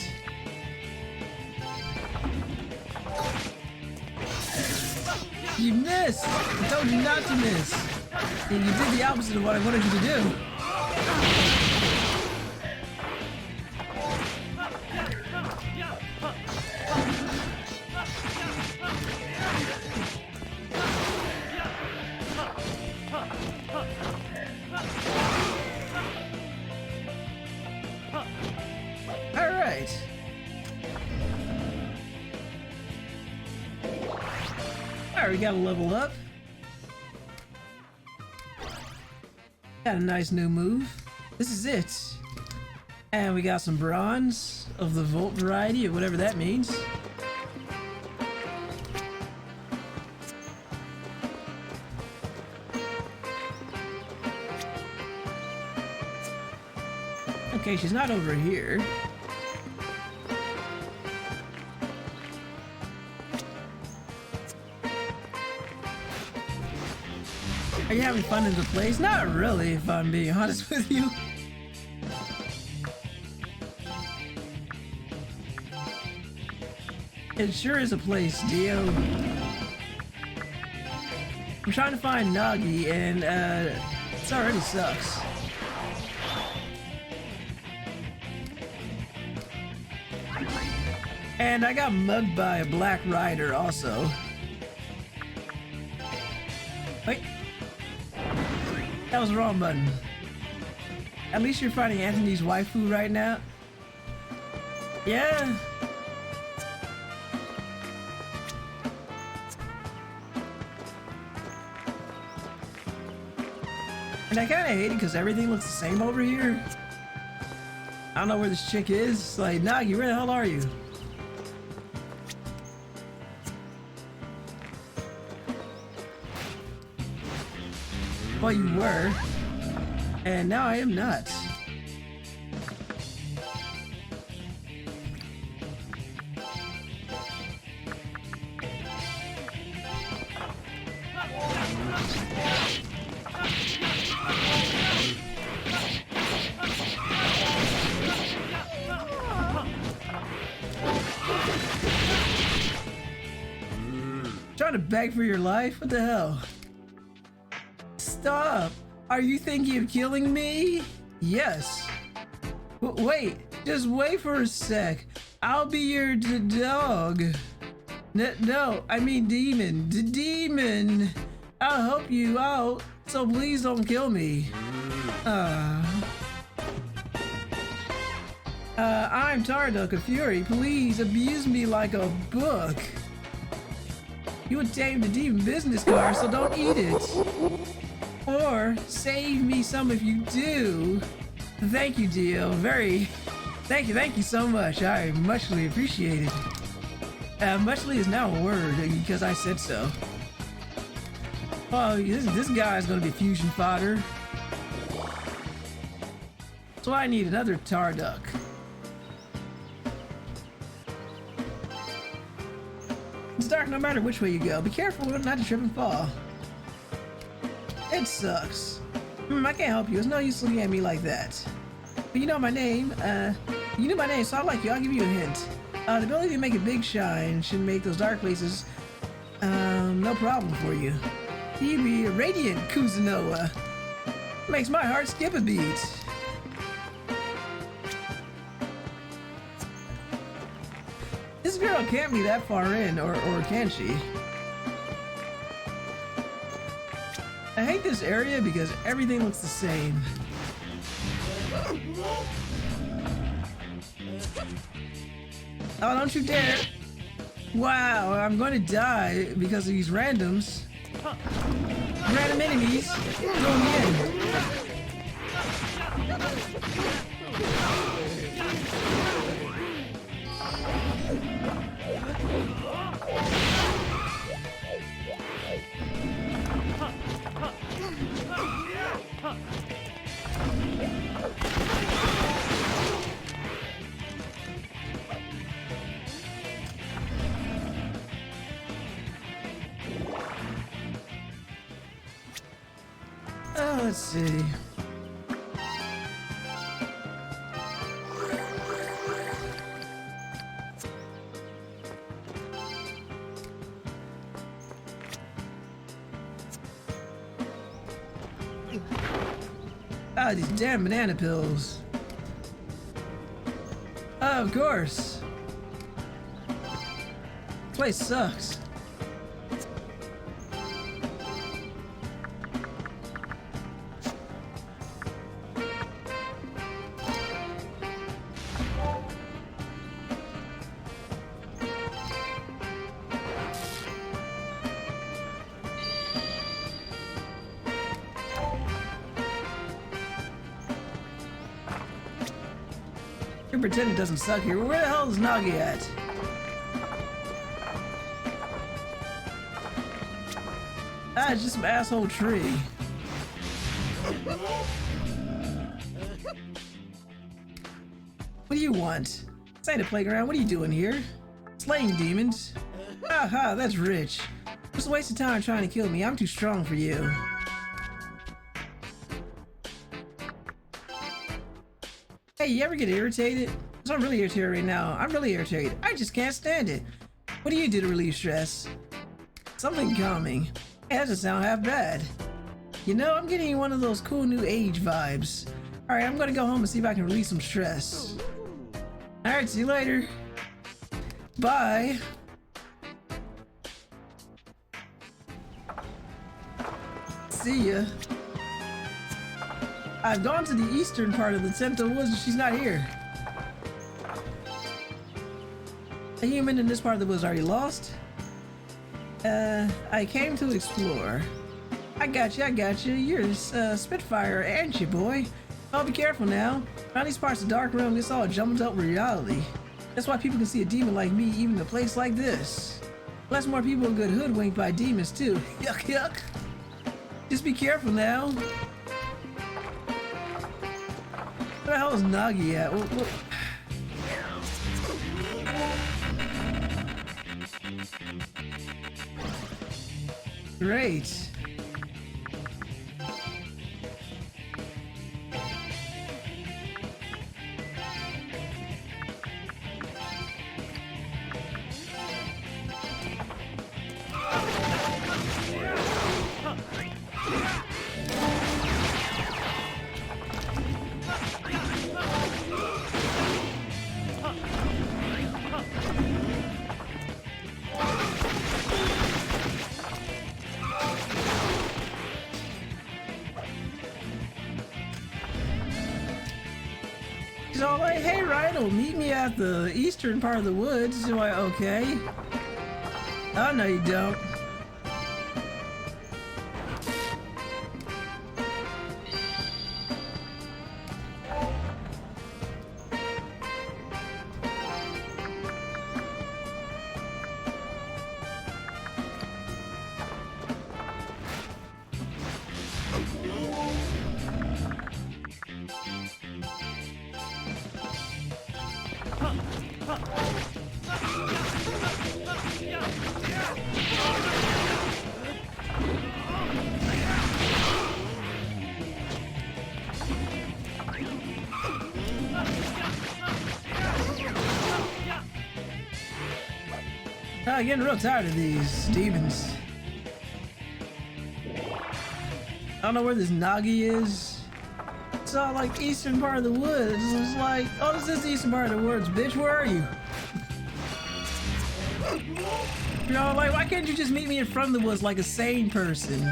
Speaker 1: You missed! I told you not to miss. And you did the opposite of what I wanted you to do. Alright. Alright, we gotta level up. Got a nice new move. This is it. And we got some bronze of the Volt variety, or whatever that means. Okay, she's not over here. Are you having fun in the place? Not really, if I'm being honest with you. It sure is a place, Dio. I'm trying to find Nagi, and it already sucks. And I got mugged by a black rider also. Wait. That was the wrong button. At least you're fighting Anthony's waifu right now. Yeah. And I kinda hate it because everything looks the same over here. I don't know where this chick is. Like, Nagi, where the hell are you? Well, you were. And now I am not. Trying to beg for your life? What the hell? Stop! Are you thinking of killing me? Yes. Wait, just wait for a sec. I'll be your dog. No, I mean demon. Demon! I'll help you out, so please don't kill me. I'm Tarduck of Fury. Please abuse me like a book. You would tame the demon business card, so don't eat it. Or save me some if you do. Thank you, Dio. Thank you so much. I muchly appreciate it. Muchly is now a word because I said so. Oh, this guy's gonna be fusion fodder. So I need another Tarduck. It's dark no matter which way you go. Be careful not to trip and fall. It sucks. I can't help you. It's no use looking at me like that. But you know my name. You knew my name, so I like you. I'll give you a hint. The ability to make a big shine should make those dark places, no problem for you. You be a radiant Kuzunoha. Makes my heart skip a beat. This girl can't be that far in, or can she? I hate this area because everything looks the same. Oh, don't you dare! Wow, I'm going to die because of these randoms. Random enemies throwing me in. Let's see. Ah, these damn banana pills. Oh, of course. This place sucks. You pretend it doesn't suck here. Where the hell is Nagi at? Ah, it's just some asshole tree. What do you want? This ain't a playground. What are you doing here? Slaying demons? Haha, that's rich. Just a waste of time trying to kill me. I'm too strong for you. Hey, you ever get irritated? So I'm really irritated right now. I'm really irritated. I just can't stand it. What do you do to relieve stress? Something calming. Hey, that doesn't sound half bad. You know, I'm getting one of those cool new age vibes. Alright, I'm gonna go home and see if I can release some stress. Alright, see you later. Bye. See ya. I've gone to the eastern part of the Temple Woods and she's not here. A human in this part of the woods already lost? I came to explore. I got you. You're a Spitfire, ain't you, boy? Oh, be careful now. Around these parts of the Dark Realm, it's all jumbled up reality. That's why people can see a demon like me even in a place like this. Less more people get hoodwinked by demons too. Yuck, yuck. Just be careful now. Where the hell is Nagi at? What? Great. She's all like, hey, Raidou, meet me at the eastern part of the woods. Do I okay? Oh, no, you don't. I'm getting real tired of these demons. I don't know where this Nagi is. It's all like eastern part of the woods. It's like, oh, this is the eastern part of the woods, bitch. Where are you? You know, like, why can't you just meet me in front of the woods like a sane person?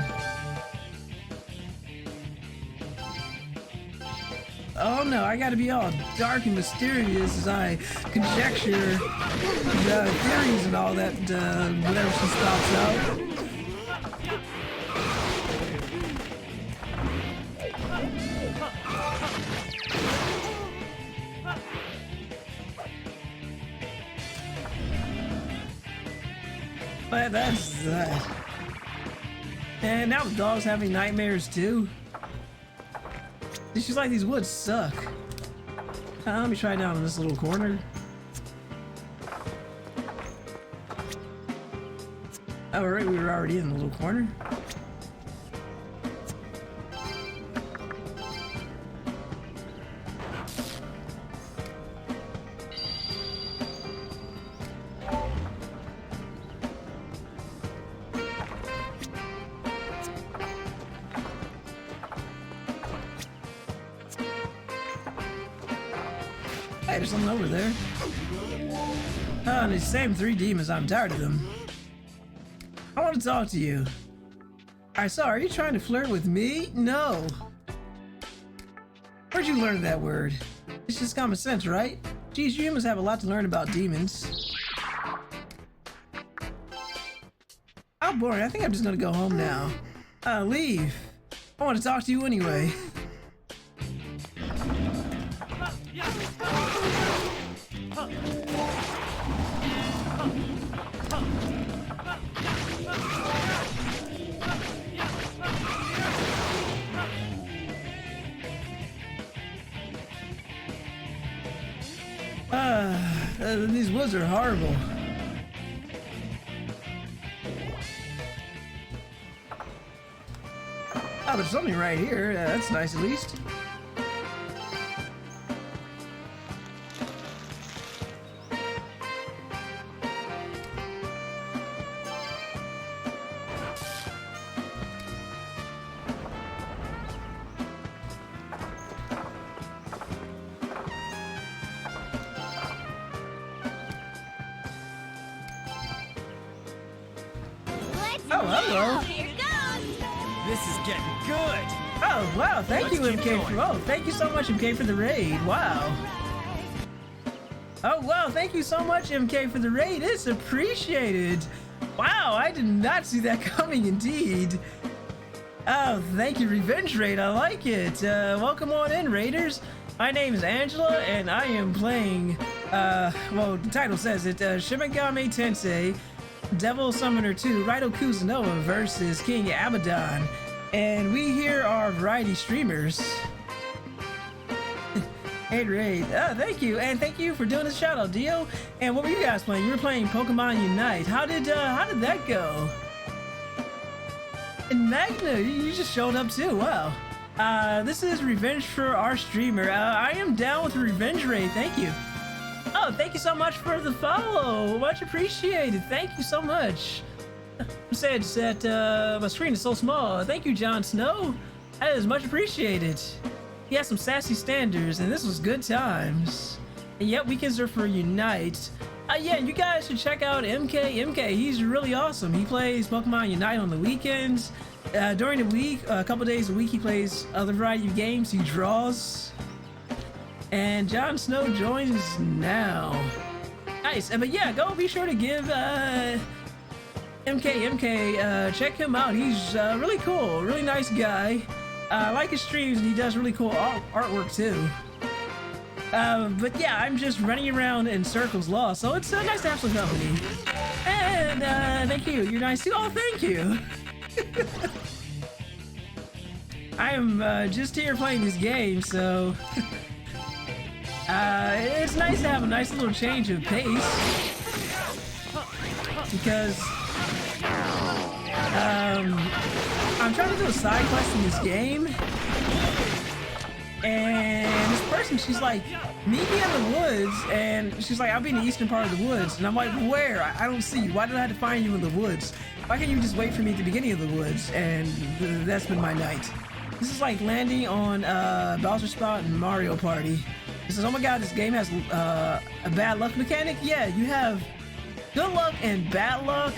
Speaker 1: Oh no, I gotta be all dark and mysterious as I conjecture the theories and all that, whenever she stops out. But that's that. And now the dog's having nightmares too. She's like, these woods suck. Let me try down in this little corner. Oh, right, we were already in the little corner. Hey, there's something over there. Oh, and these same 3 demons, I'm tired of them. I want to talk to you. I saw, are you trying to flirt with me? No. Where'd you learn that word? It's just common sense, right? Geez, you humans have a lot to learn about demons. How boring. I think I'm just gonna go home now. Leave. I want to talk to you anyway. These woods are horrible. Oh, there's something right here. That's nice at least. Oh, hello.
Speaker 3: Here goes.
Speaker 4: This is getting good.
Speaker 1: Oh, wow. Thank you,
Speaker 4: Let's keep
Speaker 1: MK.
Speaker 4: going.
Speaker 1: Oh, thank you so much, MK, for the raid. Wow. Oh, wow. Thank you so much, MK, for the raid. It's appreciated. Wow. I did not see that coming, indeed. Oh, thank you, Revenge Raid. I like it. Welcome on in, Raiders. My name is Angela, and I am playing, well, the title says it, Shimigami Tensei Devil Summoner 2, Raidou Kuzunoha versus King Abaddon. And we here are variety streamers. Hey, Raid. Oh, thank you. And thank you for doing this shout out, Dio. And what were you guys playing? You were playing Pokemon Unite. How did that go? And Magna, you just showed up too. Wow. This is Revenge for our streamer. I am down with the Revenge Raid. Thank you. Oh, thank you so much for the follow. Much appreciated. Thank you so much. Who said that my screen is so small? Thank you, Jon Snow. That is much appreciated. He has some sassy standards, and this was good times. And yet, weekends are for Unite. Yeah, you guys should check out MK. MK, he's really awesome. He plays Pokemon Unite on the weekends. During the week, a couple days a week, he plays other variety of games. He draws. And Jon Snow joins now. Nice. But yeah, go be sure to give MK, check him out. He's really cool, really nice guy. I like his streams, and he does really cool artwork too. But yeah, I'm just running around in circles lost, so it's nice to have some company. And thank you. You're nice too. Oh, thank you. I am just here playing this game, so it's nice to have a nice little change of pace, because I'm trying to do a side quest in this game, and this person, she's like, meet me in the woods, and she's like, I'll be in the eastern part of the woods, and I'm like, where? I don't see you. Why did I have to find you in the woods? Why can't you just wait for me at the beginning of the woods? And that's been my night. This is like landing on Bowser Spot in Mario Party. It says, oh my god, this game has a bad luck mechanic? Yeah, you have good luck and bad luck,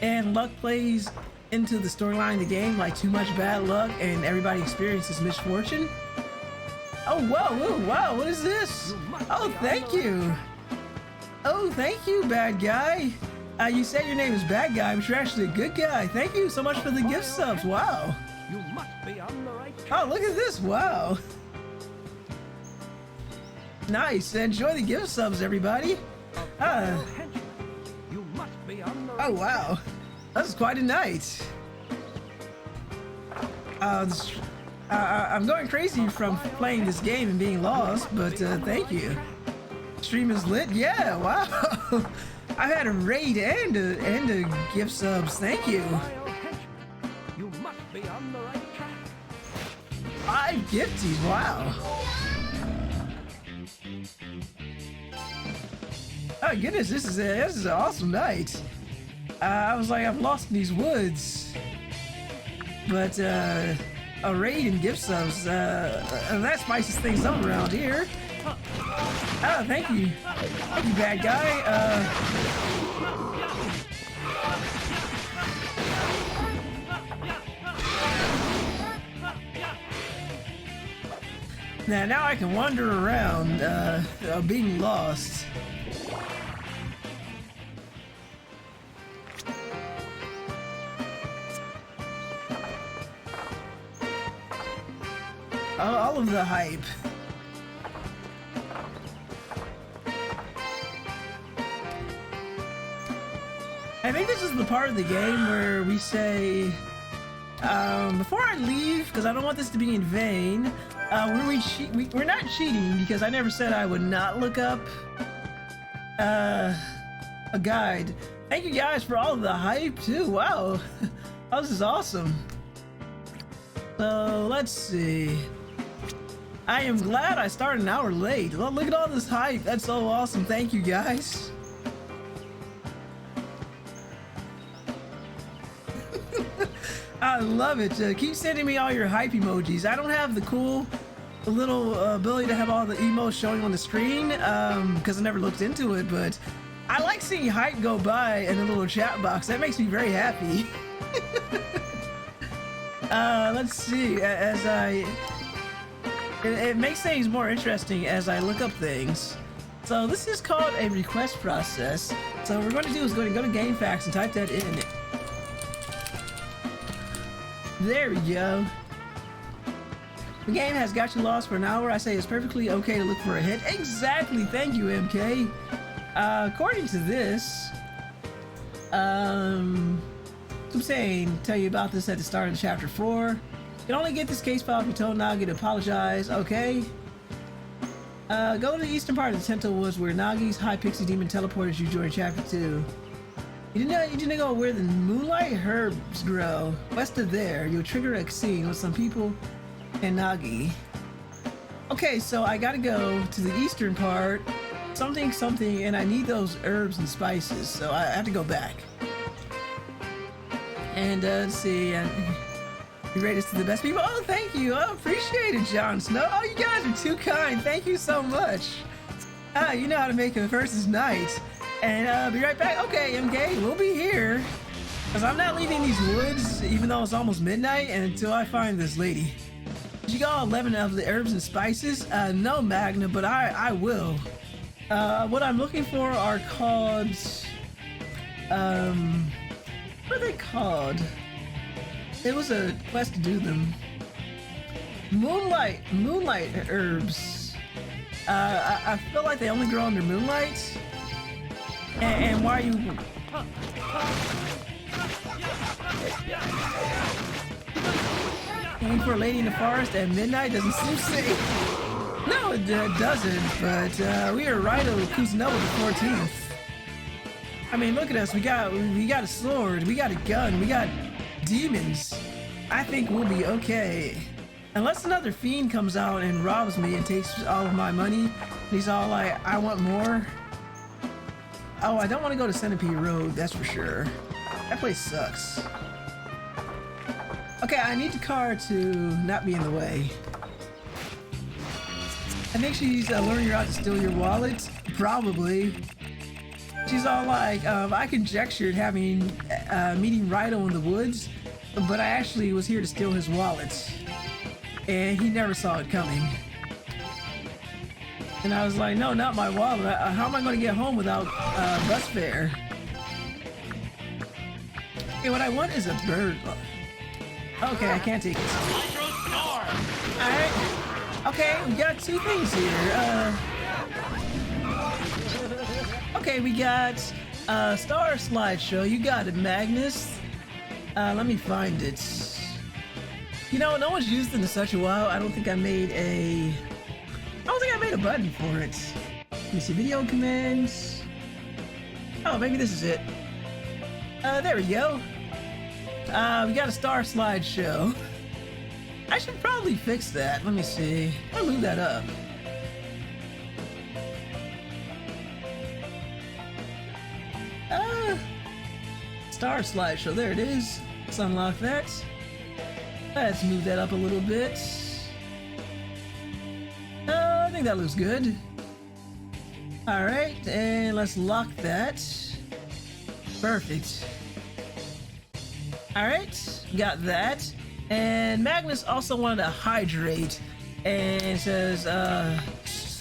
Speaker 1: and luck plays into the storyline of the game, like too much bad luck and everybody experiences misfortune. Oh, whoa, whoa, wow, what is this? Oh, thank you. Oh, thank you, bad guy. You said your name is Bad Guy, but you're actually a good guy. Thank you so much for the gift subs. Wow.
Speaker 4: You must be on the right
Speaker 1: Oh, look at this. Wow. Nice. Enjoy the gift subs, everybody.
Speaker 4: You must be on the right
Speaker 1: Oh, wow. This is quite a night. I'm going crazy from playing this game and being lost, but thank you. Stream is lit. Yeah, wow. I had a raid and a gift subs. Thank you.
Speaker 4: You must be on the right track.
Speaker 1: 5 gifties. Wow. Oh goodness, this is an awesome night. I was like, I'm lost in these woods, but a raid and gift subs, that spices things up around here. Oh, thank you. Thank you, bad guy. Now I can wander around, being lost. All of the hype. I think this is the part of the game where we say, before I leave, because I don't want this to be in vain, we're not cheating, because I never said I would not look up a guide. Thank you guys for all of the hype too. Wow, oh, this is awesome. So let's see. I am glad I started an hour late. Well, look at all this hype. That's so awesome. Thank you guys. I love it. Keep sending me all your hype emojis. I don't have the little ability to have all the emotes showing on the screen because I never looked into it, but I like seeing hype go by in the little chat box. That makes me very happy. Let's see. It makes things more interesting as I look up things. So this is called a request process. So what we're going to do is go to GameFAQs and type that in. There we go. The game has got you lost for an hour. I say it's perfectly okay to look for a hit. Exactly. Thank you, MK. According to this, I'm saying, tell you about this at the start of chapter 4. You can only get this case file if you told Nagi to apologize. Okay. Go to the eastern part of the Tento Woods where Nagi's high pixie demon teleported you during chapter 2. You didn't know where the moonlight herbs grow. West of there, you'll trigger a scene with some people and Nagi. Okay, so I gotta go to the eastern part, something, and I need those herbs and spices, so I have to go back. And let's see, you rate us to the best people. Oh, thank you. I appreciate it, Jon Snow. Oh, you guys are too kind. Thank you so much. You know how to make a versus night. And I'll be right back. Okay, MK, we'll be here. Because I'm not leaving these woods, even though it's almost midnight, and until I find this lady. Did you get all 11 of the herbs and spices? No, Magna, but I will. What I'm looking for are called... what are they called? It was a quest to do them. Moonlight herbs. I feel like they only grow under moonlight. And why are you... Looking for a lady in the forest at midnight doesn't seem safe. No, it doesn't, but we are Raidou Kuzunoha the 14th. I mean, look at us. We got a sword, we got a gun, we got demons. I think we'll be okay. Unless another fiend comes out and robs me and takes all of my money. He's all like, I want more. Oh, I don't want to go to Centipede Road, that's for sure. That place sucks. Okay, I need the car to not be in the way. I think she's luring you out to steal your wallet. Probably. She's all like, I conjectured having meeting Raidou in the woods, but I actually was here to steal his wallet. And he never saw it coming. And I was like, no, not my wallet. How am I going to get home without bus fare? Okay, what I want is a bird. Okay, I can't take it. Alright. Okay, we got two things here. Okay, we got Star Slideshow. You got it, Magnus. Let me find it. You know, no one's used it in such a while. I don't think I made a button for it. Let me see, video commands. Oh, maybe this is it. There we go. We got a Star Slideshow. I should probably fix that. Let me see. I'll move that up. Star Slideshow. There it is. Let's unlock that. Let's move that up a little bit. I think that looks good. All right, and let's lock that. Perfect. All right, got that. And Magnus also wanted to hydrate, and says,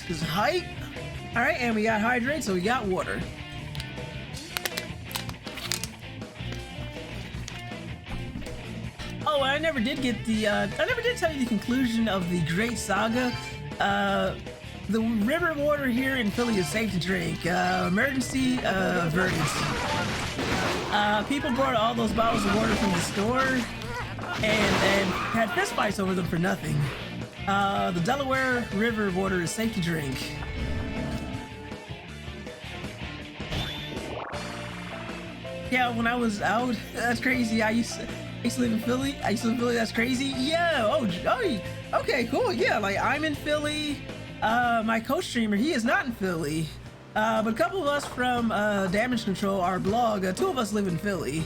Speaker 1: is hype. All right, and we got hydrate, so we got water. Oh, I never did get the, I never did tell you the conclusion of the Great Saga. The river water here in Philly is safe to drink. Emergency verdicts. People brought all those bottles of water from the store and had fist fights over them for nothing. The Delaware River water is safe to drink. Yeah, when I was out, that's crazy. I used to live in Philly. That's crazy. Yeah. Oh, okay, cool. Yeah, like I'm in Philly. My co-streamer, he is not in Philly. But a couple of us from Damage Control, our blog, two of us live in Philly.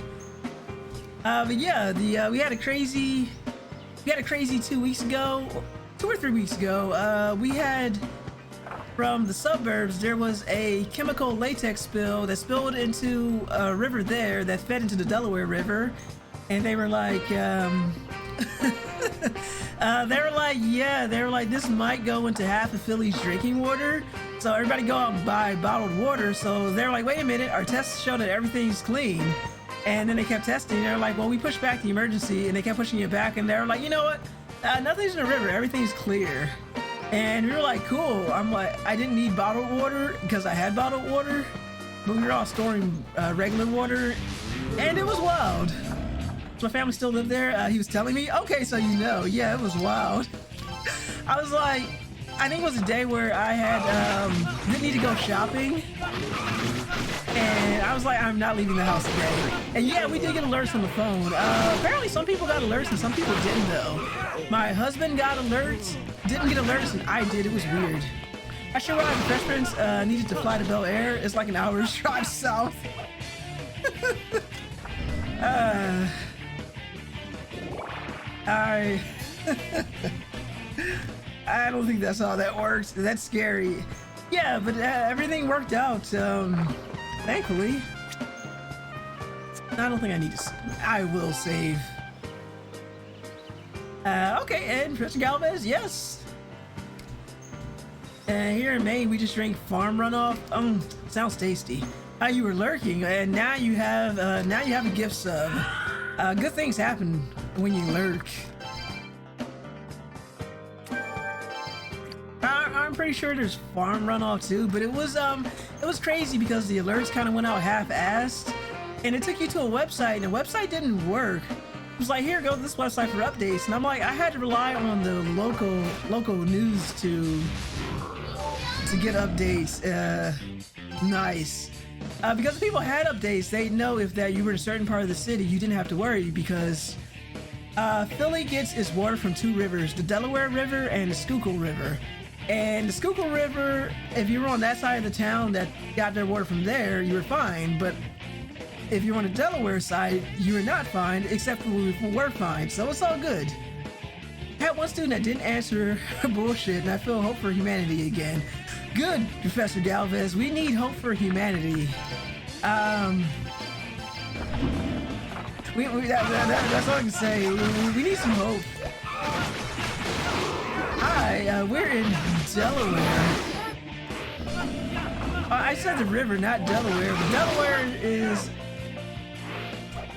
Speaker 1: But yeah, we had a crazy 2 weeks ago, 2 or 3 weeks ago. We had, from the suburbs, there was a chemical latex spill that spilled into a river there that fed into the Delaware River, and they were like, they were like, this might go into half of Philly's drinking water, so everybody go out and buy bottled water. So they're like, wait a minute, our tests show that everything's clean. And then they kept testing. They're like, well, we pushed back the emergency, and they kept pushing it back, and they're like, you know what, nothing's in the river, everything's clear. And we were like, cool. I'm like, I didn't need bottled water because I had bottled water, but we were all storing regular water, and it was wild. So my family still lived there. He was telling me, okay, so you know, yeah, it was wild. I was like, I think it was a day where I had didn't need to go shopping, and I was like, I'm not leaving the house today. And yeah, we did get alerts on the phone. Apparently some people got alerts and some people didn't though. My husband got alerts, didn't get alerts, and I did. It was weird. I sure when Fresh Prince needed to fly to Bel Air. It's like an hour's drive south. I don't think that's how that works. That's scary. Yeah, but everything worked out, thankfully. I don't think I need to. I will save. Okay, and Mr. Galvez, yes. Here in Maine, we just drink farm runoff. Sounds tasty. You were lurking, and now you have a gift sub. Good things happen when you lurk. I'm pretty sure there's farm runoff too, but it was crazy because the alerts kind of went out half-assed, and it took you to a website, and the website didn't work. It was like, here, go to this website for updates, and I'm like, I had to rely on the local news to get updates. Nice. Because if people had updates, they'd know if that you were in a certain part of the city, you didn't have to worry, because Philly gets its water from two rivers, the Delaware River and the Schuylkill River. And the Schuylkill River, if you were on that side of the town that got their water from there, you were fine. But if you're on the Delaware side, you were not fine, except we were fine. So it's all good. I had one student that didn't answer bullshit, and I feel hope for humanity again. Good, Professor Galvez. We need hope for humanity. That's all I can say. We need some hope. Hi, we're in Delaware. I said the river, not Delaware. But Delaware is...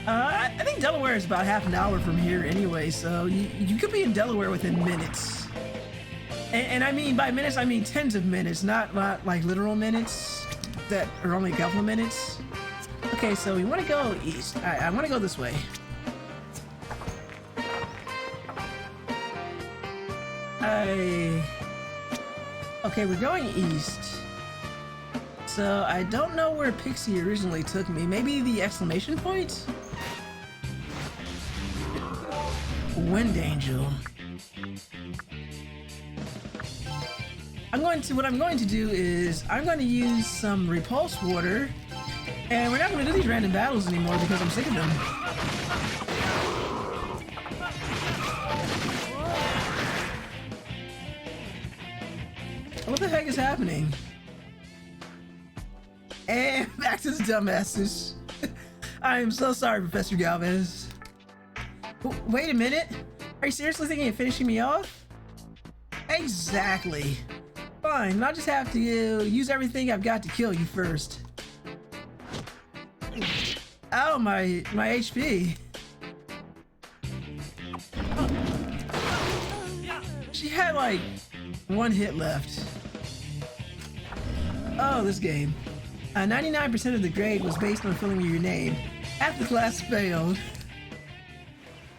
Speaker 1: I think Delaware is about half an hour from here anyway, so you could be in Delaware within minutes. And I mean, by minutes, I mean tens of minutes, not like literal minutes that are only a couple of minutes. Okay, so we want to go east. I want to go this way. Okay, we're going east. So I don't know where Pixie originally took me. Maybe the exclamation point? Wind Angel. What I'm going to do is I'm going to use some repulse water, and we're not going to do these random battles anymore because I'm sick of them. What the heck is happening? And back to the dumbasses. I am so sorry, Professor Galvez. Wait a minute. Are you seriously thinking of finishing me off? Exactly. Fine, I'll just have to use everything I've got to kill you first. Oh, my HP. She had like 1 hit left. Oh, this game. 99% of the grade was based on filling your name. Half the class failed.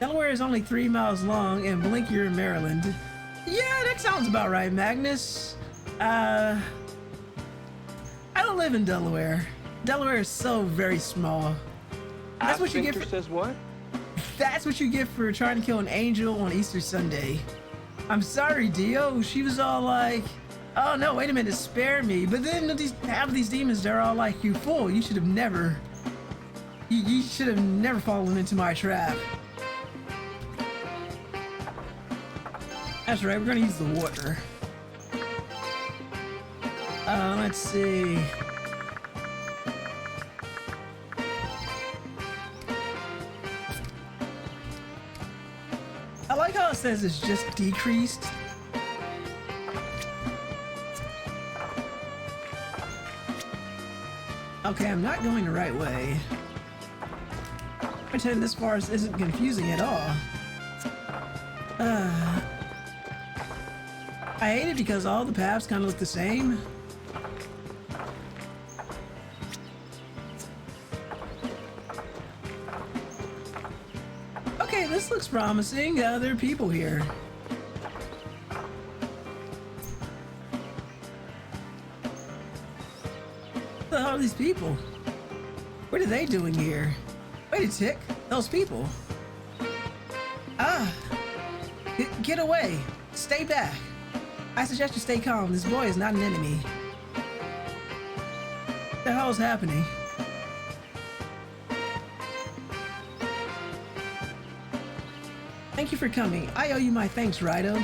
Speaker 1: Delaware is only 3 miles long, and blink you're in Maryland. Yeah, that sounds about right, Magnus. I don't live in Delaware. Delaware is so very small. That's what you get for—
Speaker 4: says what?
Speaker 1: That's what you get for trying to kill an angel on Easter Sunday. I'm sorry, Dio. She was all like, oh no, wait a minute, spare me. But then half of these demons, they're all like, you fool, you should have never, you should have never fallen into my trap. That's right, we're gonna use the water. Let's see. I like how it says it's just decreased. Okay, I'm not going the right way. Pretend this forest isn't confusing at all. I hate it because all the paths kind of look the same. Okay, this looks promising. There are people here. What the hell are these people? What are they doing here? Wait a tick. Those people. Get away. Stay back. I suggest you stay calm. This boy is not an enemy. What the hell is happening? Thank you for coming. I owe you my thanks, Raidou.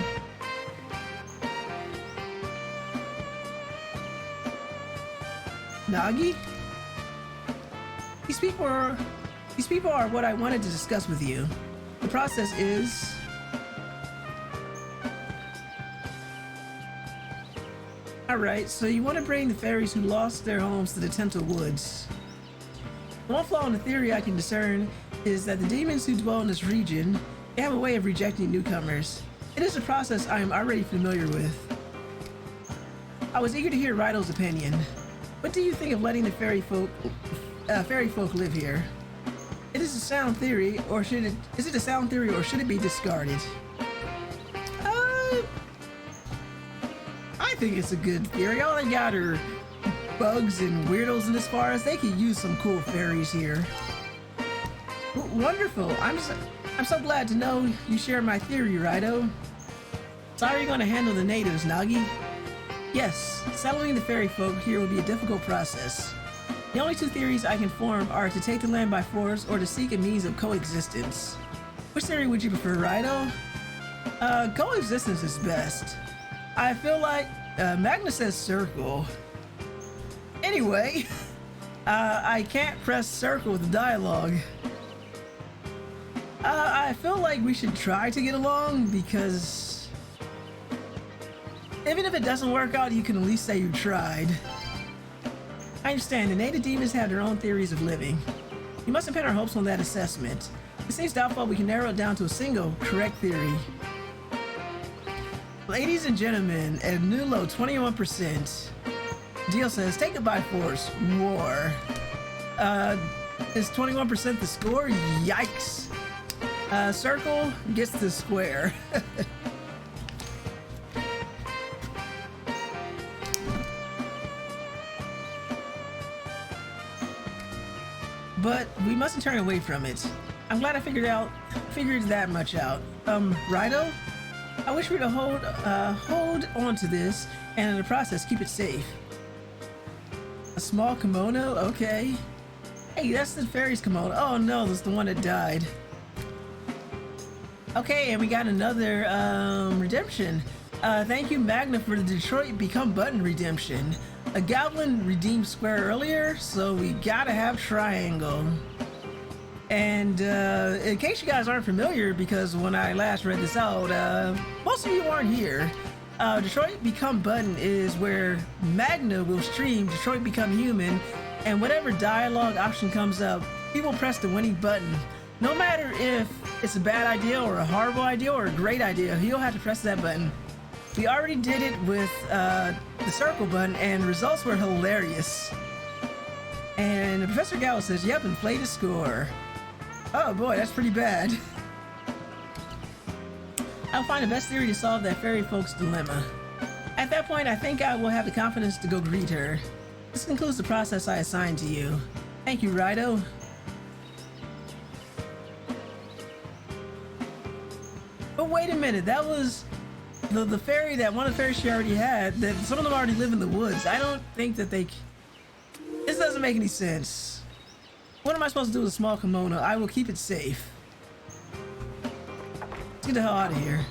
Speaker 1: Nagi? These people are what I wanted to discuss with you. The process is... Alright, so you want to bring the fairies who lost their homes to the Temple Woods. One flaw in the theory I can discern is that the demons who dwell in this region, they have a way of rejecting newcomers. It is a process I am already familiar with. I was eager to hear Raidou's opinion. What do you think of letting the fairy folk live here? It is a sound theory, or should it be discarded? I think it's a good theory. All they got are bugs and weirdos in this forest. They could use some cool fairies here. Wonderful. I'm so glad to know you share my theory, Raidou. So how are you going to handle the natives, Nagi? Yes, settling the fairy folk here will be a difficult process. The only two theories I can form are to take the land by force or to seek a means of coexistence. Which theory would you prefer, Raidou? Coexistence is best. I feel like Magnus says circle. Anyway, I can't press circle with the dialogue. I feel like we should try to get along because even if it doesn't work out, you can at least say you tried. I understand the native demons have their own theories of living. We mustn't pin our hopes on that assessment. It seems doubtful we can narrow it down to a single correct theory. Ladies and gentlemen, at new low 21%. Deal says, take it by force. War. Is 21% the score? Yikes. Circle gets the square. But we mustn't turn away from it. I'm glad I figured that much out. Raidou? I wish we could hold on to this and in the process keep it safe. A small kimono? Okay. Hey, that's the fairy's kimono. Oh no, that's the one that died. Okay, and we got another redemption. Thank you, Magna, for the Detroit Become Button redemption. a goblin redeemed square earlier, so we gotta have triangle. And in case you guys aren't familiar, because when I last read this out, most of you aren't here. Detroit Become button is where Magna will stream Detroit Become Human, and whatever dialogue option comes up, people press the winning button. No matter if it's a bad idea or a horrible idea or a great idea, you'll have to press that button. We already did it with the circle button, and the results were hilarious. And Professor Gallo says, yep, and play the score. Oh boy, that's pretty bad. I'll find the best theory to solve that fairy folks dilemma. At that point, I think I will have the confidence to go greet her. This concludes the process I assigned to you. Thank you, Raidou. But wait a minute, that was the fairy that one of the fairies she already had, that some of them already live in the woods. I don't think that they... This doesn't make any sense. What am I supposed to do with a small kimono? I will keep it safe. Let's get the hell out of here.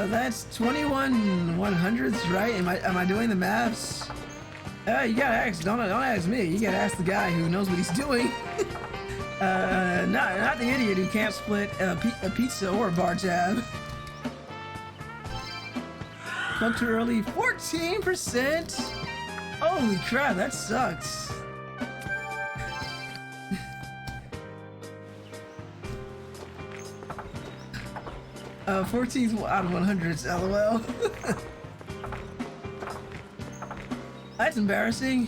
Speaker 1: That's 21 100ths, right? Am I doing the maths? You gotta ask. Don't ask me. You gotta ask the guy who knows what he's doing. Not the idiot who can't split a pizza or a bar tab. Spoke too early. 14%. Holy crap, that sucks. 14th out of 100s, lol. That's embarrassing.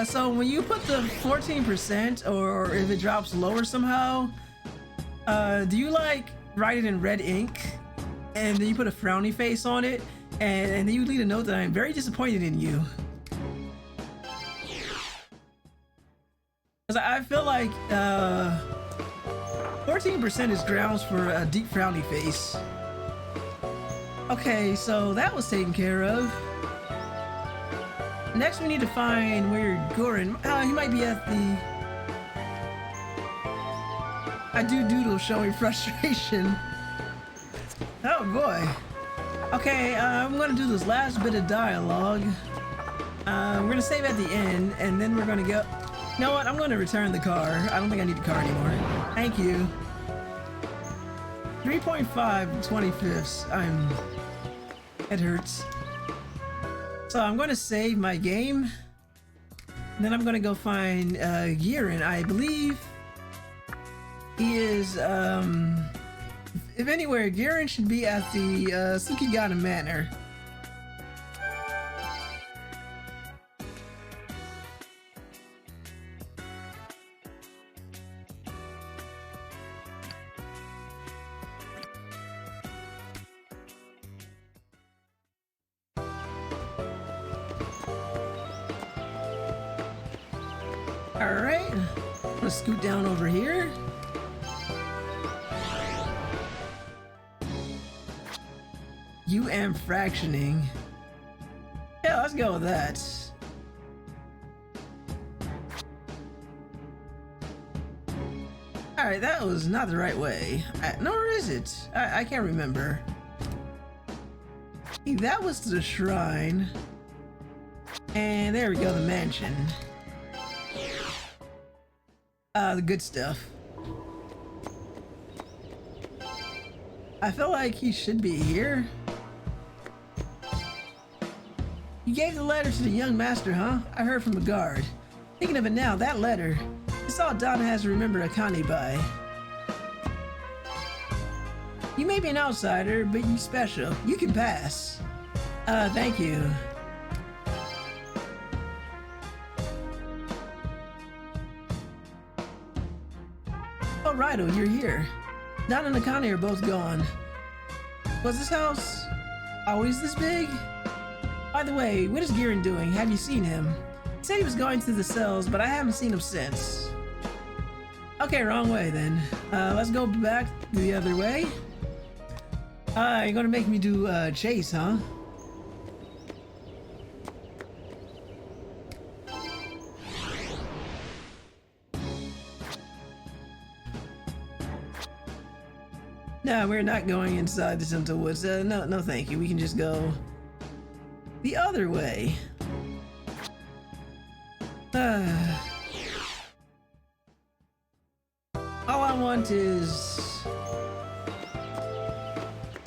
Speaker 1: So when you put the 14%, or if it drops lower somehow, do you like write it in red ink and then you put a frowny face on it, and then you leave a note that I'm very disappointed in you? Because I feel like 14% is grounds for a deep frowny face. Okay, so that was taken care of. Next we need to find where Gorin... he might be at the... I do doodle showing frustration. Oh boy. Okay, I'm gonna do this last bit of dialogue. We're gonna save at the end, and then we're gonna go... You know what? I'm gonna return the car. I don't think I need the car anymore. Thank you. 3.5 25ths. It hurts. So I'm gonna save my game. And then I'm gonna go find Girin. I believe he is if anywhere, Girin should be at the Sukigata Manor. Alright, I'm gonna scoot down over here. Fractioning. Yeah, let's go with that. Alright, that was not the right way. Nor is it. I can't remember. That was to the shrine. And there we go, the mansion. The good stuff. I feel like he should be here. You gave the letter to the young master, huh? I heard from the guard. Thinking of it now, that letter. It's all Donna has to remember Akane by. You may be an outsider, but you special. You can pass. Thank you. Oh, Raidou, you're here. Donna and Akane are both gone. Was this house always this big? By the way, what is Girin doing? Have you seen him? He said he was going through the cells, but I haven't seen him since. Okay, wrong way then. Let's go back the other way. You're gonna make me do chase, huh? No, we're not going inside the Central Woods. No, thank you. We can just go the other way. All I want is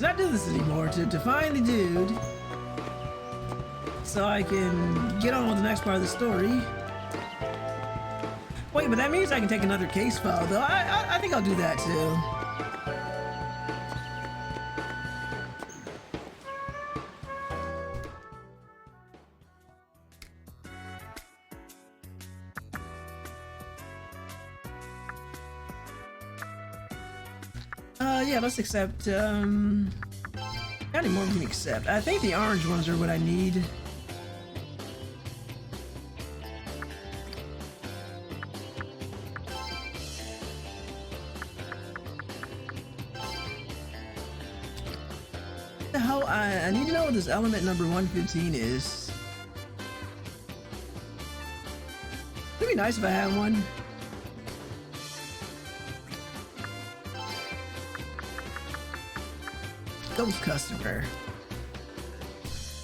Speaker 1: not do this anymore. To find the dude, so I can get on with the next part of the story. Wait, but that means I can take another case file, though. I think I'll do that too. Yeah, let's accept, how many more we can accept? I think the orange ones are what I need. The hell, I need to know what this element number 115 is. It'd be nice if I had one. Ghost customer.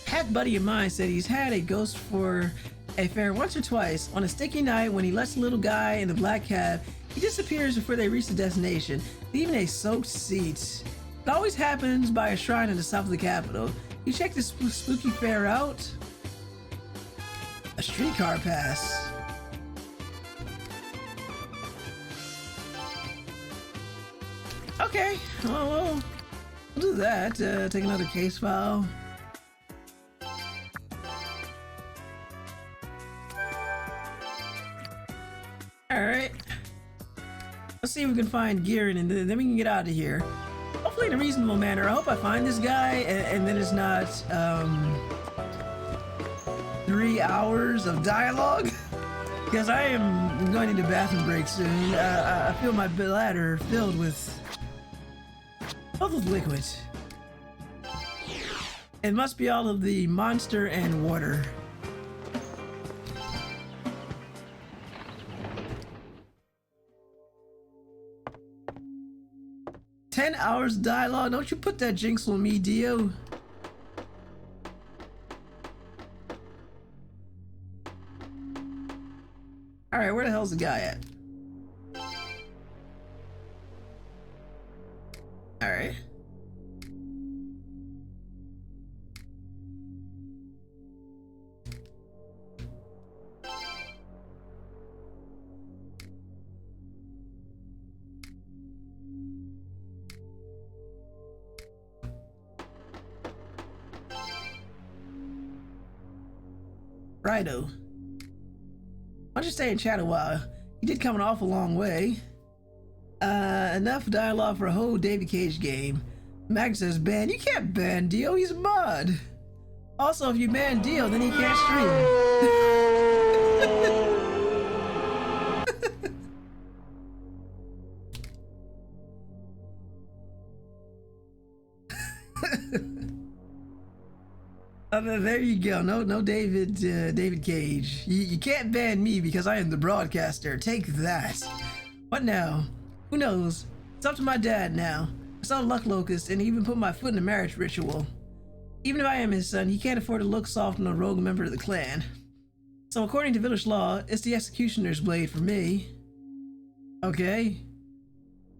Speaker 1: Hat buddy of mine said he's had a ghost for a fare once or twice. On a sticky night when he lets the little guy in the black cab, he disappears before they reach the destination, leaving a soaked seat. It always happens by a shrine in the south of the capital. You check this spooky fare out? A streetcar pass. Okay, well, we'll do that. Take another case file. Alright. Let's see if we can find Gearin and then we can get out of here. Hopefully in a reasonable manner. I hope I find this guy and then it's not 3 hours of dialogue. Because I am going to need a bathroom break soon. I feel my bladder filled with liquid. It must be all of the monster and water. "10 hours dialogue? Don't you put that jinx on me, Dio." Alright, where the hell's the guy at? Alright. Raidou. Why don't you stay and chat a while? You did come an awful long way. Enough dialogue for a whole David Cage game. Mag says ban. You can't ban Dio, he's a mod. Also, if you ban Dio, then he can't stream. There you go. No David Cage. You can't ban me because I am the broadcaster. Take that. What now? Who knows? It's up to my dad now. I saw Luck Locust and even put my foot in the marriage ritual. Even if I am his son, he can't afford to look soft on a rogue member of the clan. So according to village law, it's the executioner's blade for me. Okay.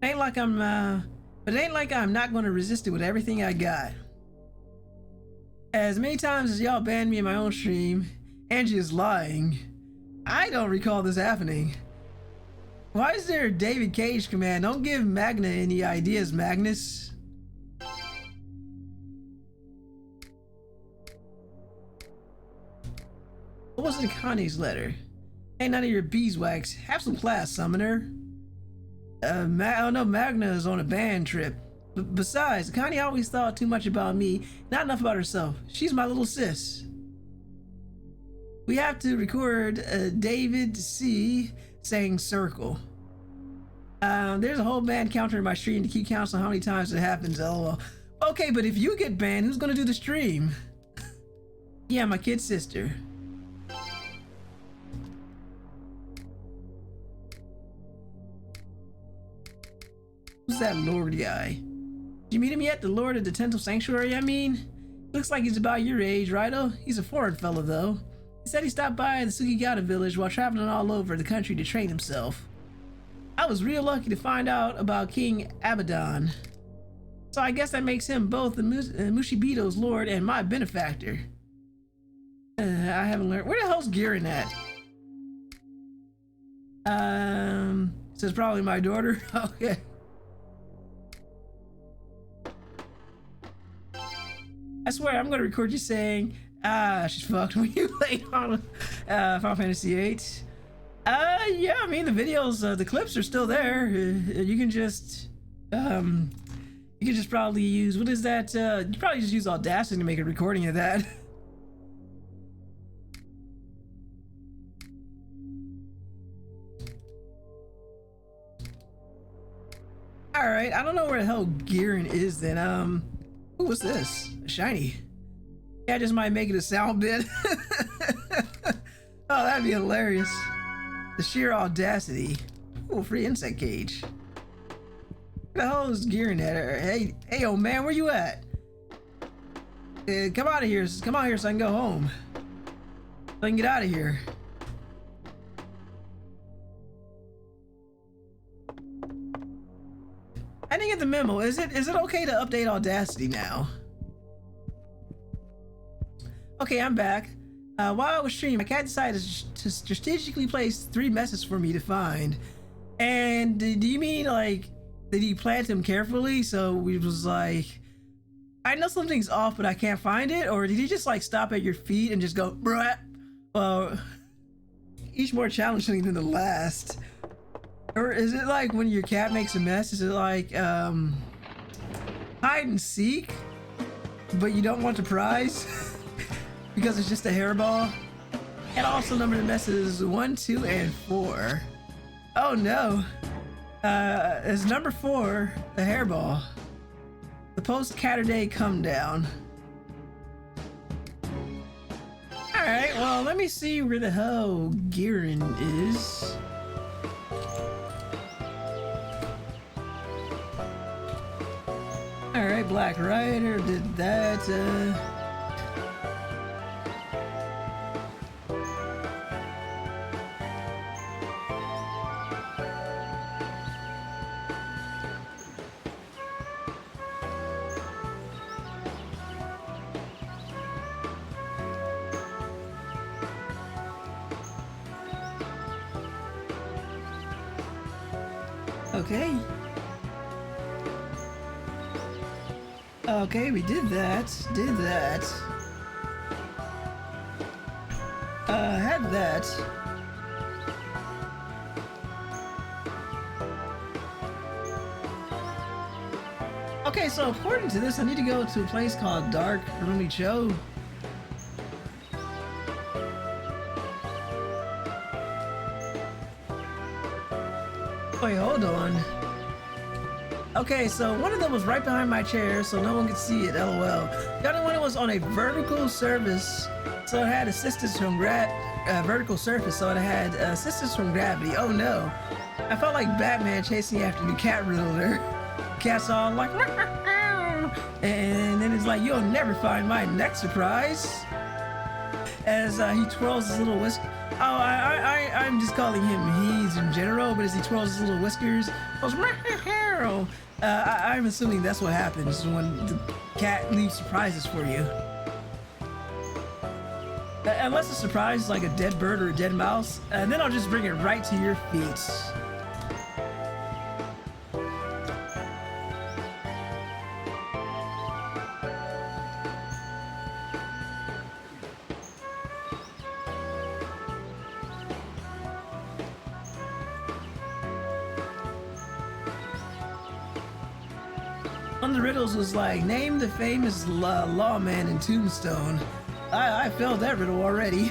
Speaker 1: It ain't like I'm not gonna resist it with everything I got. As many times as y'all banned me in my own stream, Angie is lying. I don't recall this happening. Why is there a David Cage command? Don't give Magna any ideas, Magnus. What was in Connie's letter? Ain't none of your beeswax. Have some class, summoner. Oh no, Magna is on a band trip. Besides, Connie always thought too much about me, not enough about herself. She's my little sis. We have to record David C saying circle. There's a whole band counter in my stream to keep counts on how many times it happens, lol. Okay, but if you get banned, who's gonna do the stream? Yeah, my kid sister. Who's that Lord guy? Did you meet him yet? The Lord of the Temple Sanctuary, I mean? Looks like he's about your age, Raidou. He's a foreign fellow, though. He said he stopped by the Sugigata village while traveling all over the country to train himself. I was real lucky to find out about King Abaddon. So I guess that makes him both the Mushibito's lord and my benefactor. I haven't learned. Where the hell's Girin at? Says probably my daughter. Okay. I swear I'm gonna record you saying, she's fucked when you played on Final Fantasy VIII. Yeah, I mean the videos, the clips are still there. You can just, probably use, what is that? You probably just use Audacity to make a recording of that. All right, I don't know where the hell Girin is then. Ooh, what's this? A shiny. Yeah, I just might make it a sound bit. Oh, that'd be hilarious. The sheer audacity. Ooh, free insect cage. Where the hell is Girin at? Hey, old man, where you at? Come out of here. Come out here so I can go home. So I can get out of here. I didn't get the memo. Is it okay to update Audacity now? Okay, I'm back. While I was streaming, my cat decided to strategically place 3 messages for me to find. And do you mean like, did he plant them carefully? So we was like, I know something's off, but I can't find it? Or did he just like stop at your feet and just go, bruh? Each more challenging than the last. Or is it like when your cat makes a mess, is it like hide and seek, but you don't want the prize because it's just a hairball? And also number the messes 1, 2, and 4. Oh no. It's number 4, the hairball. The post-Catterday come down. Alright, well let me see where the hell Girin is. Alright, Black Rider did that. Okay. Okay, we did that. Had that. Okay, so according to this, I need to go to a place called Dark Rumi Cho. Wait, hold on. Okay, so one of them was right behind my chair, so no one could see it, LOL. The other one was on a vertical surface, so it had assistance from vertical surface, so it had assistance from gravity. Oh no. I felt like Batman chasing after the cat riddler. Cat's all like, and then it's like, you'll never find my next surprise. As he twirls his little whiskers. Oh, I'm just calling him he's in general, but as he twirls his little whiskers, goes, I'm assuming that's what happens when the cat leaves surprises for you. Unless the surprise is like a dead bird or a dead mouse, and then I'll just bring it right to your feet. One of the riddles was like, name the famous lawman in Tombstone. I failed that riddle already.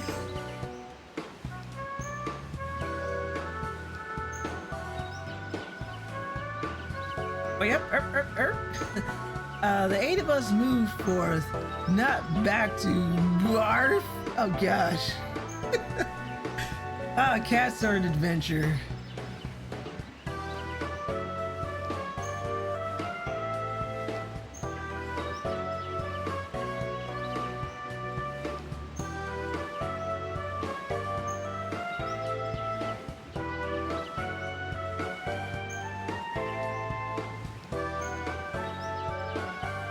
Speaker 1: Oh, yep, The 8 of us move forth, not back to Barf. Oh gosh. Cats are an adventure.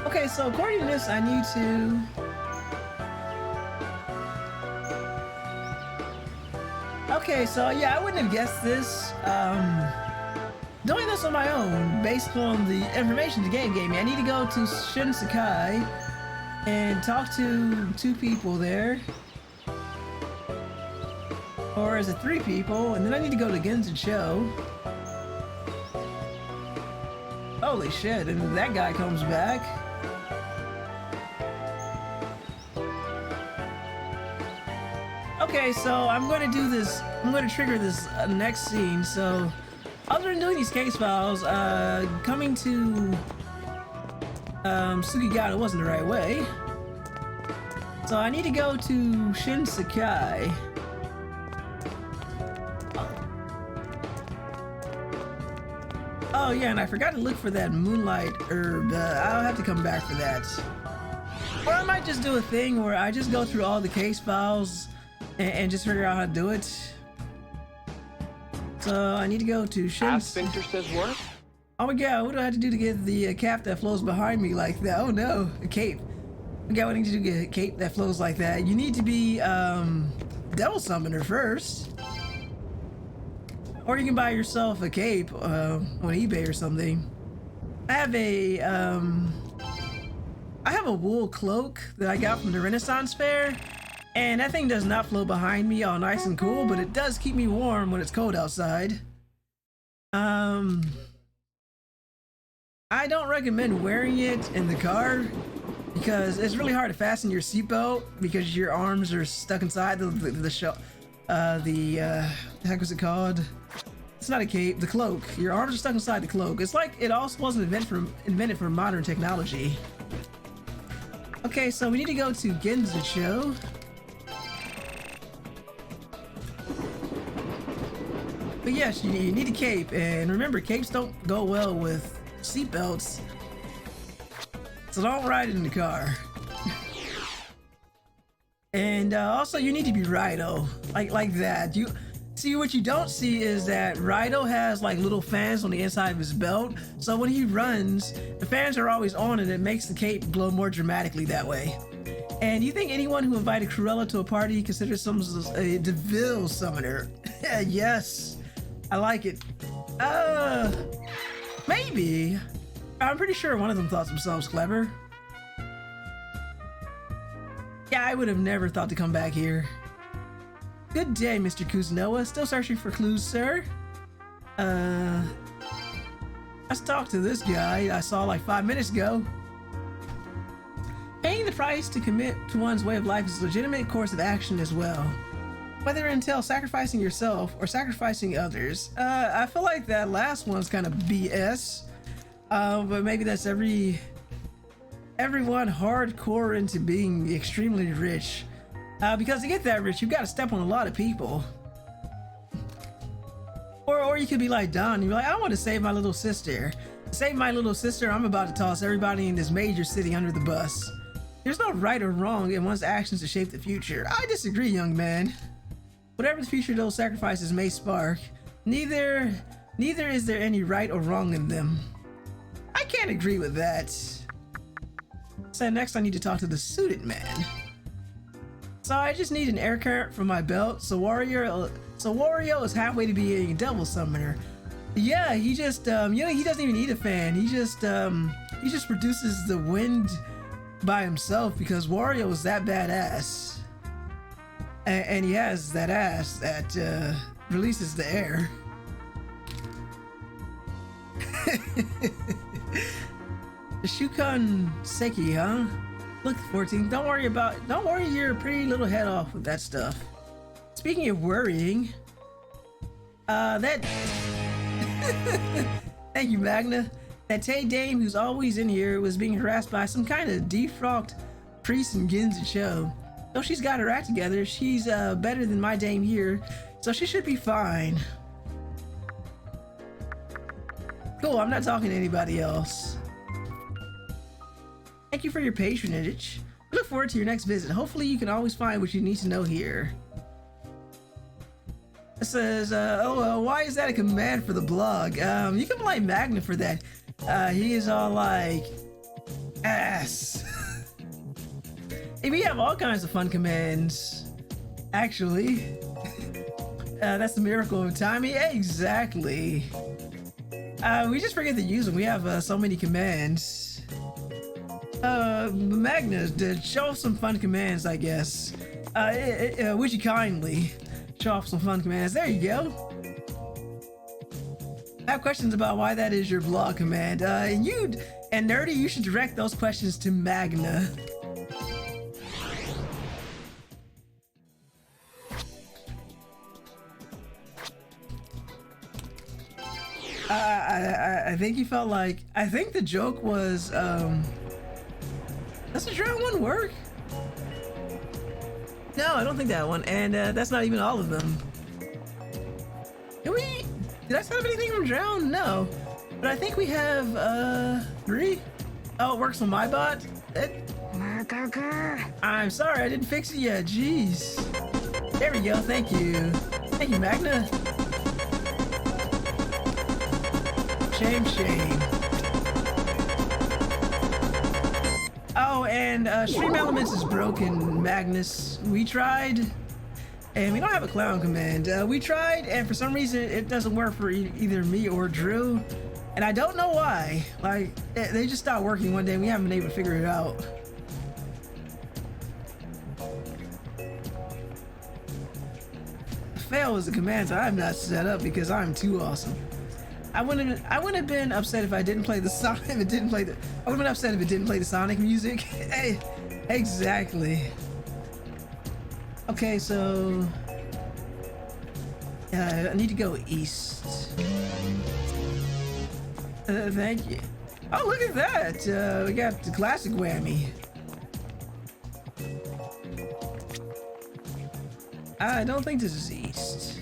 Speaker 1: Okay, so according to this, I need to... Okay, so yeah, I wouldn't have guessed this. Doing this on my own, based on the information the game gave me. I need to go to Shin Sakai and talk to 2 people there. Or is it 3 people? And then I need to go to Genzacho. Holy shit, and that guy comes back. Okay, so I'm going to do this, I'm going to trigger this next scene. So, other than doing these case files, coming to Sugigata wasn't the right way. So I need to go to Shin Sakai. Oh yeah, and I forgot to look for that moonlight herb. I'll have to come back for that. Or I might just do a thing where I just go through all the case files and just figure out how to do it. So I need to go to Shin.
Speaker 4: Sphincter says work.
Speaker 1: Oh my god, what do I have to do to get the cap that flows behind me like that? Oh no, a cape. Okay, what do I need to do to get a cape that flows like that? You need to be Devil Summoner first. Or you can buy yourself a cape on eBay or something. I have a wool cloak that I got from the Renaissance Fair. And that thing does not flow behind me all nice and cool, but it does keep me warm when it's cold outside. I don't recommend wearing it in the car because it's really hard to fasten your seatbelt because your arms are stuck inside the heck was it called? It's not a cape, the cloak. Your arms are stuck inside the cloak. It's like it also wasn't invented for modern technology. Okay, so we need to go to Genzacho. But yes, you need a cape, and remember, capes don't go well with seatbelts, so don't ride it in the car. And also, you need to be Raidou, like that. You see, what you don't see is that Raidou has like little fans on the inside of his belt, so when he runs, the fans are always on, and it makes the cape glow more dramatically that way. And you think anyone who invited Cruella to a party considers themselves a Devil Summoner? Yes. I like it. Maybe. I'm pretty sure one of them thought themselves clever. Yeah, I would have never thought to come back here. Good day, Mr. Kuzunoha. Still searching for clues, sir? Let's talk to this guy I saw like 5 minutes ago. Paying the price to commit to one's way of life is a legitimate course of action as well. Whether it entails sacrificing yourself or sacrificing others. I feel like that last one's kind of BS. But maybe that's everyone hardcore into being extremely rich. Because to get that rich, you've got to step on a lot of people. Or you could be like Don, you're like, I want to save my little sister. To save my little sister, I'm about to toss everybody in this major city under the bus. There's no right or wrong in one's actions to shape the future. I disagree, young man. Whatever the future those sacrifices may spark, neither is there any right or wrong in them. I can't agree with that. So next I need to talk to the suited man. So I just need an air current from my belt, so Wario is halfway to being a Devil Summoner. Yeah, he just he doesn't even need a fan. He just produces the wind by himself because Wario is that badass. And he has that ass that releases the air. The Shukun Seki, huh? Look, 14. Don't worry your pretty little head off with that stuff. Speaking of worrying, that. Thank you, Magna. That Tae dame who's always in here was being harassed by some kind of defrocked priest in Ginza Cho. Though she's got her act together, she's better than my dame here, so she should be fine. Cool, I'm not talking to anybody else. Thank you for your patronage. I look forward to your next visit. Hopefully you can always find what you need to know here. It says, why is that a command for the blog? You can blame Magna for that. He is all like, ass. Hey, we have all kinds of fun commands, actually. That's the miracle of timing. Exactly. We just forget to use them. We have so many commands. Magna, to show off some fun commands, I guess. Would you kindly show off some fun commands? There you go. I have questions about why that is your blog command. And Nerdy, you should direct those questions to Magna. I think he felt like, I think the joke was, does the drown one work? No, I don't think that one, and that's not even all of them. Did I set up anything from drown? No, but I think we have 3. Oh, it works on my bot? I'm sorry, I didn't fix it yet, jeez. There we go, thank you. Thank you, Magna. Shame, shame. Oh, and Stream Elements is broken, Magnus. We tried, and we don't have a clown command. We tried, and for some reason, it doesn't work for either me or Drew. And I don't know why. Like, they just stopped working one day, and we haven't been able to figure it out. Fail is a command I have not set up because I'm too awesome. I wouldn't have been upset if I didn't play the Sonic. I would have been upset if it didn't play the Sonic music. Hey, exactly. Okay, so I need to go east. Thank you. Oh, look at that. We got the classic whammy. I don't think this is east.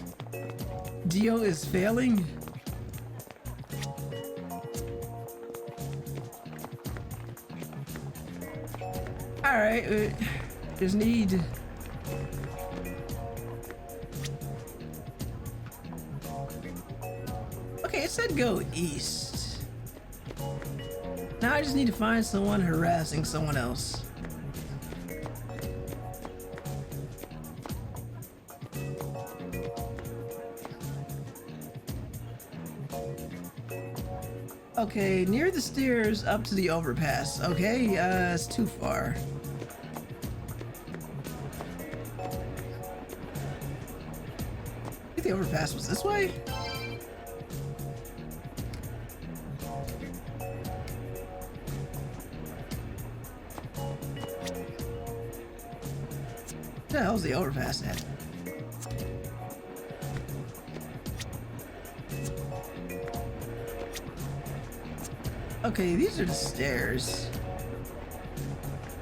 Speaker 1: Dio is failing. Alright, just need... Okay, it said go east. Now I just need to find someone harassing someone else. Okay, near the stairs up to the overpass. Okay, it's too far. I think the overpass was this way? Where the hell's the overpass at? Okay, these are the stairs.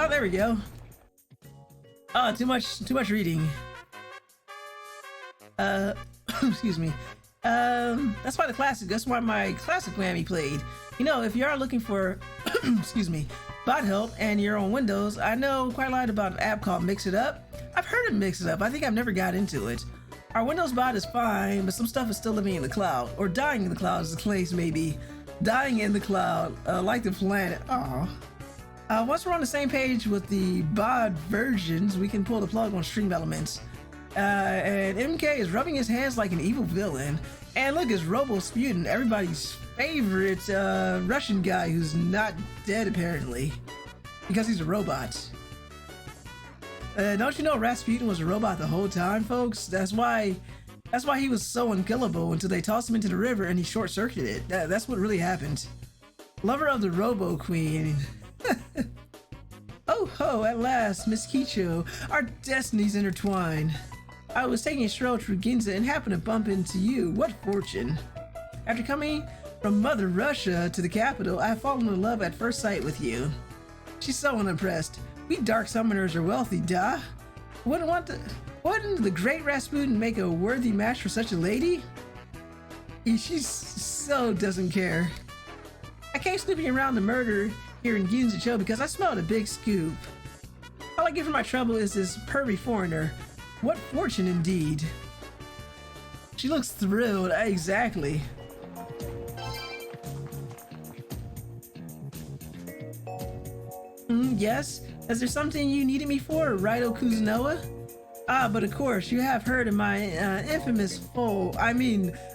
Speaker 1: Oh, there we go. Oh, too much reading. Excuse me. That's why that's why my classic whammy played. You know, if you are looking for, excuse me, bot help and you're on Windows, I know quite a lot about an app called Mix It Up. I've heard of Mix It Up. I think I've never got into it. Our Windows bot is fine, but some stuff is still living in the cloud, or dying in the cloud, as the case may be. Dying in the cloud, like the planet. Aw. Once we're on the same page with the bod versions, we can pull the plug on Stream Elements. And MK is rubbing his hands like an evil villain. And look, it's Rasputin, everybody's favorite Russian guy who's not dead apparently, because he's a robot. Don't you know Rasputin was a robot the whole time, folks? That's why he was so unkillable until they tossed him into the river and he short-circuited. That's what really happened. Lover of the Robo Queen. Oh ho, at last, Miss Kicho. Our destinies intertwine. I was taking a stroll through Ginza and happened to bump into you. What fortune. After coming From Mother Russia to the capital, I have fallen in love at first sight with you. She's so unimpressed. We dark summoners are wealthy, duh. Wouldn't the great Rasputin make a worthy match for such a lady? She so doesn't care. I came snooping around the murder here in Ginzucho because I smelled a big scoop. All I get for my trouble is this pervy foreigner. What fortune indeed. She looks thrilled, exactly. Yes? Is there something you needed me for, Raidou Kuzunoha? Ah, but of course, you have heard of my infamous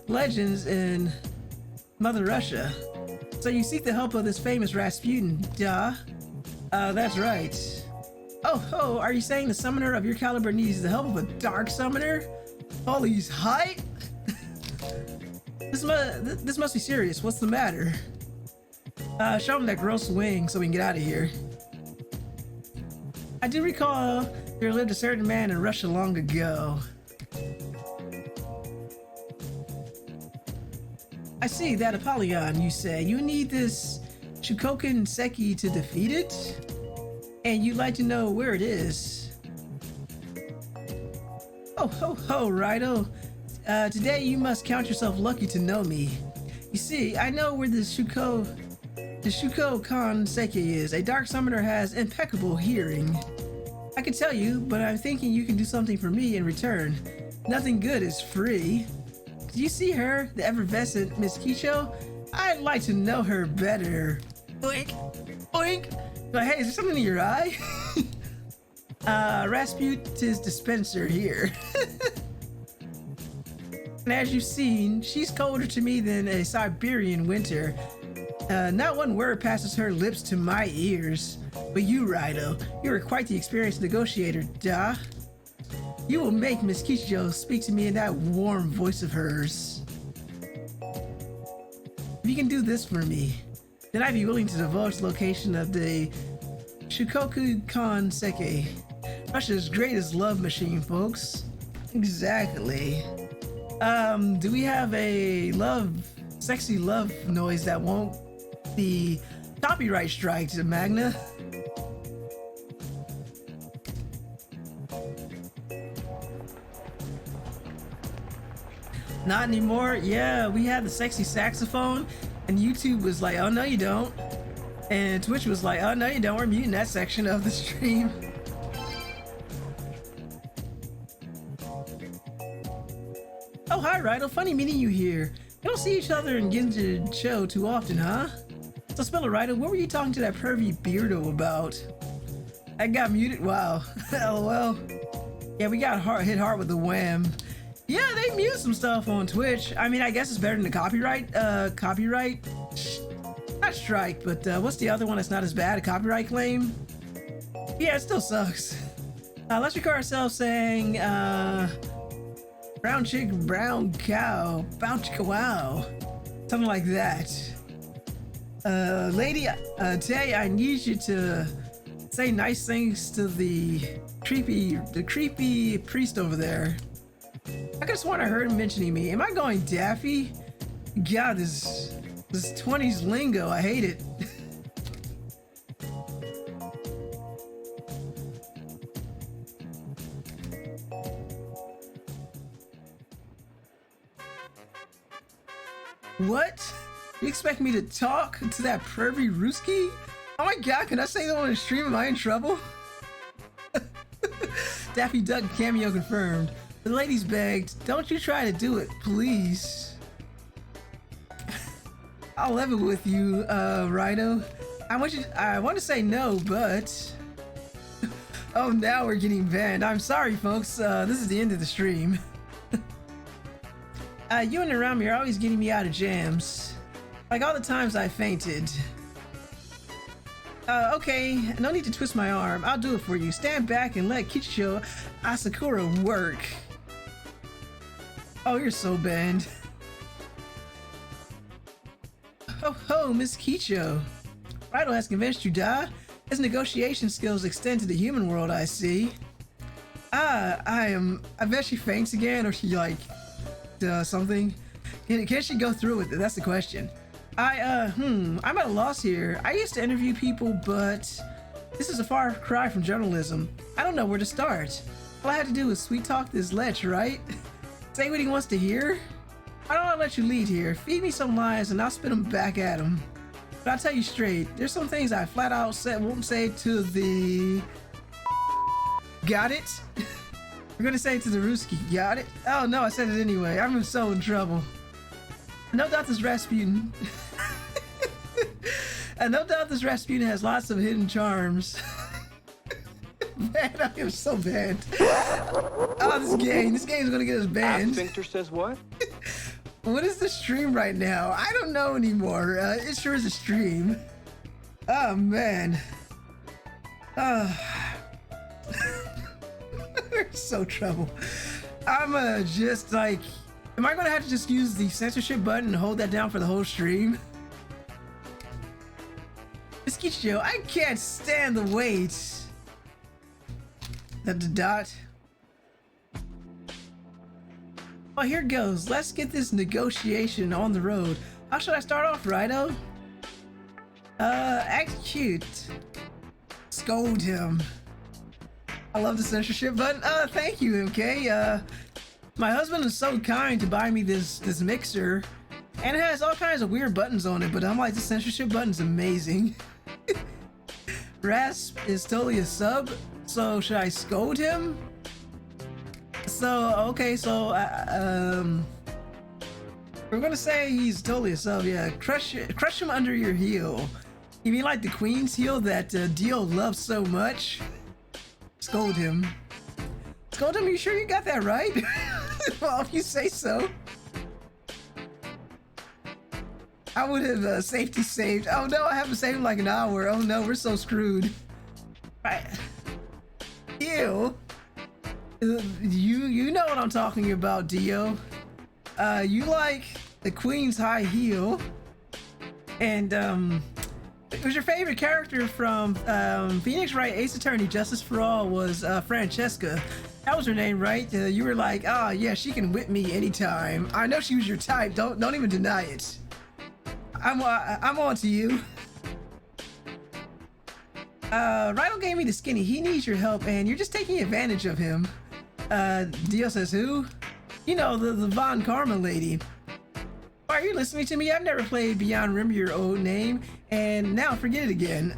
Speaker 1: legends in Mother Russia. So you seek the help of this famous Rasputin, duh? That's right. Oh, are you saying the summoner of your caliber needs the help of a dark summoner? Holy, he's hot? This must be serious. What's the matter? Show him that gross wing so we can get out of here. I do recall there lived a certain man in Russia long ago. I see that Apollyon, you say. You need this Shukoken Seki to defeat it? And you'd like to know where it is. Oh, ho, Raidou. Today you must count yourself lucky to know me. You see, I know where the Shukoken Seki is. A dark summoner has impeccable hearing. I can tell you, but I'm thinking you can do something for me in return. Nothing good is free. Do you see her, the effervescent Miss Kicho? I'd like to know her better. Oink, oink. But hey, is there something in your eye? Rasputin's dispenser here. And as you've seen, she's colder to me than a Siberian winter. Not one word passes her lips to my ears. But you, Raidou, you are quite the experienced negotiator, duh. You will make Miss Kichijo speak to me in that warm voice of hers. If you can do this for me, then I'd be willing to divulge the location of the Shukoku-kan Seki, Russia's greatest love machine, folks. Exactly. Do we have a sexy love noise that won't be copyright striked, Magna? Not anymore? Yeah, we had the sexy saxophone, and YouTube was like, oh no you don't. And Twitch was like, oh no you don't, we're muting that section of the stream. Oh hi Raidou, funny meeting you here. We don't see each other in Ginzucho too often, huh? So Spiller Raidou, what were you talking to that pervy beardo about? I got muted? Wow. LOL. Yeah, we got hit hard with the wham. Yeah, they mute some stuff on Twitch. I mean, I guess it's better than the copyright, not strike, but what's the other one that's not as bad? A copyright claim? Yeah, it still sucks. Let's record ourselves saying, brown chick, brown cow, bow chicka wow. Something like that. Lady, Tae, I need you to say nice things to the creepy priest over there. I could've sworn I heard him mentioning me. Am I going daffy? God, this 20s lingo, I hate it. What? You expect me to talk to that pervy Ruski? Oh my god, can I say that on the stream? Am I in trouble? Daffy Duck cameo confirmed. The ladies begged, don't you try to do it, please. I'll level with you, Raidou. I want to say no, but... Oh, now we're getting banned. I'm sorry, folks. This is the end of the stream. You and around me are always getting me out of jams. Like all the times I fainted. Okay, no need to twist my arm. I'll do it for you. Stand back and let Kichijo Asakura work. Oh, you're so banned. Ho, Miss Kicho. Raidou has convinced you, da? His negotiation skills extend to the human world, I see. I bet she faints again, or she like, something. Can she go through with it? That's the question. I'm at a loss here. I used to interview people, but this is a far cry from journalism. I don't know where to start. All I had to do was sweet talk this lech, right? Say what he wants to hear? I don't want to let you lead here. Feed me some lies and I'll spit them back at him. But I'll tell you straight, there's some things I flat out won't say to the... Got it? We're gonna say it to the Ruski. Got it? Oh no, I said it anyway. I'm so in trouble. No doubt this Rasputin... and no doubt this Rasputin has lots of hidden charms. Man, I am so bad. Oh, this game's gonna get us banned.
Speaker 4: Sphincter says what?
Speaker 1: What is the stream right now? I don't know anymore. It sure is a stream. Oh man. We're in so trouble. I'm just like, am I gonna have to just use the censorship button and hold that down for the whole stream? Miskicho, I can't stand the wait. The dot. Oh, here goes. Let's get this negotiation on the road. How should I start off, Raidou? Execute. Scold him. I love the censorship button. Thank you, MK. My husband is so kind to buy me this mixer, and it has all kinds of weird buttons on it, but I'm like, the censorship button's amazing. Rasp is totally a sub, so should I scold him? So, okay, so, we're gonna say he's totally a sub, yeah. Crush him under your heel. You mean like the Queen's heel that Dio loves so much? Scold him. Scold him, you sure you got that right? Well, if you say so. I would have safety saved. Oh no, I haven't saved in like an hour. Oh no, we're so screwed. Right. Ew. You know what I'm talking about, Dio. You like the Queen's high heel, and it was your favorite character from Phoenix, right? Ace Attorney Justice for All was Francesca. That was her name, right? You were like, oh yeah, she can whip me anytime. I know she was your type. Don't even deny it. I'm on to you. Raidou gave me the skinny. He needs your help, and you're just taking advantage of him. Dio says who? You know, the Von Karma lady. Are you listening to me? I've never played Beyond Remember Your Old Name, and now forget it again.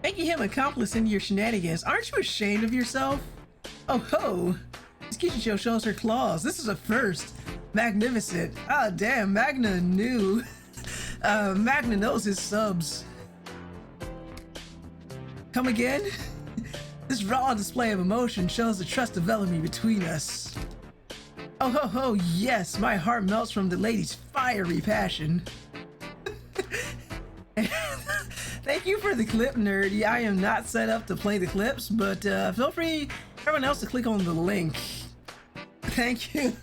Speaker 1: Making him accomplice in your shenanigans. Aren't you ashamed of yourself? Oh ho! This Kishicho shows her claws. This is a first. Magnificent. Ah, damn, Magna knew. Magna knows his subs. Come again? This raw display of emotion shows the trust developing between us. Oh ho ho, yes, my heart melts from the lady's fiery passion. Thank you for the clip, nerdy. I am not set up to play the clips, but feel free, everyone else, to click on the link. Thank you.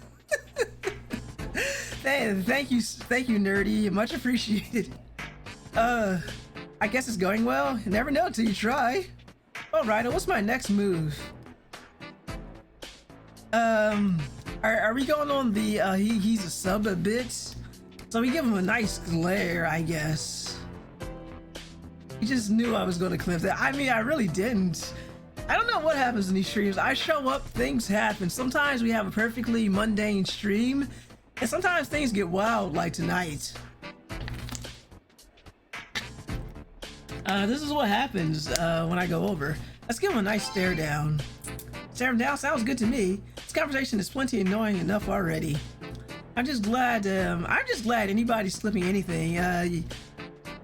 Speaker 1: Thank you, nerdy. Much appreciated. I guess it's going well. You never know till you try. All right, what's my next move? Are we going on the he's a sub a bit? So we give him a nice glare, I guess. He just knew I was going to clip that. I mean, I really didn't. I don't know what happens in these streams. I show up, things happen. Sometimes we have a perfectly mundane stream, and sometimes things get wild, like tonight. This is what happens when I go over. Let's give him a nice stare down. Stare him down sounds good to me. This conversation is plenty annoying enough already. I'm just glad anybody's slipping anything.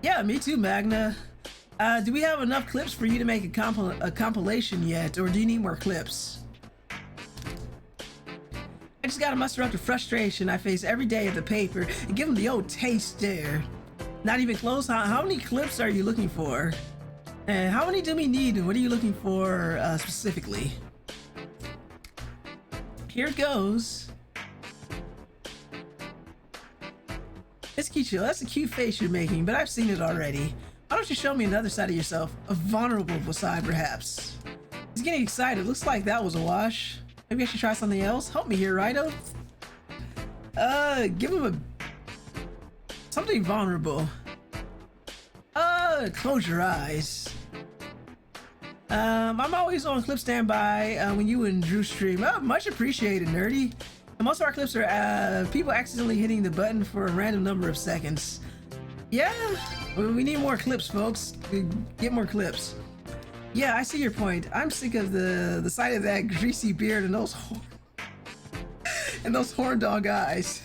Speaker 1: Yeah, me too, Magna. Do we have enough clips for you to make a compilation yet, or do you need more clips? I just gotta muster up the frustration I face every day at the paper and give them the old taste stare. Not even close. How many clips are you looking for? And how many do we need, and what are you looking for specifically? Here it goes. It's cute, that's a cute face you're making, but I've seen it already. Why don't you show me another side of yourself? A vulnerable side, perhaps. He's getting excited. Looks like that was a wash. Maybe I should try something else? Help me here, Raidou. Give him Something vulnerable. Close your eyes. I'm always on clip standby when you and Drew stream. Oh, much appreciated, nerdy. And most of our clips are people accidentally hitting the button for a random number of seconds. Yeah, we need more clips, folks. Get more clips. Yeah, I see your point. I'm sick of the sight of that greasy beard and those horn dog eyes.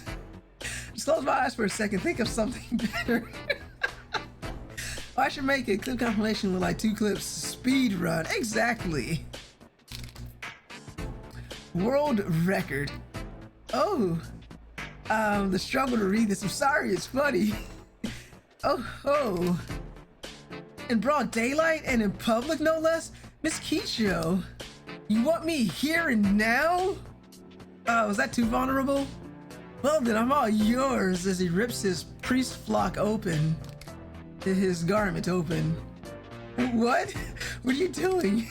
Speaker 1: Just close my eyes for a second. Think of something better. I should make a clip compilation with like 2 clips. Speed run. Exactly. World record. Oh. The struggle to read this. I'm sorry, it's funny. Oh. In broad daylight and in public, no less? Miss Kicho, you want me here and now? Was that too vulnerable? Well then, I'm all yours as he rips his priest flock open. His garment open. What? What are you doing?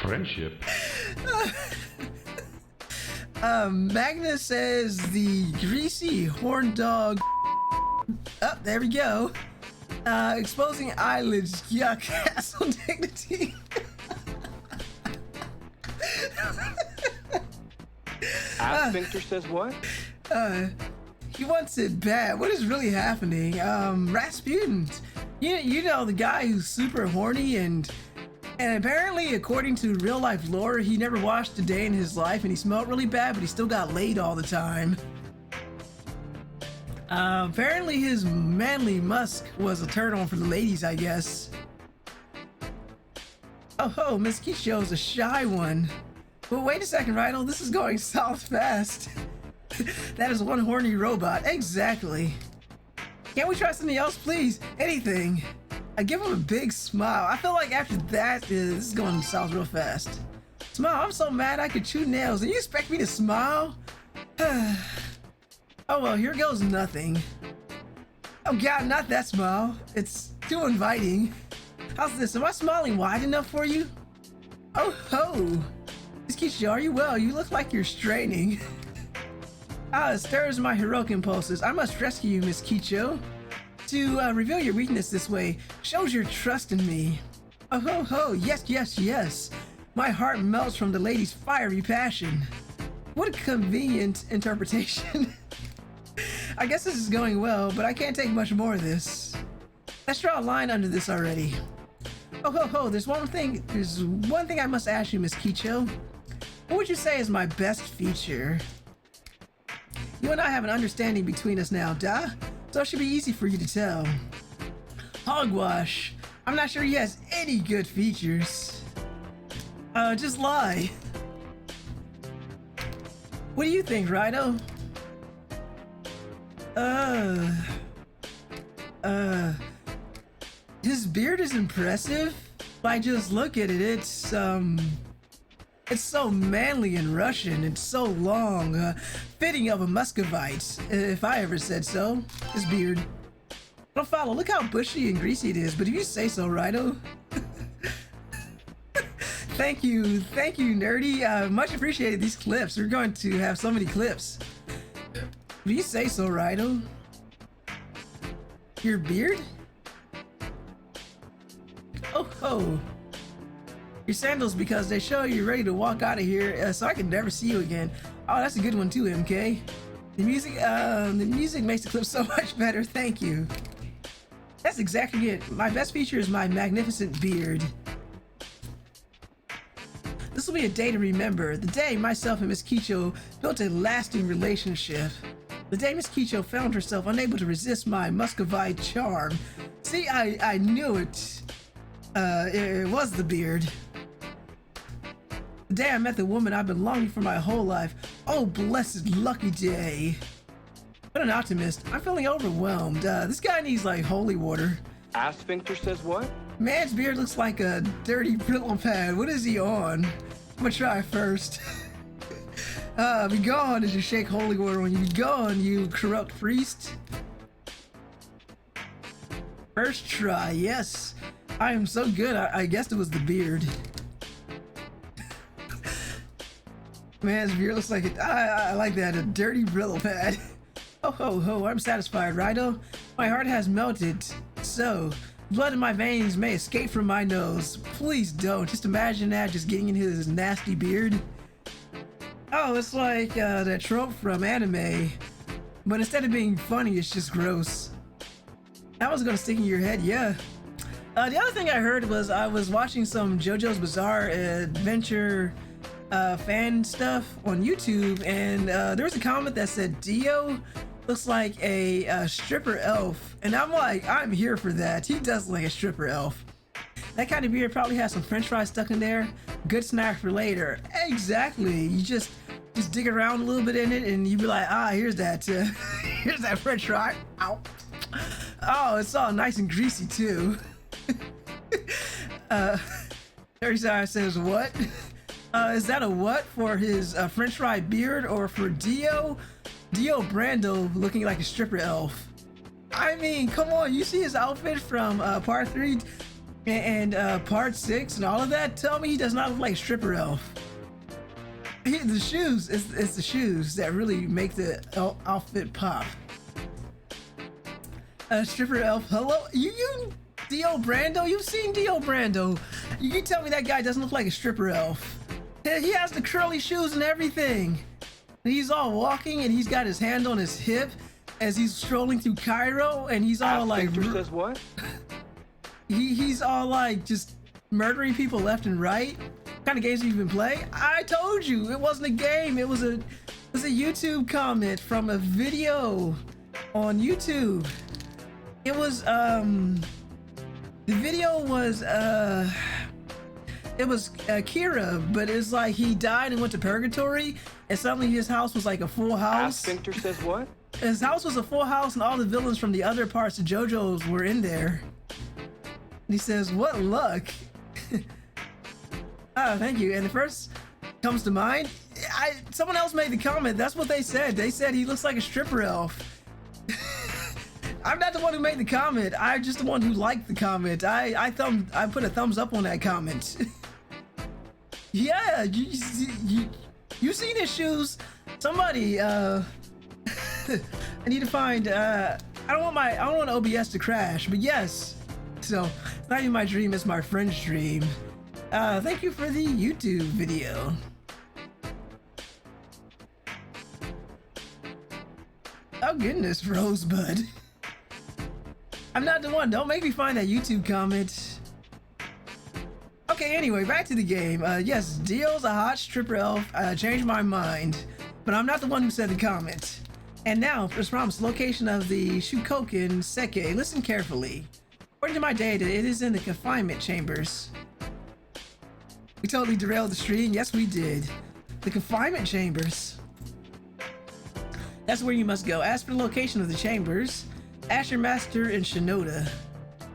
Speaker 3: Friendship.
Speaker 1: Magnus says the greasy horn dog. Oh, there we go. Exposing eyelids. Yuck. Castle dignity.
Speaker 4: Sphincter says what?
Speaker 1: He wants it bad. What is really happening? Rasputin. You know the guy who's super horny and apparently, according to real life lore, he never washed a day in his life and he smelled really bad, but he still got laid all the time. Apparently his manly musk was a turn on for the ladies, I guess. Oh, Miss Kicho's a shy one. But wait a second, Raidou, this is going south fast. That is one horny robot. Exactly. Can't we try something else, please? Anything. I give him a big smile. I feel like after that, this is going south real fast. Smile, I'm so mad I could chew nails. And you expect me to smile? Oh well, here goes nothing. Oh god, not that smile. It's too inviting. How's this? Am I smiling wide enough for you? Oh ho! Miss Kicho, are you well? You look like you're straining. It stirs my heroic impulses. I must rescue you, Miss Kicho. To reveal your weakness this way shows your trust in me. Oh ho ho! Yes. My heart melts from the lady's fiery passion. What a convenient interpretation. I guess this is going well, but I can't take much more of this. Let's draw a line under this already. Oh ho ho! There's one thing I must ask you, Miss Kicho. What would you say is my best feature? You and I have an understanding between us now, duh? So it should be easy for you to tell. Hogwash. I'm not sure he has any good features. Just lie. What do you think, Raidou? His beard is impressive. If I just look at it, it's so manly and Russian. It's so long, fitting of a Muscovite, if I ever said so. His beard. Don't follow. Look how bushy and greasy it is. But if you say so, Raidou. Thank you, nerdy. Much appreciated these clips. We're going to have so many clips. If you say so, Raidou. Your beard? Oh. Your sandals because they show you're ready to walk out of here, so I can never see you again. Oh, that's a good one too, MK. The music makes the clip so much better. Thank you. That's exactly it. My best feature is my magnificent beard. This will be a day to remember. The day myself and Miss Kicho built a lasting relationship. The day Miss Kicho found herself unable to resist my Muscovite charm. See, I knew it. It was the beard. The day I met the woman I've been longing for my whole life. Oh, blessed lucky day. What an optimist. I'm feeling overwhelmed. This guy needs like holy water.
Speaker 4: Sphincter says what?
Speaker 1: Man's beard looks like a dirty Brillo pad. What is he on? I'm gonna try first. Be gone as you shake holy water on you. Be gone, you corrupt priest. First try, yes. I am so good. I guessed it was the beard. Man's beard looks like it. I like that. A dirty Brillo pad. Ho ho ho, I'm satisfied, Raidou. My heart has melted. So, blood in my veins may escape from my nose. Please don't. Just imagine that, just getting into his nasty beard. Oh, it's like that trope from anime. But instead of being funny, it's just gross. That was gonna stick in your head, yeah. The other thing I heard was I was watching some JoJo's Bizarre Adventure fan stuff on YouTube, and there was a comment that said Dio looks like a stripper elf, and I'm like, I'm here for that. He does look like a stripper elf. That kind of beard probably has some french fries stuck in there. Good snack for later. Exactly. You just dig around a little bit in it, and you be like, ah, here's that here's that french fry. Ow. Oh, it's all nice and greasy too. Terry says, what? Is that a what for his french fry beard, or for Dio Brando looking like a stripper elf? I mean, come on, you see his outfit from part 3 and part 6 and all of that? Tell me he does not look like a stripper elf. The shoes, it's the shoes that really make the outfit pop. Stripper elf, hello? You Dio Brando? You've seen Dio Brando. You can tell me that guy doesn't look like a stripper elf. He has the curly shoes and everything. He's all walking and he's got his hand on his hip as he's strolling through Cairo, and he's all like...
Speaker 3: says what?
Speaker 1: He's all like just murdering people left and right. What kind of games do you even play? I told you, it wasn't a game. It was a YouTube comment from a video on YouTube. It was, the video was, it was Kira, but it's like he died and went to purgatory, and suddenly his house was like a full house.
Speaker 3: Sphincter says what?
Speaker 1: His house was a full house, and all the villains from the other parts of JoJo's were in there. And he says, what luck. Oh, thank you. And the first comes to mind, someone else made the comment. That's what they said. They said he looks like a stripper elf. I'm not the one who made the comment. I'm just the one who liked the comment. I put a thumbs up on that comment. Yeah, you seen his shoes? Somebody, I need to find. I don't want OBS to crash, but yes. So it's not even my dream; it's my friend's dream. Thank you for the YouTube video. Oh goodness, Rosebud. I'm not the one. Don't make me find that YouTube comment. Okay, anyway, back to the game. Yes, Dio's a hot stripper elf. Changed my mind, but I'm not the one who said the comment. And now, as promised, location of the Shukoken Seke. Listen carefully. According to my data, it is in the confinement chambers. We totally derailed the stream. Yes, we did. The confinement chambers. That's where you must go. As for the location of the chambers, ask your master in Shinoda.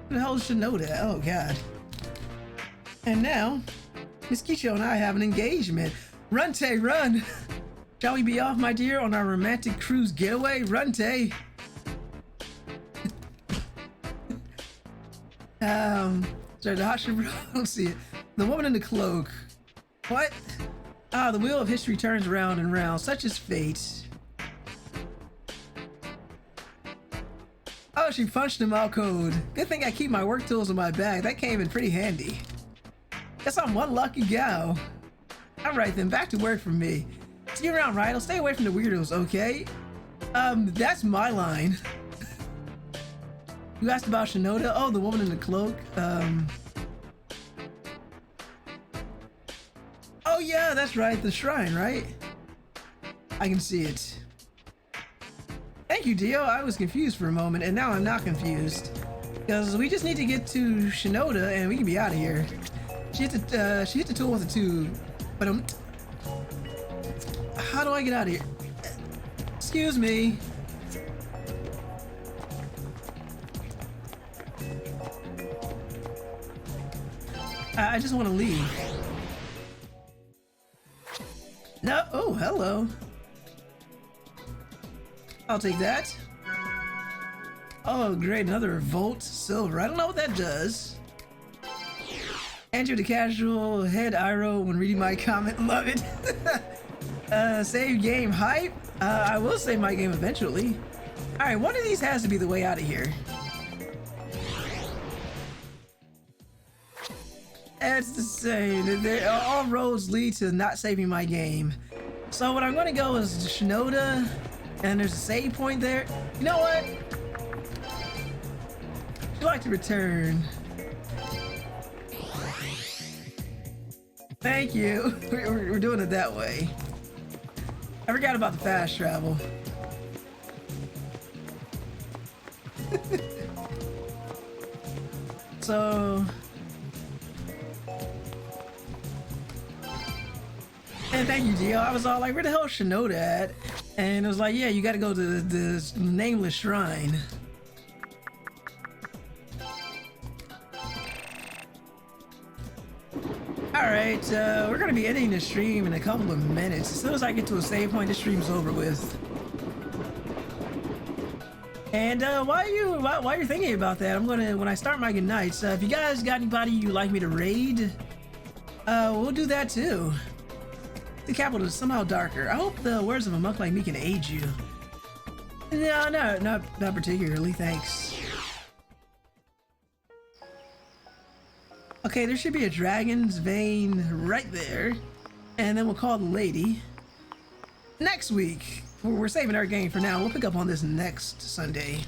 Speaker 1: Who the hell is Shinoda? Oh, God. And now, Miss Kicho and I have an engagement. Run, Tae, run! Shall we be off, my dear, on our romantic cruise getaway? Run, Tae! Sorry, the hot stripper, I don't see it. The woman in the cloak. What? Ah, the wheel of history turns round and round. Such is fate. Oh, she punched him out cold. Good thing I keep my work tools in my bag. That came in pretty handy. Guess I'm one lucky gal. Alright then, back to work for me. See you around, Raidou. Stay away from the weirdos, okay? That's my line. You asked about Shinoda? Oh, the woman in the cloak. Oh yeah, that's right, the shrine, right? I can see it. Thank you, Dio. I was confused for a moment, and now I'm not confused. Because we just need to get to Shinoda, and we can be out of here. She hit the tool with the tube. But how do I get out of here? Excuse me. I just want to leave. No. Oh, hello. I'll take that. Oh, great. Another Volt Silver. I don't know what that does. Enter the casual head arrow when reading my comment. Love it. Save game hype. I will save my game eventually. All right, one of these has to be the way out of here. That's the same. All roads lead to not saving my game. So what I'm going to go is Shinoda, and there's a save point there. You know what? I'd like to return. Thank you. We're doing it that way. I forgot about the fast travel. So... And thank you, Gio. I was all like, where the hell is Shinoda at? And it was like, yeah, you gotta go to the nameless shrine. Alright, we're gonna be ending the stream in a couple of minutes. As soon as I get to a save point, the stream's over with. And while you're thinking about that, I'm gonna, when I start my good nights, if you guys got anybody you'd like me to raid, we'll do that too. The capital is somehow darker. I hope the words of a monk like me can aid you. No, not particularly, thanks. Okay, there should be a dragon's vein right there. And then we'll call the lady. Next week, we're saving our game for now. We'll pick up on this next Sunday.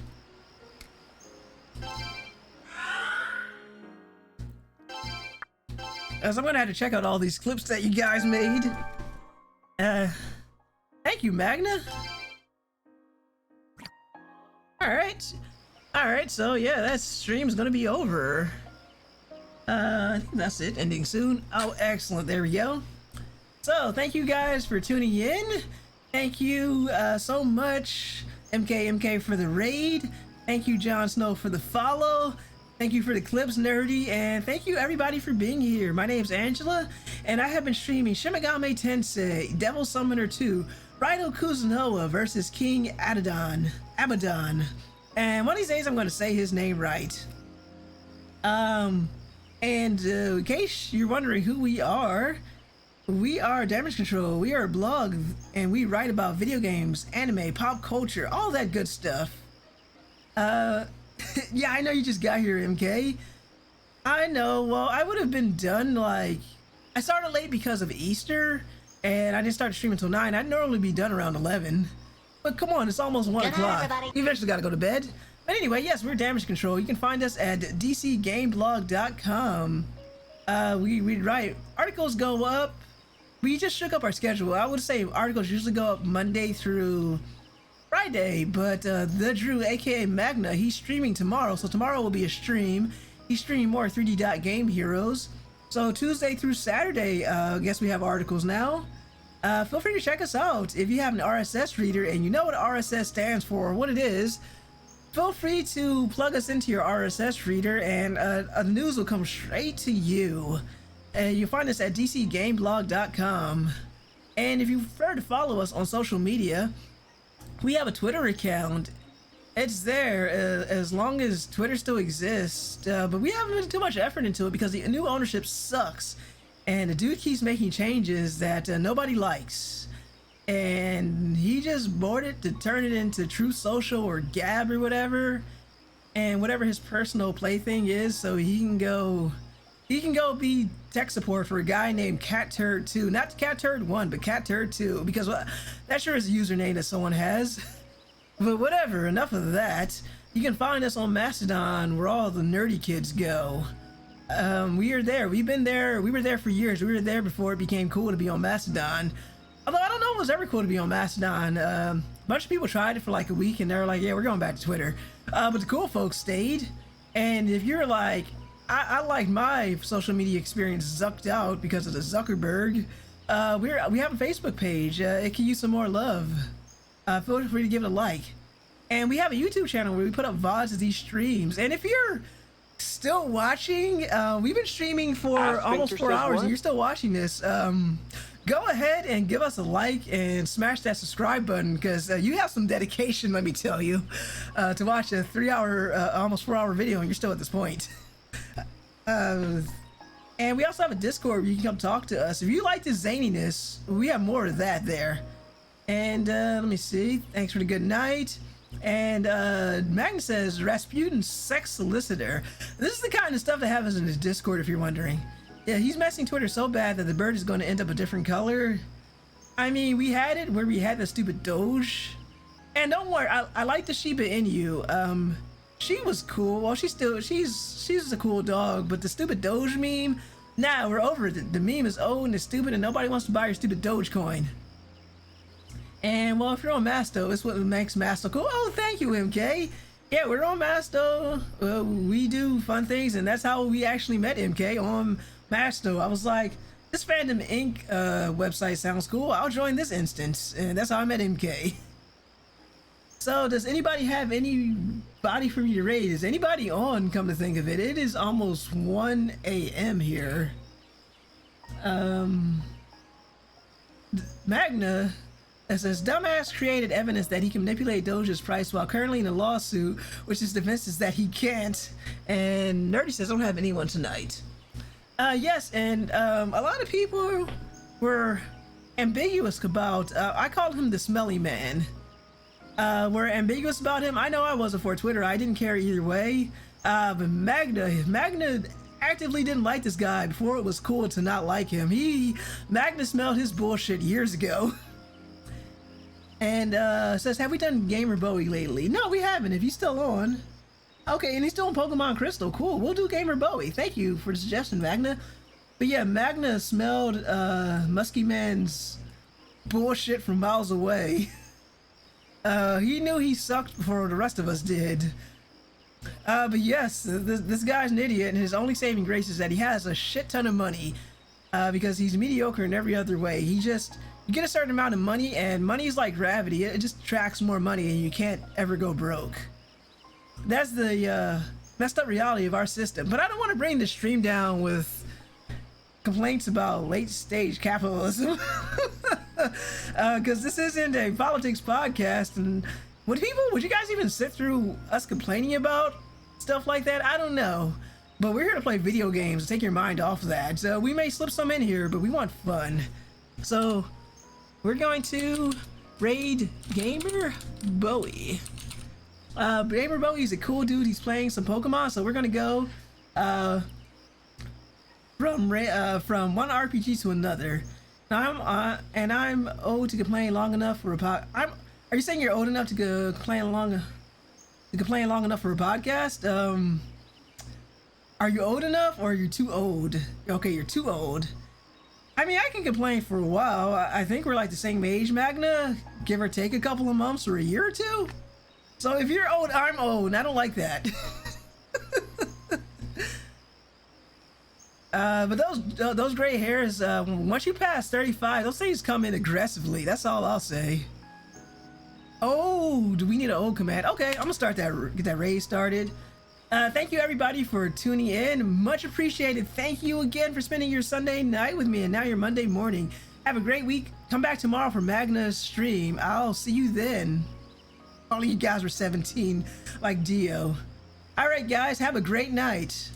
Speaker 1: As I'm gonna have to check out all these clips that you guys made. Thank you, Magna. Alright, so yeah, that stream's gonna be over. I think that's it, ending soon. Oh, excellent, there we go. So, thank you guys for tuning in. Thank you so much, MK for the raid. Thank you, Jon Snow, for the follow. Thank you for the clips, Nerdy, and thank you everybody for being here. My name's Angela, and I have been streaming Shin Megami Tensei, Devil Summoner 2, Raidou Kuzunoha versus King Abaddon. And one of these days I'm going to say his name right. And in case you're wondering who we are Damage Control. We are a blog, and we write about video games, anime, pop culture, all that good stuff. Yeah, I know you just got here, MK. I know, well, I would have been done, like... I started late because of Easter, and I didn't start streaming until 9. I'd normally be done around 11. But come on, it's almost 1 o'clock. You eventually gotta go to bed. But anyway, yes, we're Damage Control. You can find us at dcgameblog.com. We write. Articles go up. We just shook up our schedule. I would say articles usually go up Monday through... Friday, but the Drew, aka Magna, he's streaming tomorrow, so tomorrow will be a stream. He's streaming more 3D Game Heroes. So Tuesday through Saturday, I guess we have articles now. Feel free to check us out. If you have an RSS reader and you know what RSS stands for, what it is, feel free to plug us into your RSS reader, and the news will come straight to you. You'll find us at dcgameblog.com. And if you prefer to follow us on social media, we have a Twitter account. It's there as long as Twitter still exists, but we haven't put too much effort into it because the new ownership sucks, and the dude keeps making changes that nobody likes, and he just bought it to turn it into Truth Social or Gab or whatever, and whatever his personal plaything is, so he can go be tech support for a guy named CatTurd2. Not CatTurd1, but CatTurd2, because that sure is a username that someone has. But whatever, enough of that. You can find us on Mastodon, where all the nerdy kids go. We are there. We've been there. We were there for years. We were there before it became cool to be on Mastodon. Although I don't know if it was ever cool to be on Mastodon. A bunch of people tried it for like a week, and they were like, yeah, we're going back to Twitter. But the cool folks stayed. And if you're like... I like my social media experience zucked out because of the Zuckerberg. We have a Facebook page. It can use some more love. Feel free to give it a like. And we have a YouTube channel where we put up VODs of these streams. And if you're still watching, we've been streaming for almost 4 hours and you're still watching this. Go ahead and give us a like and smash that subscribe button, because you have some dedication, let me tell you, to watch a 3-hour, almost 4-hour video, and you're still at this point. And we also have a Discord where you can come talk to us. If you like this zaniness, we have more of that there. And let me see. Thanks for the good night. And Magnus says Rasputin sex solicitor. This is the kind of stuff that happens in his Discord, if you're wondering. Yeah, he's messing Twitter so bad that the bird is going to end up a different color. I mean, we had it where we had the stupid Doge. And don't worry, I like the Shiba Inu. She was cool. Well, she's a cool dog, but the stupid Doge meme, nah, we're over it. The meme is old and it's stupid and nobody wants to buy your stupid Dogecoin. And well, if you're on Masto, it's what makes Masto cool. Oh, thank you, MK. Yeah, we're on Masto. We do fun things, and that's how we actually met MK, on Masto. I was like, this Fandom Inc. Website sounds cool. I'll join this instance, and that's how I met MK. So, does anybody have anybody for me to raid? Is anybody on, come to think of it? It is almost 1 a.m. here. Magna... It says, dumbass created evidence that he can manipulate Doge's price while currently in a lawsuit, which his defense is that he can't. And Nerdy says, I don't have anyone tonight. Yes, and a lot of people were ambiguous about, I called him the smelly man. Were ambiguous about him. I know I wasn't for Twitter. I didn't care either way. But Magna actively didn't like this guy before it was cool to not like him. Magna smelled his bullshit years ago. And says, have we done Gamer Bowie lately? No, we haven't. If he's still on. Okay, and he's still on Pokemon Crystal. Cool. We'll do Gamer Bowie. Thank you for the suggestion, Magna. But yeah, Magna smelled Musky Man's bullshit from miles away. He knew he sucked before the rest of us did. But yes, this guy's an idiot, and his only saving grace is that he has a shit ton of money. Because he's mediocre in every other way. You get a certain amount of money, and money is like gravity. It just attracts more money, and you can't ever go broke. That's the messed up reality of our system. But I don't want to bring the stream down with complaints about late-stage capitalism. Because this isn't a politics podcast, and would you guys even sit through us complaining about stuff like that? I don't know. But we're here to play video games and take your mind off of that. So we may slip some in here, but we want fun. So... we're going to raid Gamer Bowie. Gamer Bowie's a cool dude. He's playing some Pokemon, so we're gonna go from one RPG to another. Now I'm old to complain long enough for a pod. Are you saying you're old enough to complain long enough for a podcast? Are you old enough, or are you too old? Okay, you're too old. I mean, I can complain for a while. I think we're like the same age, Magna, give or take a couple of months or a year or two. So if you're old, I'm old, and I don't like that. But those gray hairs, once you pass 35, those things come in aggressively. That's all I'll say. Oh, do we need an old command? Okay, I'm gonna start get that raid started. Thank you everybody for tuning in. Much appreciated. Thank you again for spending your Sunday night with me and now your Monday morning. Have a great week. Come back tomorrow for Magna's stream. I'll see you then. All of you guys were 17 like Dio. All right, guys, have a great night.